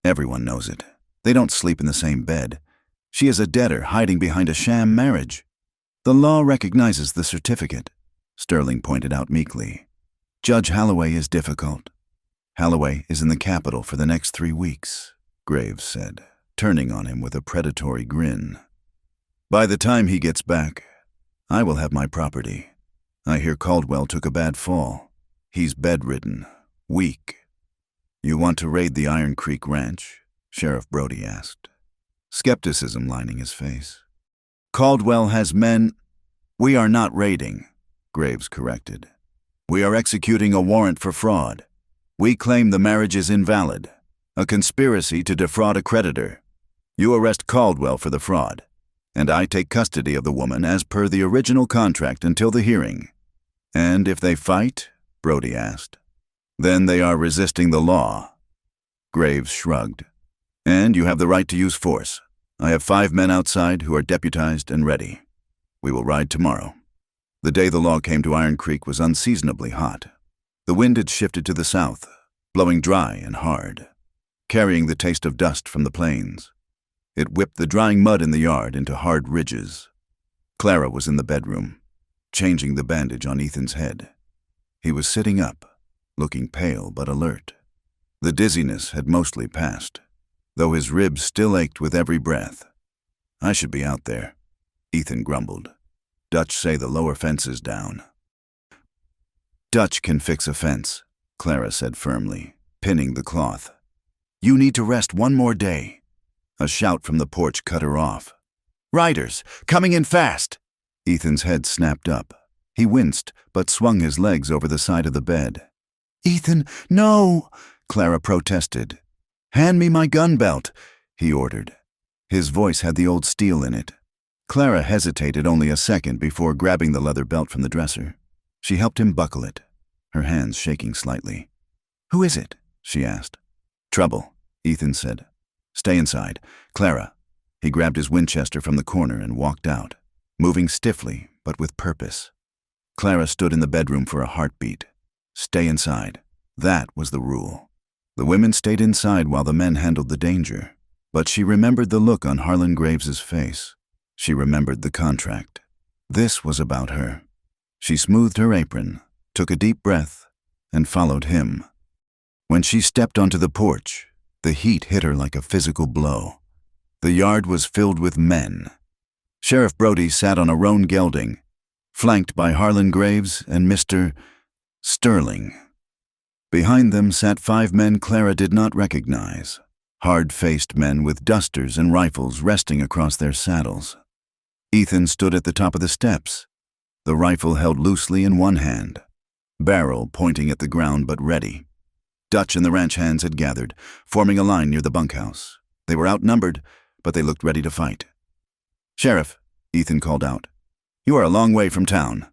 "Everyone knows it. They don't sleep in the same bed. She is a debtor hiding behind a sham marriage." "The law recognizes the certificate," Sterling pointed out meekly. "Judge Holloway is difficult." "Holloway is in the capital for the next 3 weeks," Graves said, turning on him with a predatory grin. "By the time he gets back, I will have my property. I hear Caldwell took a bad fall. He's bedridden, weak." "You want to raid the Iron Creek Ranch?" Sheriff Brody asked, skepticism lining his face. "Caldwell has men—" "We are not raiding," Graves corrected. "We are executing a warrant for fraud. We claim the marriage is invalid, a conspiracy to defraud a creditor. You arrest Caldwell for the fraud, and I take custody of the woman as per the original contract until the hearing." "And if they fight?" Brody asked. "Then they are resisting the law." Graves shrugged. "And you have the right to use force. I have 5 men outside who are deputized and ready. We will ride tomorrow." The day the law came to Iron Creek was unseasonably hot. The wind had shifted to the south, blowing dry and hard, carrying the taste of dust from the plains. It whipped the drying mud in the yard into hard ridges. Clara was in the bedroom, changing the bandage on Ethan's head. He was sitting up, looking pale but alert. The dizziness had mostly passed, though his ribs still ached with every breath. "I should be out there," Ethan grumbled. "Dutch say the lower fence is down." "Dutch can fix a fence," Clara said firmly, pinning the cloth. "You need to rest 1 more day." A shout from the porch cut her off. "Riders, coming in fast!" Ethan's head snapped up. He winced, but swung his legs over the side of the bed. "Ethan, no!" Clara protested. "Hand me my gun belt," he ordered. His voice had the old steel in it. Clara hesitated only a second before grabbing the leather belt from the dresser. She helped him buckle it, her hands shaking slightly. "Who is it?" she asked. "Trouble," Ethan said. "Stay inside. Clara." He grabbed his Winchester from the corner and walked out, moving stiffly but with purpose. Clara stood in the bedroom for a heartbeat. Stay inside. That was the rule. The women stayed inside while the men handled the danger. But she remembered the look on Harlan Graves's face. She remembered the contract. This was about her. She smoothed her apron, took a deep breath, and followed him. When she stepped onto the porch, the heat hit her like a physical blow. The yard was filled with men. Sheriff Brody sat on a roan gelding, flanked by Harlan Graves and Mr. Sterling. Behind them sat 5 men Clara did not recognize, hard-faced men with dusters and rifles resting across their saddles. Ethan stood at the top of the steps, the rifle held loosely in one hand, barrel pointing at the ground but ready. Dutch and the ranch hands had gathered, forming a line near the bunkhouse. They were outnumbered, but they looked ready to fight. "Sheriff," Ethan called out, "you are a long way from town."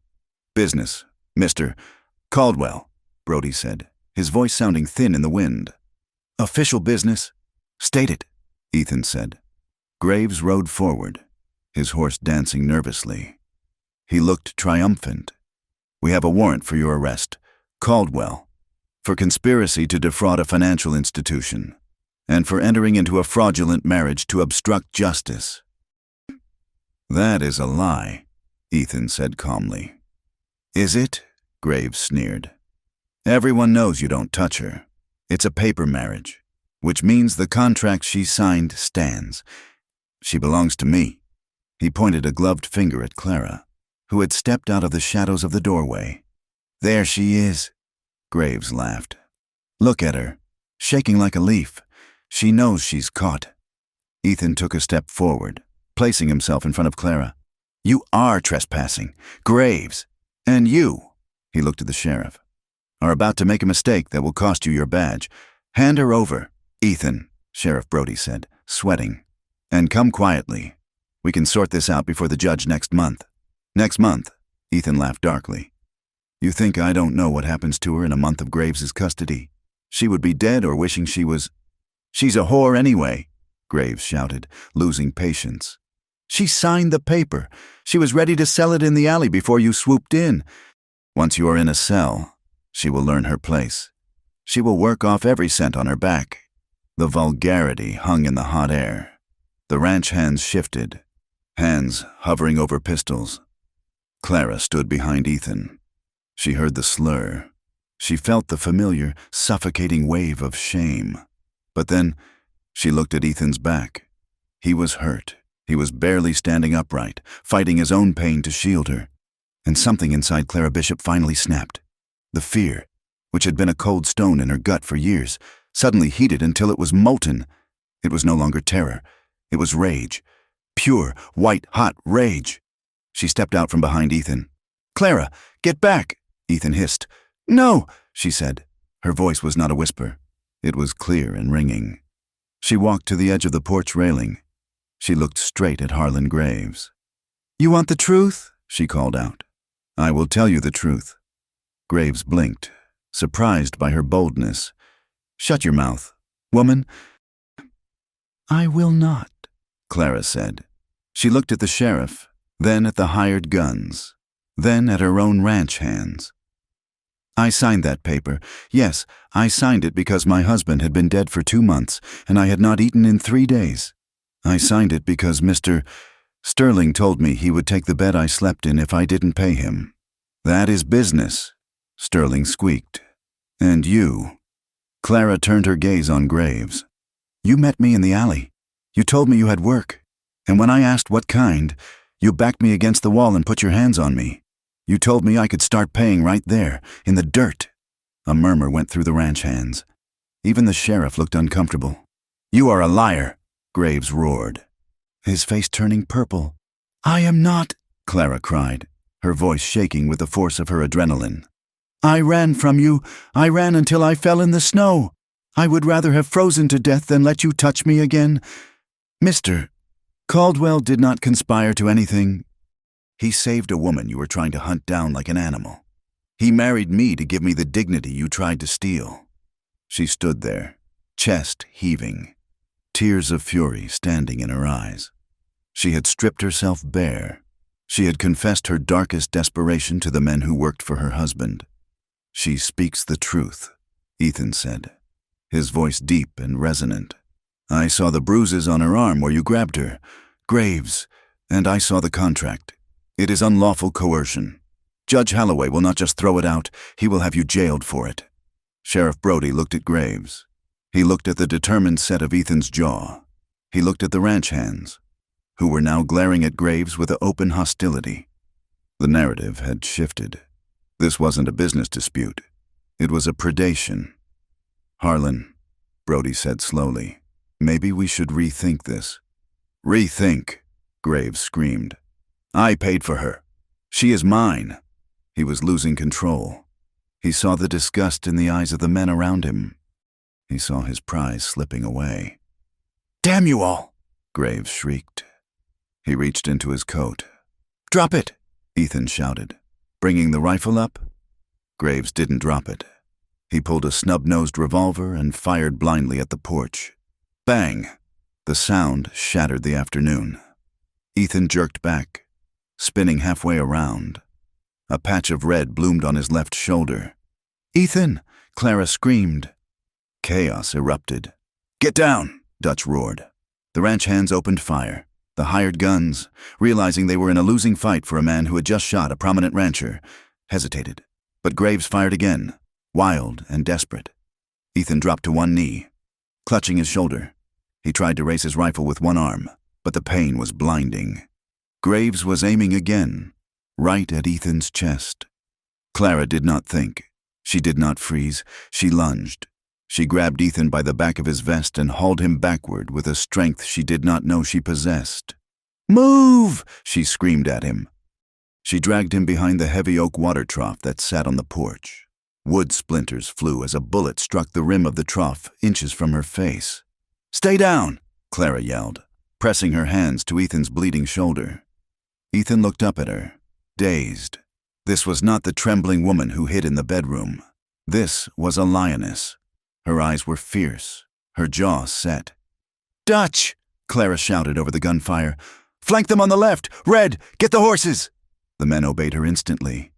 "Business, Mr. Caldwell," Brody said, his voice sounding thin in the wind. "Official business?" "State it," Ethan said. Graves rode forward, his horse dancing nervously. He looked triumphant. "We have a warrant for your arrest, Caldwell, for conspiracy to defraud a financial institution, and for entering into a fraudulent marriage to obstruct justice." "That is a lie," Ethan said calmly. "Is it?" Graves sneered. "Everyone knows you don't touch her. It's a paper marriage, which means the contract she signed stands. She belongs to me." He pointed a gloved finger at Clara, who had stepped out of the shadows of the doorway. "There she is." Graves laughed. "Look at her, shaking like a leaf. She knows she's caught." Ethan took a step forward, placing himself in front of Clara. "You are trespassing. Graves. And you," he looked at the sheriff, "are about to make a mistake that will cost you your badge. Hand her over." "Ethan," Sheriff Brody said, sweating, "and come quietly. We can sort this out before the judge next month." "Next month?" Ethan laughed darkly. "You think I don't know what happens to her in a month of Graves's custody? She would be dead or wishing she was—" "She's a whore anyway," Graves shouted, losing patience. "She signed the paper. She was ready to sell it in the alley before you swooped in. Once you are in a cell, she will learn her place. She will work off every cent on her back." The vulgarity hung in the hot air. The ranch hands shifted, hands hovering over pistols. Clara stood behind Ethan. She heard the slur. She felt the familiar, suffocating wave of shame. But then, she looked at Ethan's back. He was hurt. He was barely standing upright, fighting his own pain to shield her. And something inside Clara Bishop finally snapped. The fear, which had been a cold stone in her gut for years, suddenly heated until it was molten. It was no longer terror. It was rage. Pure, white-hot rage. She stepped out from behind Ethan. "Clara, get back!" Ethan hissed. "No!" she said. Her voice was not a whisper. It was clear and ringing. She walked to the edge of the porch railing. She looked straight at Harlan Graves. "You want the truth?" she called out. "I will tell you the truth." Graves blinked, surprised by her boldness. "Shut your mouth, woman." "I will not," Clara said. She looked at the sheriff, then at the hired guns, then at her own ranch hands. "I signed that paper. Yes, I signed it because my husband had been dead for 2 months, and I had not eaten in 3 days. I signed it because Mr. Sterling told me he would take the bed I slept in if I didn't pay him." "That is business," Sterling squeaked. "And you?" Clara turned her gaze on Graves. "You met me in the alley. You told me you had work. And when I asked what kind, you backed me against the wall and put your hands on me. You told me I could start paying right there, in the dirt." A murmur went through the ranch hands. Even the sheriff looked uncomfortable. "You are a liar," Graves roared, his face turning purple. "I am not," Clara cried. her voice shaking with the force of her adrenaline. "I ran from you. I ran until I fell in the snow. I would rather have frozen to death than let you touch me again. Mr. Caldwell did not conspire to anything. He saved a woman you were trying to hunt down like an animal. He married me to give me the dignity you tried to steal." She stood there, chest heaving, tears of fury standing in her eyes. She had stripped herself bare. She had confessed her darkest desperation to the men who worked for her husband. "She speaks the truth," Ethan said, his voice deep and resonant. "I saw the bruises on her arm where you grabbed her, Graves, and I saw the contract. It is unlawful coercion. Judge Holloway will not just throw it out, he will have you jailed for it." Sheriff Brody looked at Graves. He looked at the determined set of Ethan's jaw. He looked at the ranch hands, who were now glaring at Graves with open hostility. The narrative had shifted. This wasn't a business dispute. It was a predation. "Harlan," Brody said slowly, "maybe we should rethink this." "Rethink," Graves screamed. "I paid for her. She is mine." He was losing control. He saw the disgust in the eyes of the men around him. He saw his prize slipping away. "Damn you all!" Graves shrieked. He reached into his coat. "Drop it!" Ethan shouted, bringing the rifle up. Graves didn't drop it. He pulled a snub-nosed revolver and fired blindly at the porch. Bang! The sound shattered the afternoon. Ethan jerked back, spinning halfway around. A patch of red bloomed on his left shoulder. "Ethan!" Clara screamed. Chaos erupted. "Get down!" Dutch roared. The ranch hands opened fire. The hired guns, realizing they were in a losing fight for a man who had just shot a prominent rancher, hesitated. But Graves fired again, wild and desperate. Ethan dropped to one knee, clutching his shoulder. He tried to raise his rifle with one arm, but the pain was blinding. Graves was aiming again, right at Ethan's chest. Clara did not think. She did not freeze. She lunged. She grabbed Ethan by the back of his vest and hauled him backward with a strength she did not know she possessed. "Move!" she screamed at him. She dragged him behind the heavy oak water trough that sat on the porch. Wood splinters flew as a bullet struck the rim of the trough inches from her face. "Stay down!" Clara yelled, pressing her hands to Ethan's bleeding shoulder. Ethan looked up at her, dazed. This was not the trembling woman who hid in the bedroom. This was a lioness. Her eyes were fierce, her jaw set. "Dutch!" Clara shouted over the gunfire. "Flank them on the left! Red, get the horses!" The men obeyed her instantly.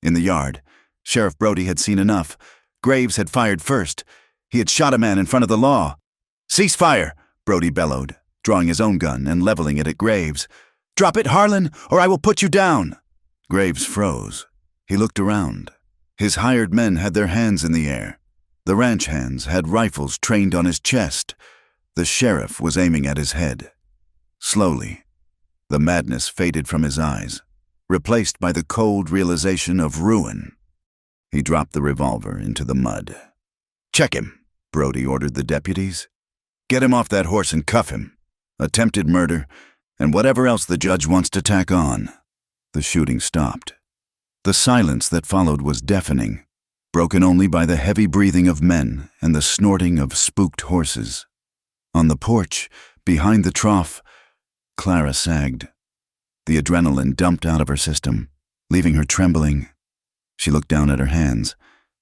In the yard, Sheriff Brody had seen enough. Graves had fired first. He had shot a man in front of the law. "Cease fire!" Brody bellowed, drawing his own gun and leveling it at Graves. "Drop it, Harlan, or I will put you down!" Graves froze. He looked around. His hired men had their hands in the air. The ranch hands had rifles trained on his chest. The sheriff was aiming at his head. Slowly, the madness faded from his eyes, replaced by the cold realization of ruin. He dropped the revolver into the mud. "Check him," Brody ordered the deputies. "Get him off that horse and cuff him. Attempted murder, and whatever else the judge wants to tack on." The shooting stopped. The silence that followed was deafening, broken only by the heavy breathing of men and the snorting of spooked horses. On the porch, behind the trough, Clara sagged. The adrenaline dumped out of her system, leaving her trembling. She looked down at her hands.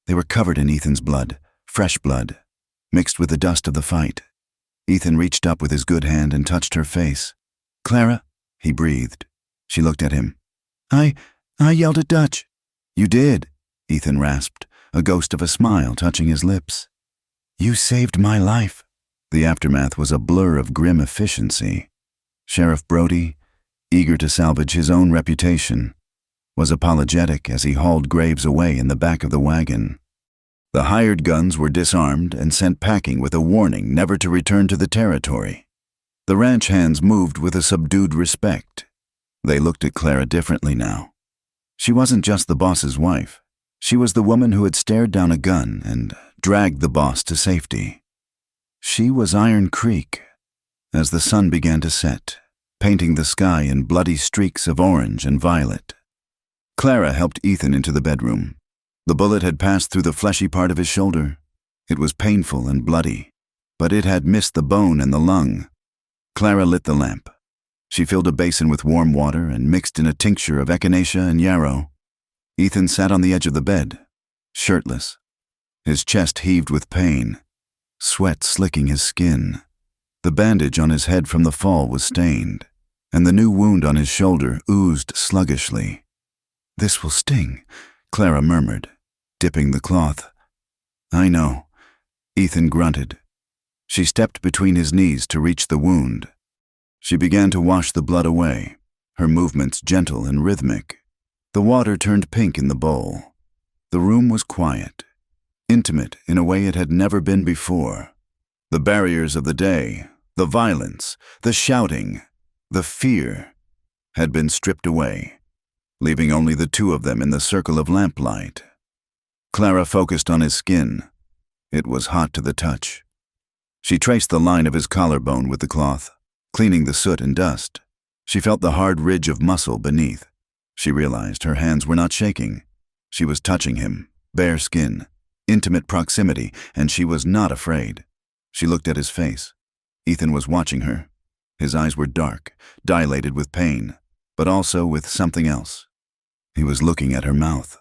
They were covered in Ethan's blood, fresh blood, mixed with the dust of the fight. Ethan reached up with his good hand and touched her face. "Clara," he breathed. She looked at him. I yelled at Dutch." "You did," Ethan rasped, a ghost of a smile touching his lips. "You saved my life." The aftermath was a blur of grim efficiency. Sheriff Brody, eager to salvage his own reputation, was apologetic as he hauled Graves away in the back of the wagon. The hired guns were disarmed and sent packing with a warning never to return to the territory. The ranch hands moved with a subdued respect. They looked at Clara differently now. She wasn't just the boss's wife. She was the woman who had stared down a gun and dragged the boss to safety. She was Iron Creek. As the sun began to set, painting the sky in bloody streaks of orange and violet, Clara helped Ethan into the bedroom. The bullet had passed through the fleshy part of his shoulder. It was painful and bloody, but it had missed the bone and the lung. Clara lit the lamp. She filled a basin with warm water and mixed in a tincture of echinacea and yarrow. Ethan sat on the edge of the bed, shirtless. His chest heaved with pain, sweat slicking his skin. The bandage on his head from the fall was stained, and the new wound on his shoulder oozed sluggishly. "This will sting," Clara murmured, dipping the cloth. "I know," Ethan grunted. She stepped between his knees to reach the wound. She began to wash the blood away, her movements gentle and rhythmic. The water turned pink in the bowl. The room was quiet, intimate in a way it had never been before. The barriers of the day, the violence, the shouting, the fear, had been stripped away, leaving only the two of them in the circle of lamplight. Clara focused on his skin. It was hot to the touch. She traced the line of his collarbone with the cloth, cleaning the soot and dust. She felt the hard ridge of muscle beneath. She realized her hands were not shaking. She was touching him, bare skin, intimate proximity, and she was not afraid. She looked at his face. Ethan was watching her. His eyes were dark, dilated with pain, but also with something else. He was looking at her mouth.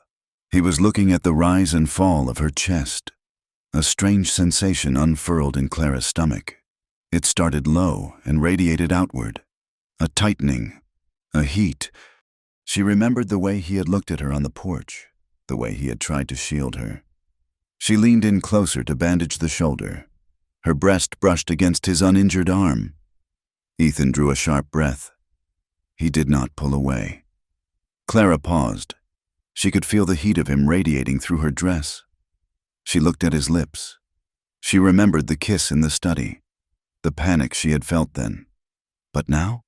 He was looking at the rise and fall of her chest. A strange sensation unfurled in Clara's stomach. It started low and radiated outward. A tightening, a heat. She remembered the way he had looked at her on the porch, the way he had tried to shield her. She leaned in closer to bandage the shoulder. Her breast brushed against his uninjured arm. Ethan drew a sharp breath. He did not pull away. Clara paused. She could feel the heat of him radiating through her dress. She looked at his lips. She remembered the kiss in the study, the panic she had felt then. But now?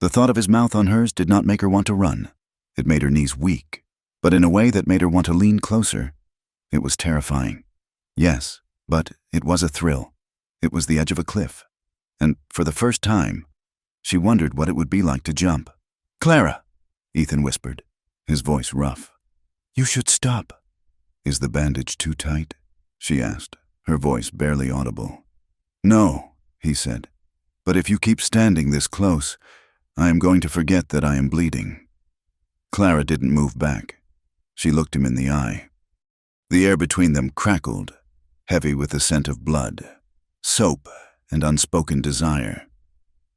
The thought of his mouth on hers did not make her want to run. It made her knees weak, but in a way that made her want to lean closer. It was terrifying. Yes, but it was a thrill. It was the edge of a cliff. And for the first time, she wondered what it would be like to jump. "Clara," Ethan whispered, his voice rough. "You should stop." "Is the bandage too tight?" she asked, her voice barely audible. "No," he said, "but if you keep standing this close, I am going to forget that I am bleeding." Clara didn't move back. She looked him in the eye. The air between them crackled, heavy with the scent of blood, soap, and unspoken desire.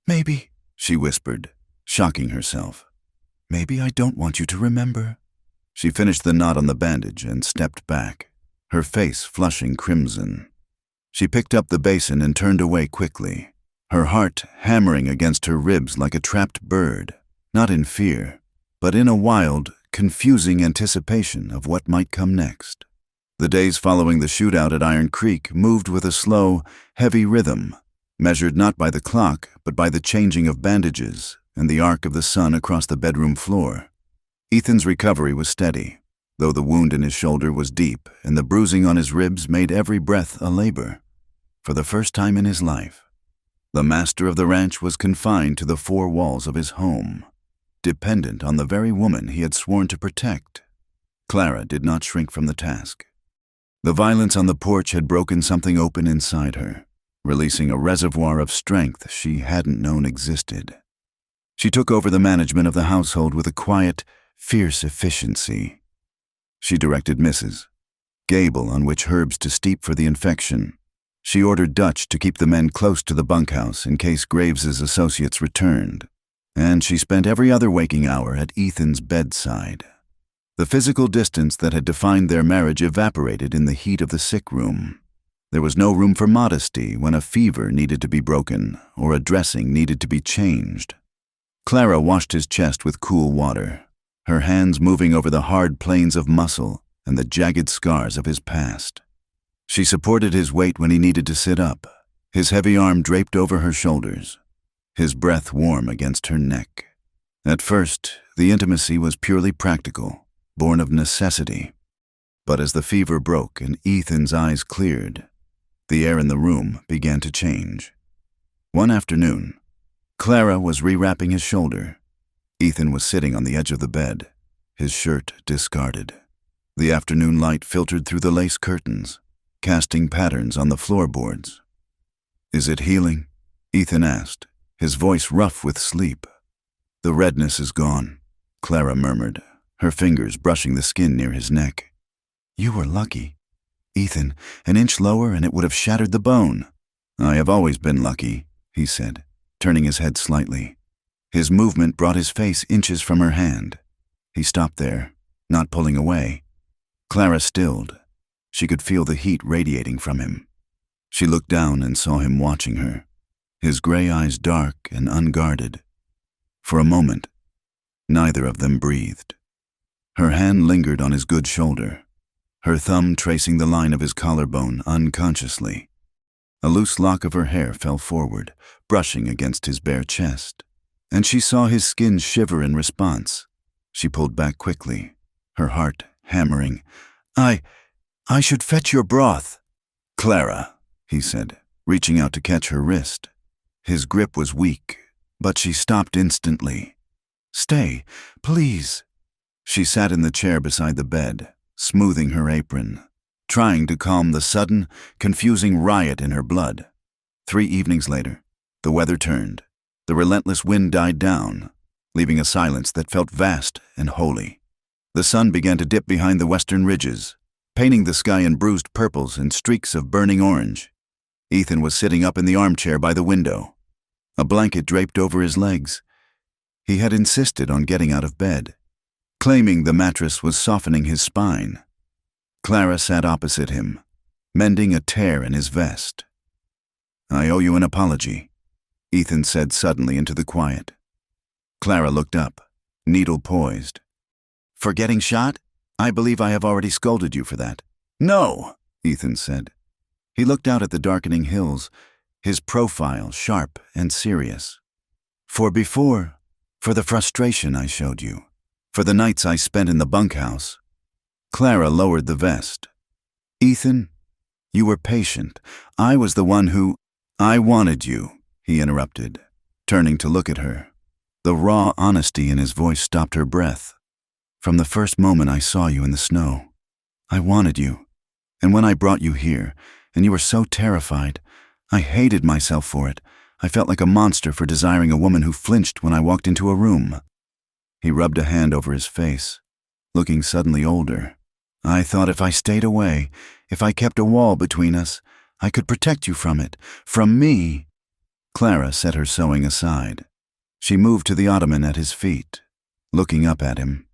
"Maybe," she whispered, shocking herself. "Maybe I don't want you to remember." She finished the knot on the bandage and stepped back, her face flushing crimson. She picked up the basin and turned away quickly, her heart hammering against her ribs like a trapped bird, not in fear, but in a wild, confusing anticipation of what might come next. The days following the shootout at Iron Creek moved with a slow, heavy rhythm, measured not by the clock but by the changing of bandages and the arc of the sun across the bedroom floor. Ethan's recovery was steady, though the wound in his shoulder was deep and the bruising on his ribs made every breath a labor. For the first time in his life, the master of the ranch was confined to the four walls of his home, dependent on the very woman he had sworn to protect. Clara did not shrink from the task. The violence on the porch had broken something open inside her, releasing a reservoir of strength she hadn't known existed. She took over the management of the household with a quiet, fierce efficiency. She directed Mrs. Gable on which herbs to steep for the infection. She ordered Dutch to keep the men close to the bunkhouse in case Graves's associates returned, and she spent every other waking hour at Ethan's bedside. The physical distance that had defined their marriage evaporated in the heat of the sick room. There was no room for modesty when a fever needed to be broken or a dressing needed to be changed. Clara washed his chest with cool water, her hands moving over the hard planes of muscle and the jagged scars of his past. She supported his weight when he needed to sit up, his heavy arm draped over her shoulders, his breath warm against her neck. At first, the intimacy was purely practical, born of necessity. But as the fever broke and Ethan's eyes cleared, the air in the room began to change. One afternoon, Clara was rewrapping his shoulder. Ethan was sitting on the edge of the bed, his shirt discarded. The afternoon light filtered through the lace curtains, casting patterns on the floorboards. "Is it healing?" Ethan asked, his voice rough with sleep. "The redness is gone," Clara murmured, her fingers brushing the skin near his neck. "You were lucky. Ethan, an inch lower and it would have shattered the bone." "I have always been lucky," he said, turning his head slightly. His movement brought his face inches from her hand. He stopped there, not pulling away. Clara stilled. She could feel the heat radiating from him. She looked down and saw him watching her, his gray eyes dark and unguarded. For a moment, neither of them breathed. Her hand lingered on his good shoulder, her thumb tracing the line of his collarbone unconsciously. A loose lock of her hair fell forward, brushing against his bare chest, and she saw his skin shiver in response. She pulled back quickly, her heart hammering. I should fetch your broth." "Clara," he said, reaching out to catch her wrist. His grip was weak, but she stopped instantly. "Stay, please." She sat in the chair beside the bed, smoothing her apron, trying to calm the sudden, confusing riot in her blood. 3 evenings later, the weather turned. The relentless wind died down, leaving a silence that felt vast and holy. The sun began to dip behind the western ridges, painting the sky in bruised purples and streaks of burning orange. Ethan was sitting up in the armchair by the window, a blanket draped over his legs. He had insisted on getting out of bed, claiming the mattress was softening his spine. Clara sat opposite him, mending a tear in his vest. "I owe you an apology," Ethan said suddenly into the quiet. Clara looked up, needle poised. "For getting shot? I believe I have already scolded you for that." "No," Ethan said. He looked out at the darkening hills, his profile sharp and serious. For the frustration I showed you, for the nights I spent in the bunkhouse." Clara lowered the vest. "Ethan, you were patient. I was the one who—" "I wanted you," he interrupted, turning to look at her. The raw honesty in his voice stopped her breath. "From the first moment I saw you in the snow, I wanted you. And when I brought you here, and you were so terrified, I hated myself for it. I felt like a monster for desiring a woman who flinched when I walked into a room." He rubbed a hand over his face, looking suddenly older. "I thought if I stayed away, if I kept a wall between us, I could protect you from it, from me." Clara set her sewing aside. She moved to the ottoman at his feet, looking up at him.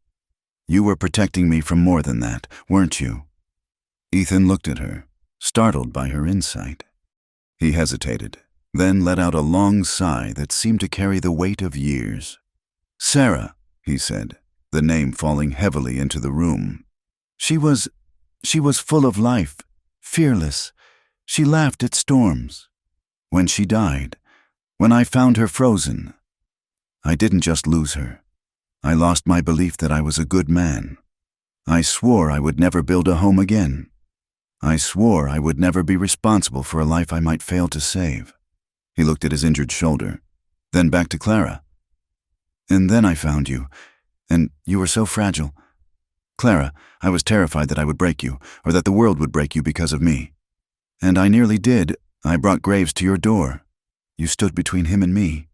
"You were protecting me from more than that, weren't you?" Ethan looked at her, startled by her insight. He hesitated, then let out a long sigh that seemed to carry the weight of years. "Sarah," he said, the name falling heavily into the room. She was full of life, fearless. She laughed at storms. When she died, when I found her frozen, I didn't just lose her. I lost my belief that I was a good man. I swore I would never build a home again. I swore I would never be responsible for a life I might fail to save." He looked at his injured shoulder, then back to Clara. "And then I found you, and you were so fragile. Clara, I was terrified that I would break you, or that the world would break you because of me. And I nearly did. I brought Graves to your door. You stood between him and me,"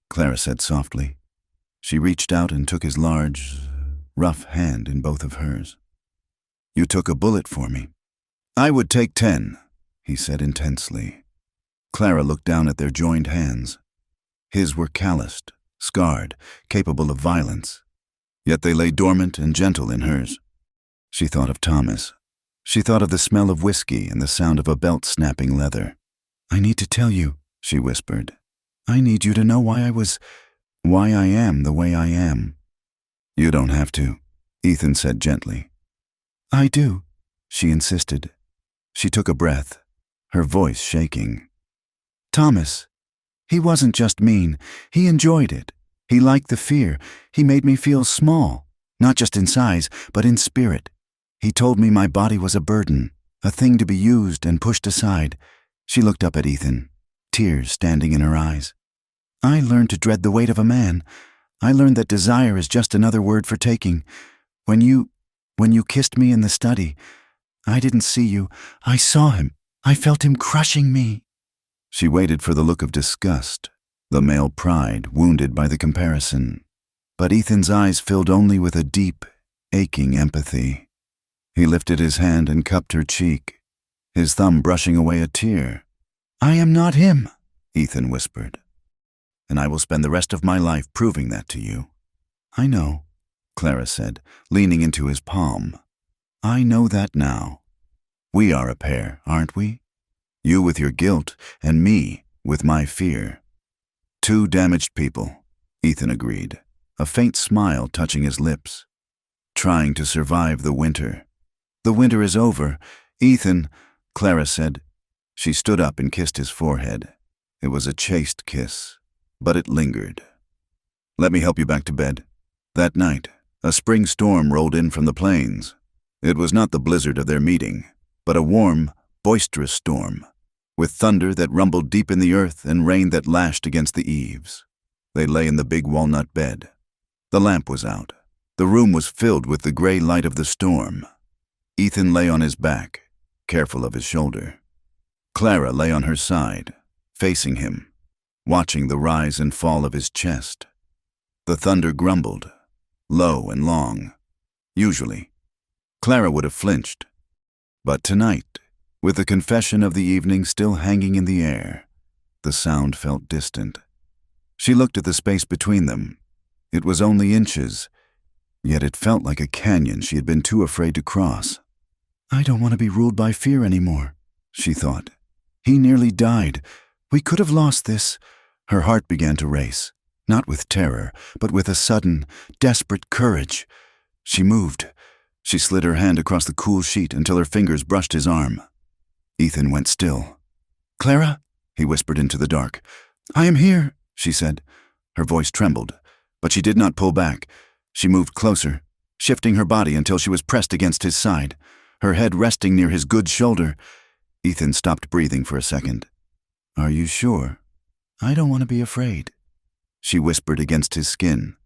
Clara said softly. She reached out and took his large, rough hand in both of hers. "You took a bullet for me." "I would take 10, he said intensely. Clara looked down at their joined hands. His were calloused, scarred, capable of violence. Yet they lay dormant and gentle in hers. She thought of Thomas. She thought of the smell of whiskey and the sound of a belt snapping leather. "I need to tell you," she whispered. "I need you to know why I am the way I am." "You don't have to," Ethan said gently. "I do," she insisted. She took a breath, her voice shaking. "Thomas, he wasn't just mean. He enjoyed it. He liked the fear. He made me feel small, not just in size, but in spirit. He told me my body was a burden, a thing to be used and pushed aside." She looked up at Ethan, tears standing in her eyes. "I learned to dread the weight of a man. I learned that desire is just another word for taking. When you kissed me in the study, I didn't see you. I saw him. I felt him crushing me." She waited for the look of disgust, the male pride wounded by the comparison. But Ethan's eyes filled only with a deep, aching empathy. He lifted his hand and cupped her cheek, his thumb brushing away a tear. "I am not him," Ethan whispered. "And I will spend the rest of my life proving that to you." "I know," Clara said, leaning into his palm. "I know that now. We are a pair, aren't we? You with your guilt, and me with my fear." "Two damaged people," Ethan agreed, a faint smile touching his lips. "Trying to survive the winter." "The winter is over, Ethan," Clara said. She stood up and kissed his forehead. It was a chaste kiss, but it lingered. "Let me help you back to bed." That night, a spring storm rolled in from the plains. It was not the blizzard of their meeting, but a warm, boisterous storm, with thunder that rumbled deep in the earth and rain that lashed against the eaves. They lay in the big walnut bed. The lamp was out. The room was filled with the gray light of the storm. Ethan lay on his back, careful of his shoulder. Clara lay on her side, facing him, watching the rise and fall of his chest. The thunder grumbled, low and long. Usually, Clara would have flinched. But tonight, with the confession of the evening still hanging in the air, the sound felt distant. She looked at the space between them. It was only inches, yet it felt like a canyon she had been too afraid to cross. "I don't want to be ruled by fear anymore," she thought. "He nearly died. We could have lost this." Her heart began to race, not with terror, but with a sudden, desperate courage. She moved. She slid her hand across the cool sheet until her fingers brushed his arm. Ethan went still. "Clara?" he whispered into the dark. "I am here," she said. Her voice trembled, but she did not pull back. She moved closer, shifting her body until she was pressed against his side, her head resting near his good shoulder. Ethan stopped breathing for a second. "Are you sure?" "I don't want to be afraid," she whispered against his skin.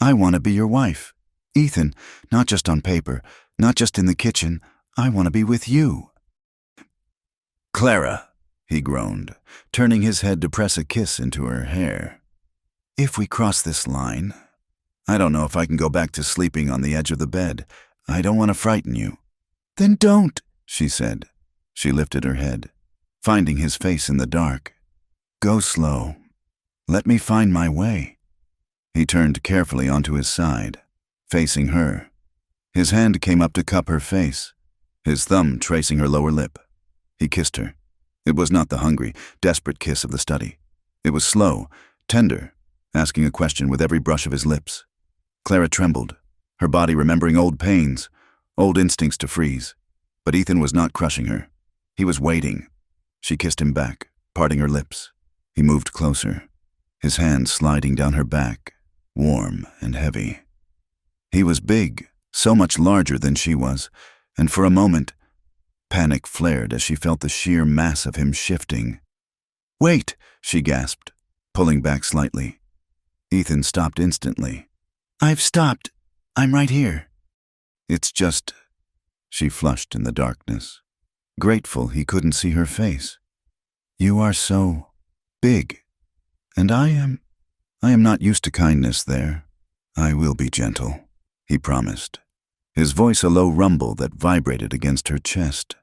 "I want to be your wife. Ethan, not just on paper, not just in the kitchen. I want to be with you." "Clara," he groaned, turning his head to press a kiss into her hair. "If we cross this line, I don't know if I can go back to sleeping on the edge of the bed. I don't want to frighten you." "Then don't," she said. She lifted her head, finding his face in the dark. "Go slow. Let me find my way." He turned carefully onto his side, facing her. His hand came up to cup her face, his thumb tracing her lower lip. He kissed her. It was not the hungry, desperate kiss of the study. It was slow, tender, asking a question with every brush of his lips. Clara trembled, her body remembering old pains, old instincts to freeze. But Ethan was not crushing her. He was waiting. She kissed him back, parting her lips. He moved closer, his hand sliding down her back, warm and heavy. He was big, so much larger than she was, and for a moment, panic flared as she felt the sheer mass of him shifting. "Wait," she gasped, pulling back slightly. Ethan stopped instantly. "I've stopped. I'm right here." "It's just—" She flushed in the darkness, grateful he couldn't see her face. "You are so big, and I am not used to kindness there. I will be gentle," he promised, his voice a low rumble that vibrated against her chest.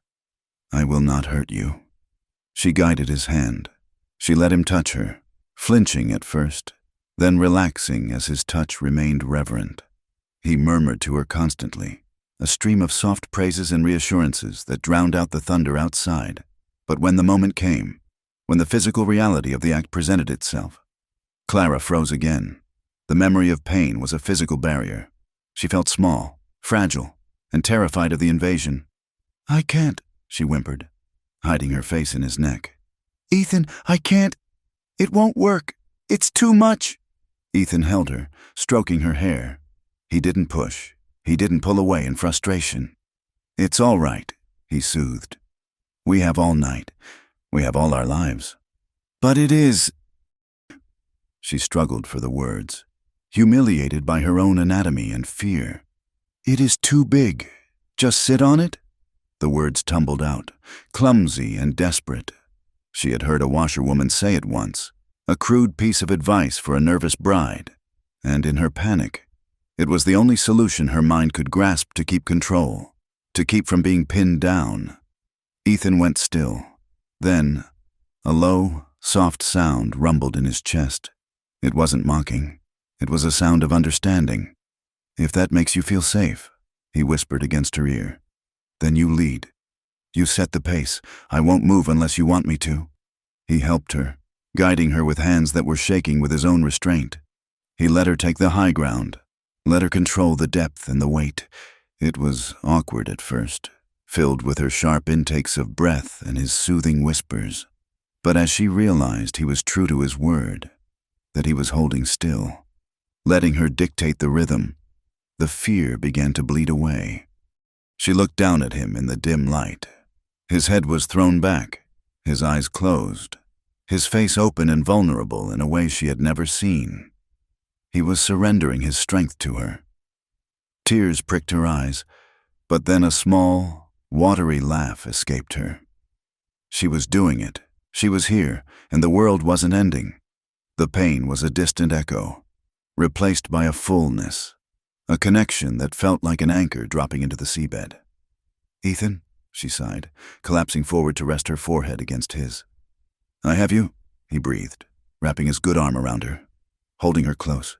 "I will not hurt you." She guided his hand. She let him touch her, flinching at first, then relaxing as his touch remained reverent. He murmured to her constantly, a stream of soft praises and reassurances that drowned out the thunder outside. But when the moment came, when the physical reality of the act presented itself, Clara froze again. The memory of pain was a physical barrier. She felt small, fragile, and terrified of the invasion. "I can't," she whimpered, hiding her face in his neck. "Ethan, I can't. It won't work. It's too much." Ethan held her, stroking her hair. He didn't push. He didn't pull away in frustration. "It's all right," he soothed. "We have all night. We have all our lives." "But it is—" She struggled for the words, humiliated by her own anatomy and fear. "It is too big. Just sit on it?" The words tumbled out, clumsy and desperate. She had heard a washerwoman say it once, a crude piece of advice for a nervous bride, and in her panic, it was the only solution her mind could grasp to keep control, to keep from being pinned down. Ethan went still. Then, a low, soft sound rumbled in his chest. It wasn't mocking. It was a sound of understanding. "If that makes you feel safe," he whispered against her ear, "then you lead. You set the pace. I won't move unless you want me to." He helped her, guiding her with hands that were shaking with his own restraint. He let her take the high ground, let her control the depth and the weight. It was awkward at first, filled with her sharp intakes of breath and his soothing whispers. But as she realized he was true to his word, that he was holding still, letting her dictate the rhythm, the fear began to bleed away. She looked down at him in the dim light. His head was thrown back, his eyes closed, his face open and vulnerable in a way she had never seen. He was surrendering his strength to her. Tears pricked her eyes, but then a small, watery laugh escaped her. She was doing it. She was here, and the world wasn't ending. The pain was a distant echo, replaced by a fullness, a connection that felt like an anchor dropping into the seabed. "Ethan," she sighed, collapsing forward to rest her forehead against his. "I have you," he breathed, wrapping his good arm around her, holding her close.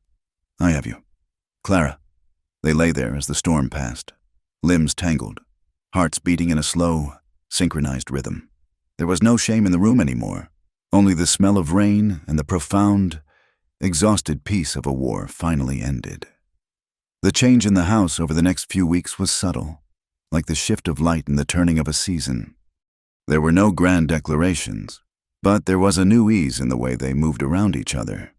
"I have you. Clara." They lay there as the storm passed, limbs tangled, hearts beating in a slow, synchronized rhythm. There was no shame in the room anymore, only the smell of rain and the profound, exhausted peace of a war finally ended. The change in the house over the next few weeks was subtle, like the shift of light in the turning of a season. There were no grand declarations, but there was a new ease in the way they moved around each other.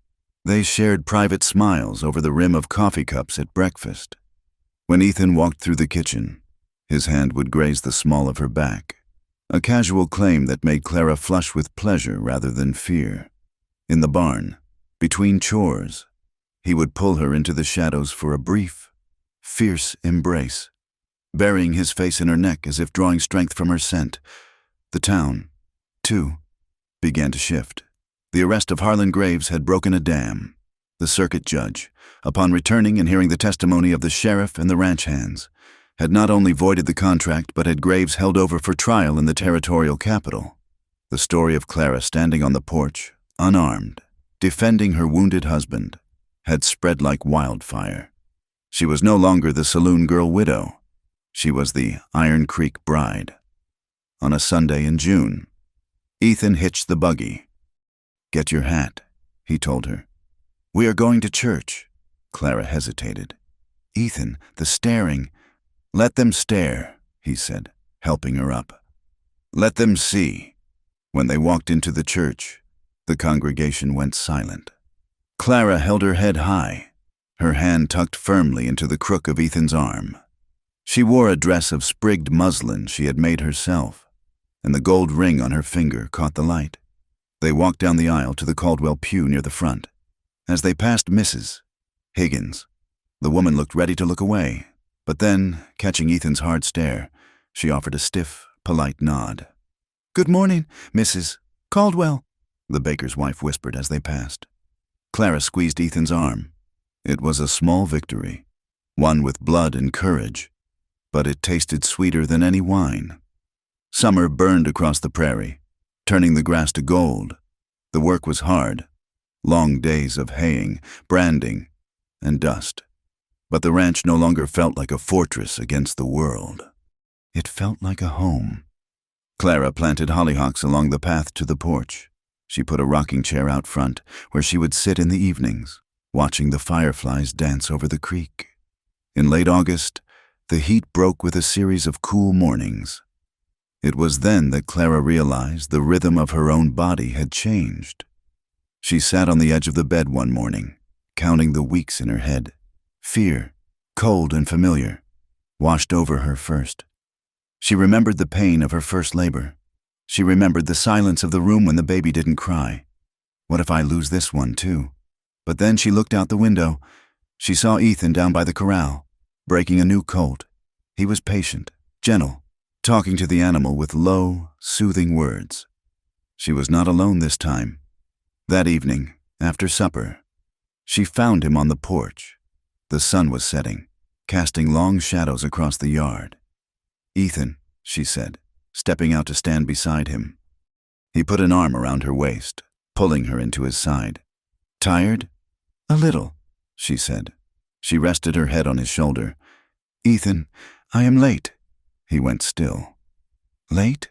They shared private smiles over the rim of coffee cups at breakfast. When Ethan walked through the kitchen, his hand would graze the small of her back, a casual claim that made Clara flush with pleasure rather than fear. In the barn, between chores, he would pull her into the shadows for a brief, fierce embrace, burying his face in her neck as if drawing strength from her scent. The town, too, began to shift. The arrest of Harlan Graves had broken a dam. The circuit judge, upon returning and hearing the testimony of the sheriff and the ranch hands, had not only voided the contract but had Graves held over for trial in the territorial capital. The story of Clara standing on the porch, unarmed, defending her wounded husband, had spread like wildfire. She was no longer the saloon girl widow. She was the Iron Creek bride. On a Sunday in June, Ethan hitched the buggy. "Get your hat," he told her. "We are going to church." Clara hesitated. "Ethan, the staring—" "Let them stare," he said, helping her up. "Let them see." When they walked into the church, the congregation went silent. Clara held her head high, her hand tucked firmly into the crook of Ethan's arm. She wore a dress of sprigged muslin she had made herself, and the gold ring on her finger caught the light. They walked down the aisle to the Caldwell pew near the front. As they passed Mrs. Higgins, the woman looked ready to look away, but then, catching Ethan's hard stare, she offered a stiff, polite nod. "Good morning, Mrs. Caldwell," the baker's wife whispered as they passed. Clara squeezed Ethan's arm. It was a small victory, one with blood and courage, but it tasted sweeter than any wine. Summer burned across the prairie, turning the grass to gold. The work was hard, long days of haying, branding, and dust. But the ranch no longer felt like a fortress against the world. It felt like a home. Clara planted hollyhocks along the path to the porch. She put a rocking chair out front where she would sit in the evenings, watching the fireflies dance over the creek. In late August, the heat broke with a series of cool mornings. It was then that Clara realized the rhythm of her own body had changed. She sat on the edge of the bed one morning, counting the weeks in her head. Fear, cold and familiar, washed over her first. She remembered the pain of her first labor. She remembered the silence of the room when the baby didn't cry. What if I lose this one too? But then she looked out the window. She saw Ethan down by the corral, Breaking a new colt, he was patient, gentle, talking to the animal with low, soothing words. She was not alone this time. That evening, after supper, she found him on the porch. The sun was setting, casting long shadows across the yard. "Ethan," she said, stepping out to stand beside him. He put an arm around her waist, pulling her into his side. "Tired?" "A little," she said. She rested her head on his shoulder. "Ethan, I am late." He went still. "Late?"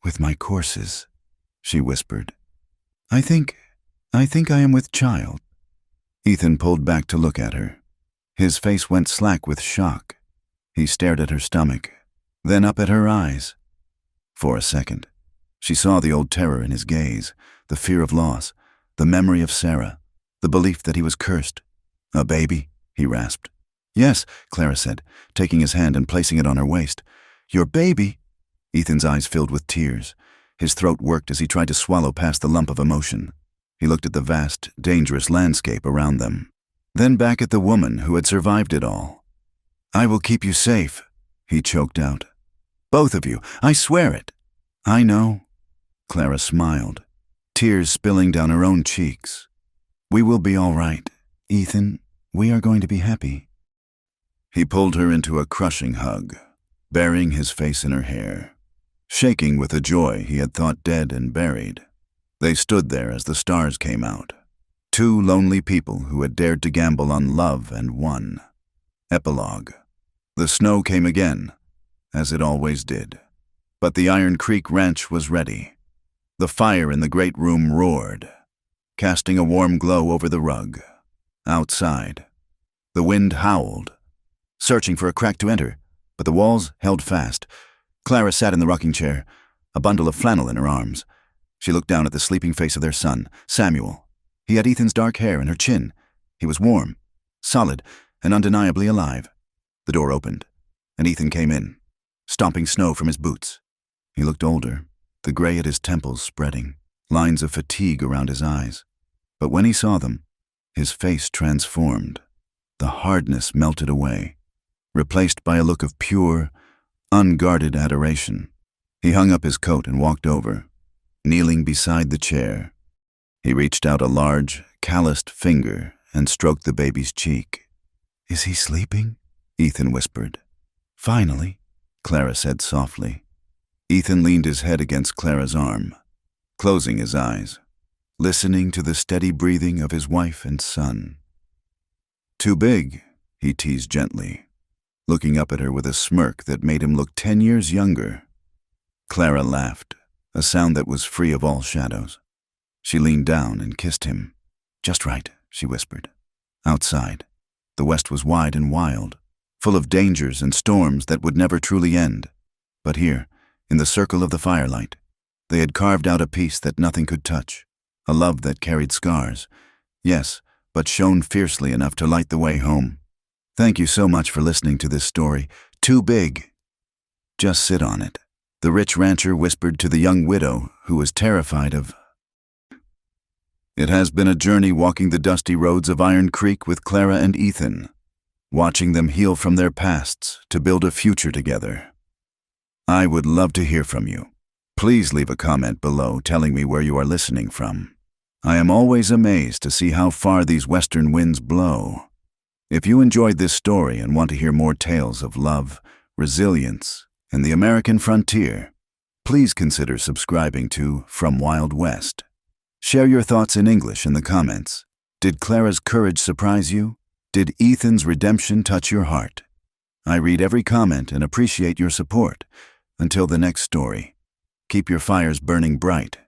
"With my courses," she whispered. I think I am with child." Ethan pulled back to look at her. His face went slack with shock. He stared at her stomach, then up at her eyes. For a second, she saw the old terror in his gaze, the fear of loss, the memory of Sarah, the belief that he was cursed. "A baby?" he rasped. "Yes," Clara said, taking his hand and placing it on her waist. "Your baby?" Ethan's eyes filled with tears. His throat worked as he tried to swallow past the lump of emotion. He looked at the vast, dangerous landscape around them, then back at the woman who had survived it all. "I will keep you safe," he choked out. "Both of you, I swear it." "I know." Clara smiled, tears spilling down her own cheeks. "We will be all right, Ethan. We are going to be happy." He pulled her into a crushing hug, burying his face in her hair, shaking with a joy he had thought dead and buried. They stood there as the stars came out, two lonely people who had dared to gamble on love and won. Epilogue. The snow came again, as it always did. But the Iron Creek Ranch was ready. The fire in the great room roared, casting a warm glow over the rug. Outside, the wind howled, searching for a crack to enter, but the walls held fast. Clara sat in the rocking chair, a bundle of flannel in her arms. She looked down at the sleeping face of their son, Samuel. He had Ethan's dark hair and her chin. He was warm, solid, and undeniably alive. The door opened, and Ethan came in, stomping snow from his boots. He looked older, the gray at his temples spreading, lines of fatigue around his eyes. But when he saw them, his face transformed. The hardness melted away, replaced by a look of pure, unguarded adoration. He hung up his coat and walked over, kneeling beside the chair. He reached out a large, calloused finger and stroked the baby's cheek. "Is he sleeping?" Ethan whispered. "Finally," Clara said softly. Ethan leaned his head against Clara's arm, closing his eyes, listening to the steady breathing of his wife and son. "Too big," he teased gently, looking up at her with a smirk that made him look 10 years younger. Clara laughed, a sound that was free of all shadows. She leaned down and kissed him. "Just right," she whispered. Outside, the west was wide and wild, full of dangers and storms that would never truly end. But here, in the circle of the firelight, they had carved out a peace that nothing could touch, a love that carried scars, yes, but shone fiercely enough to light the way home. Thank you so much for listening to this story. Too big. Just sit on it, the rich rancher whispered to the young widow who was terrified of. It has been a journey walking the dusty roads of Iron Creek with Clara and Ethan, watching them heal from their pasts to build a future together. I would love to hear from you. Please leave a comment below telling me where you are listening from. I am always amazed to see how far these western winds blow. If you enjoyed this story and want to hear more tales of love, resilience, and the American frontier, please consider subscribing to From Wild West. Share your thoughts in English in the comments. Did Clara's courage surprise you? Did Ethan's redemption touch your heart? I read every comment and appreciate your support. Until the next story, keep your fires burning bright.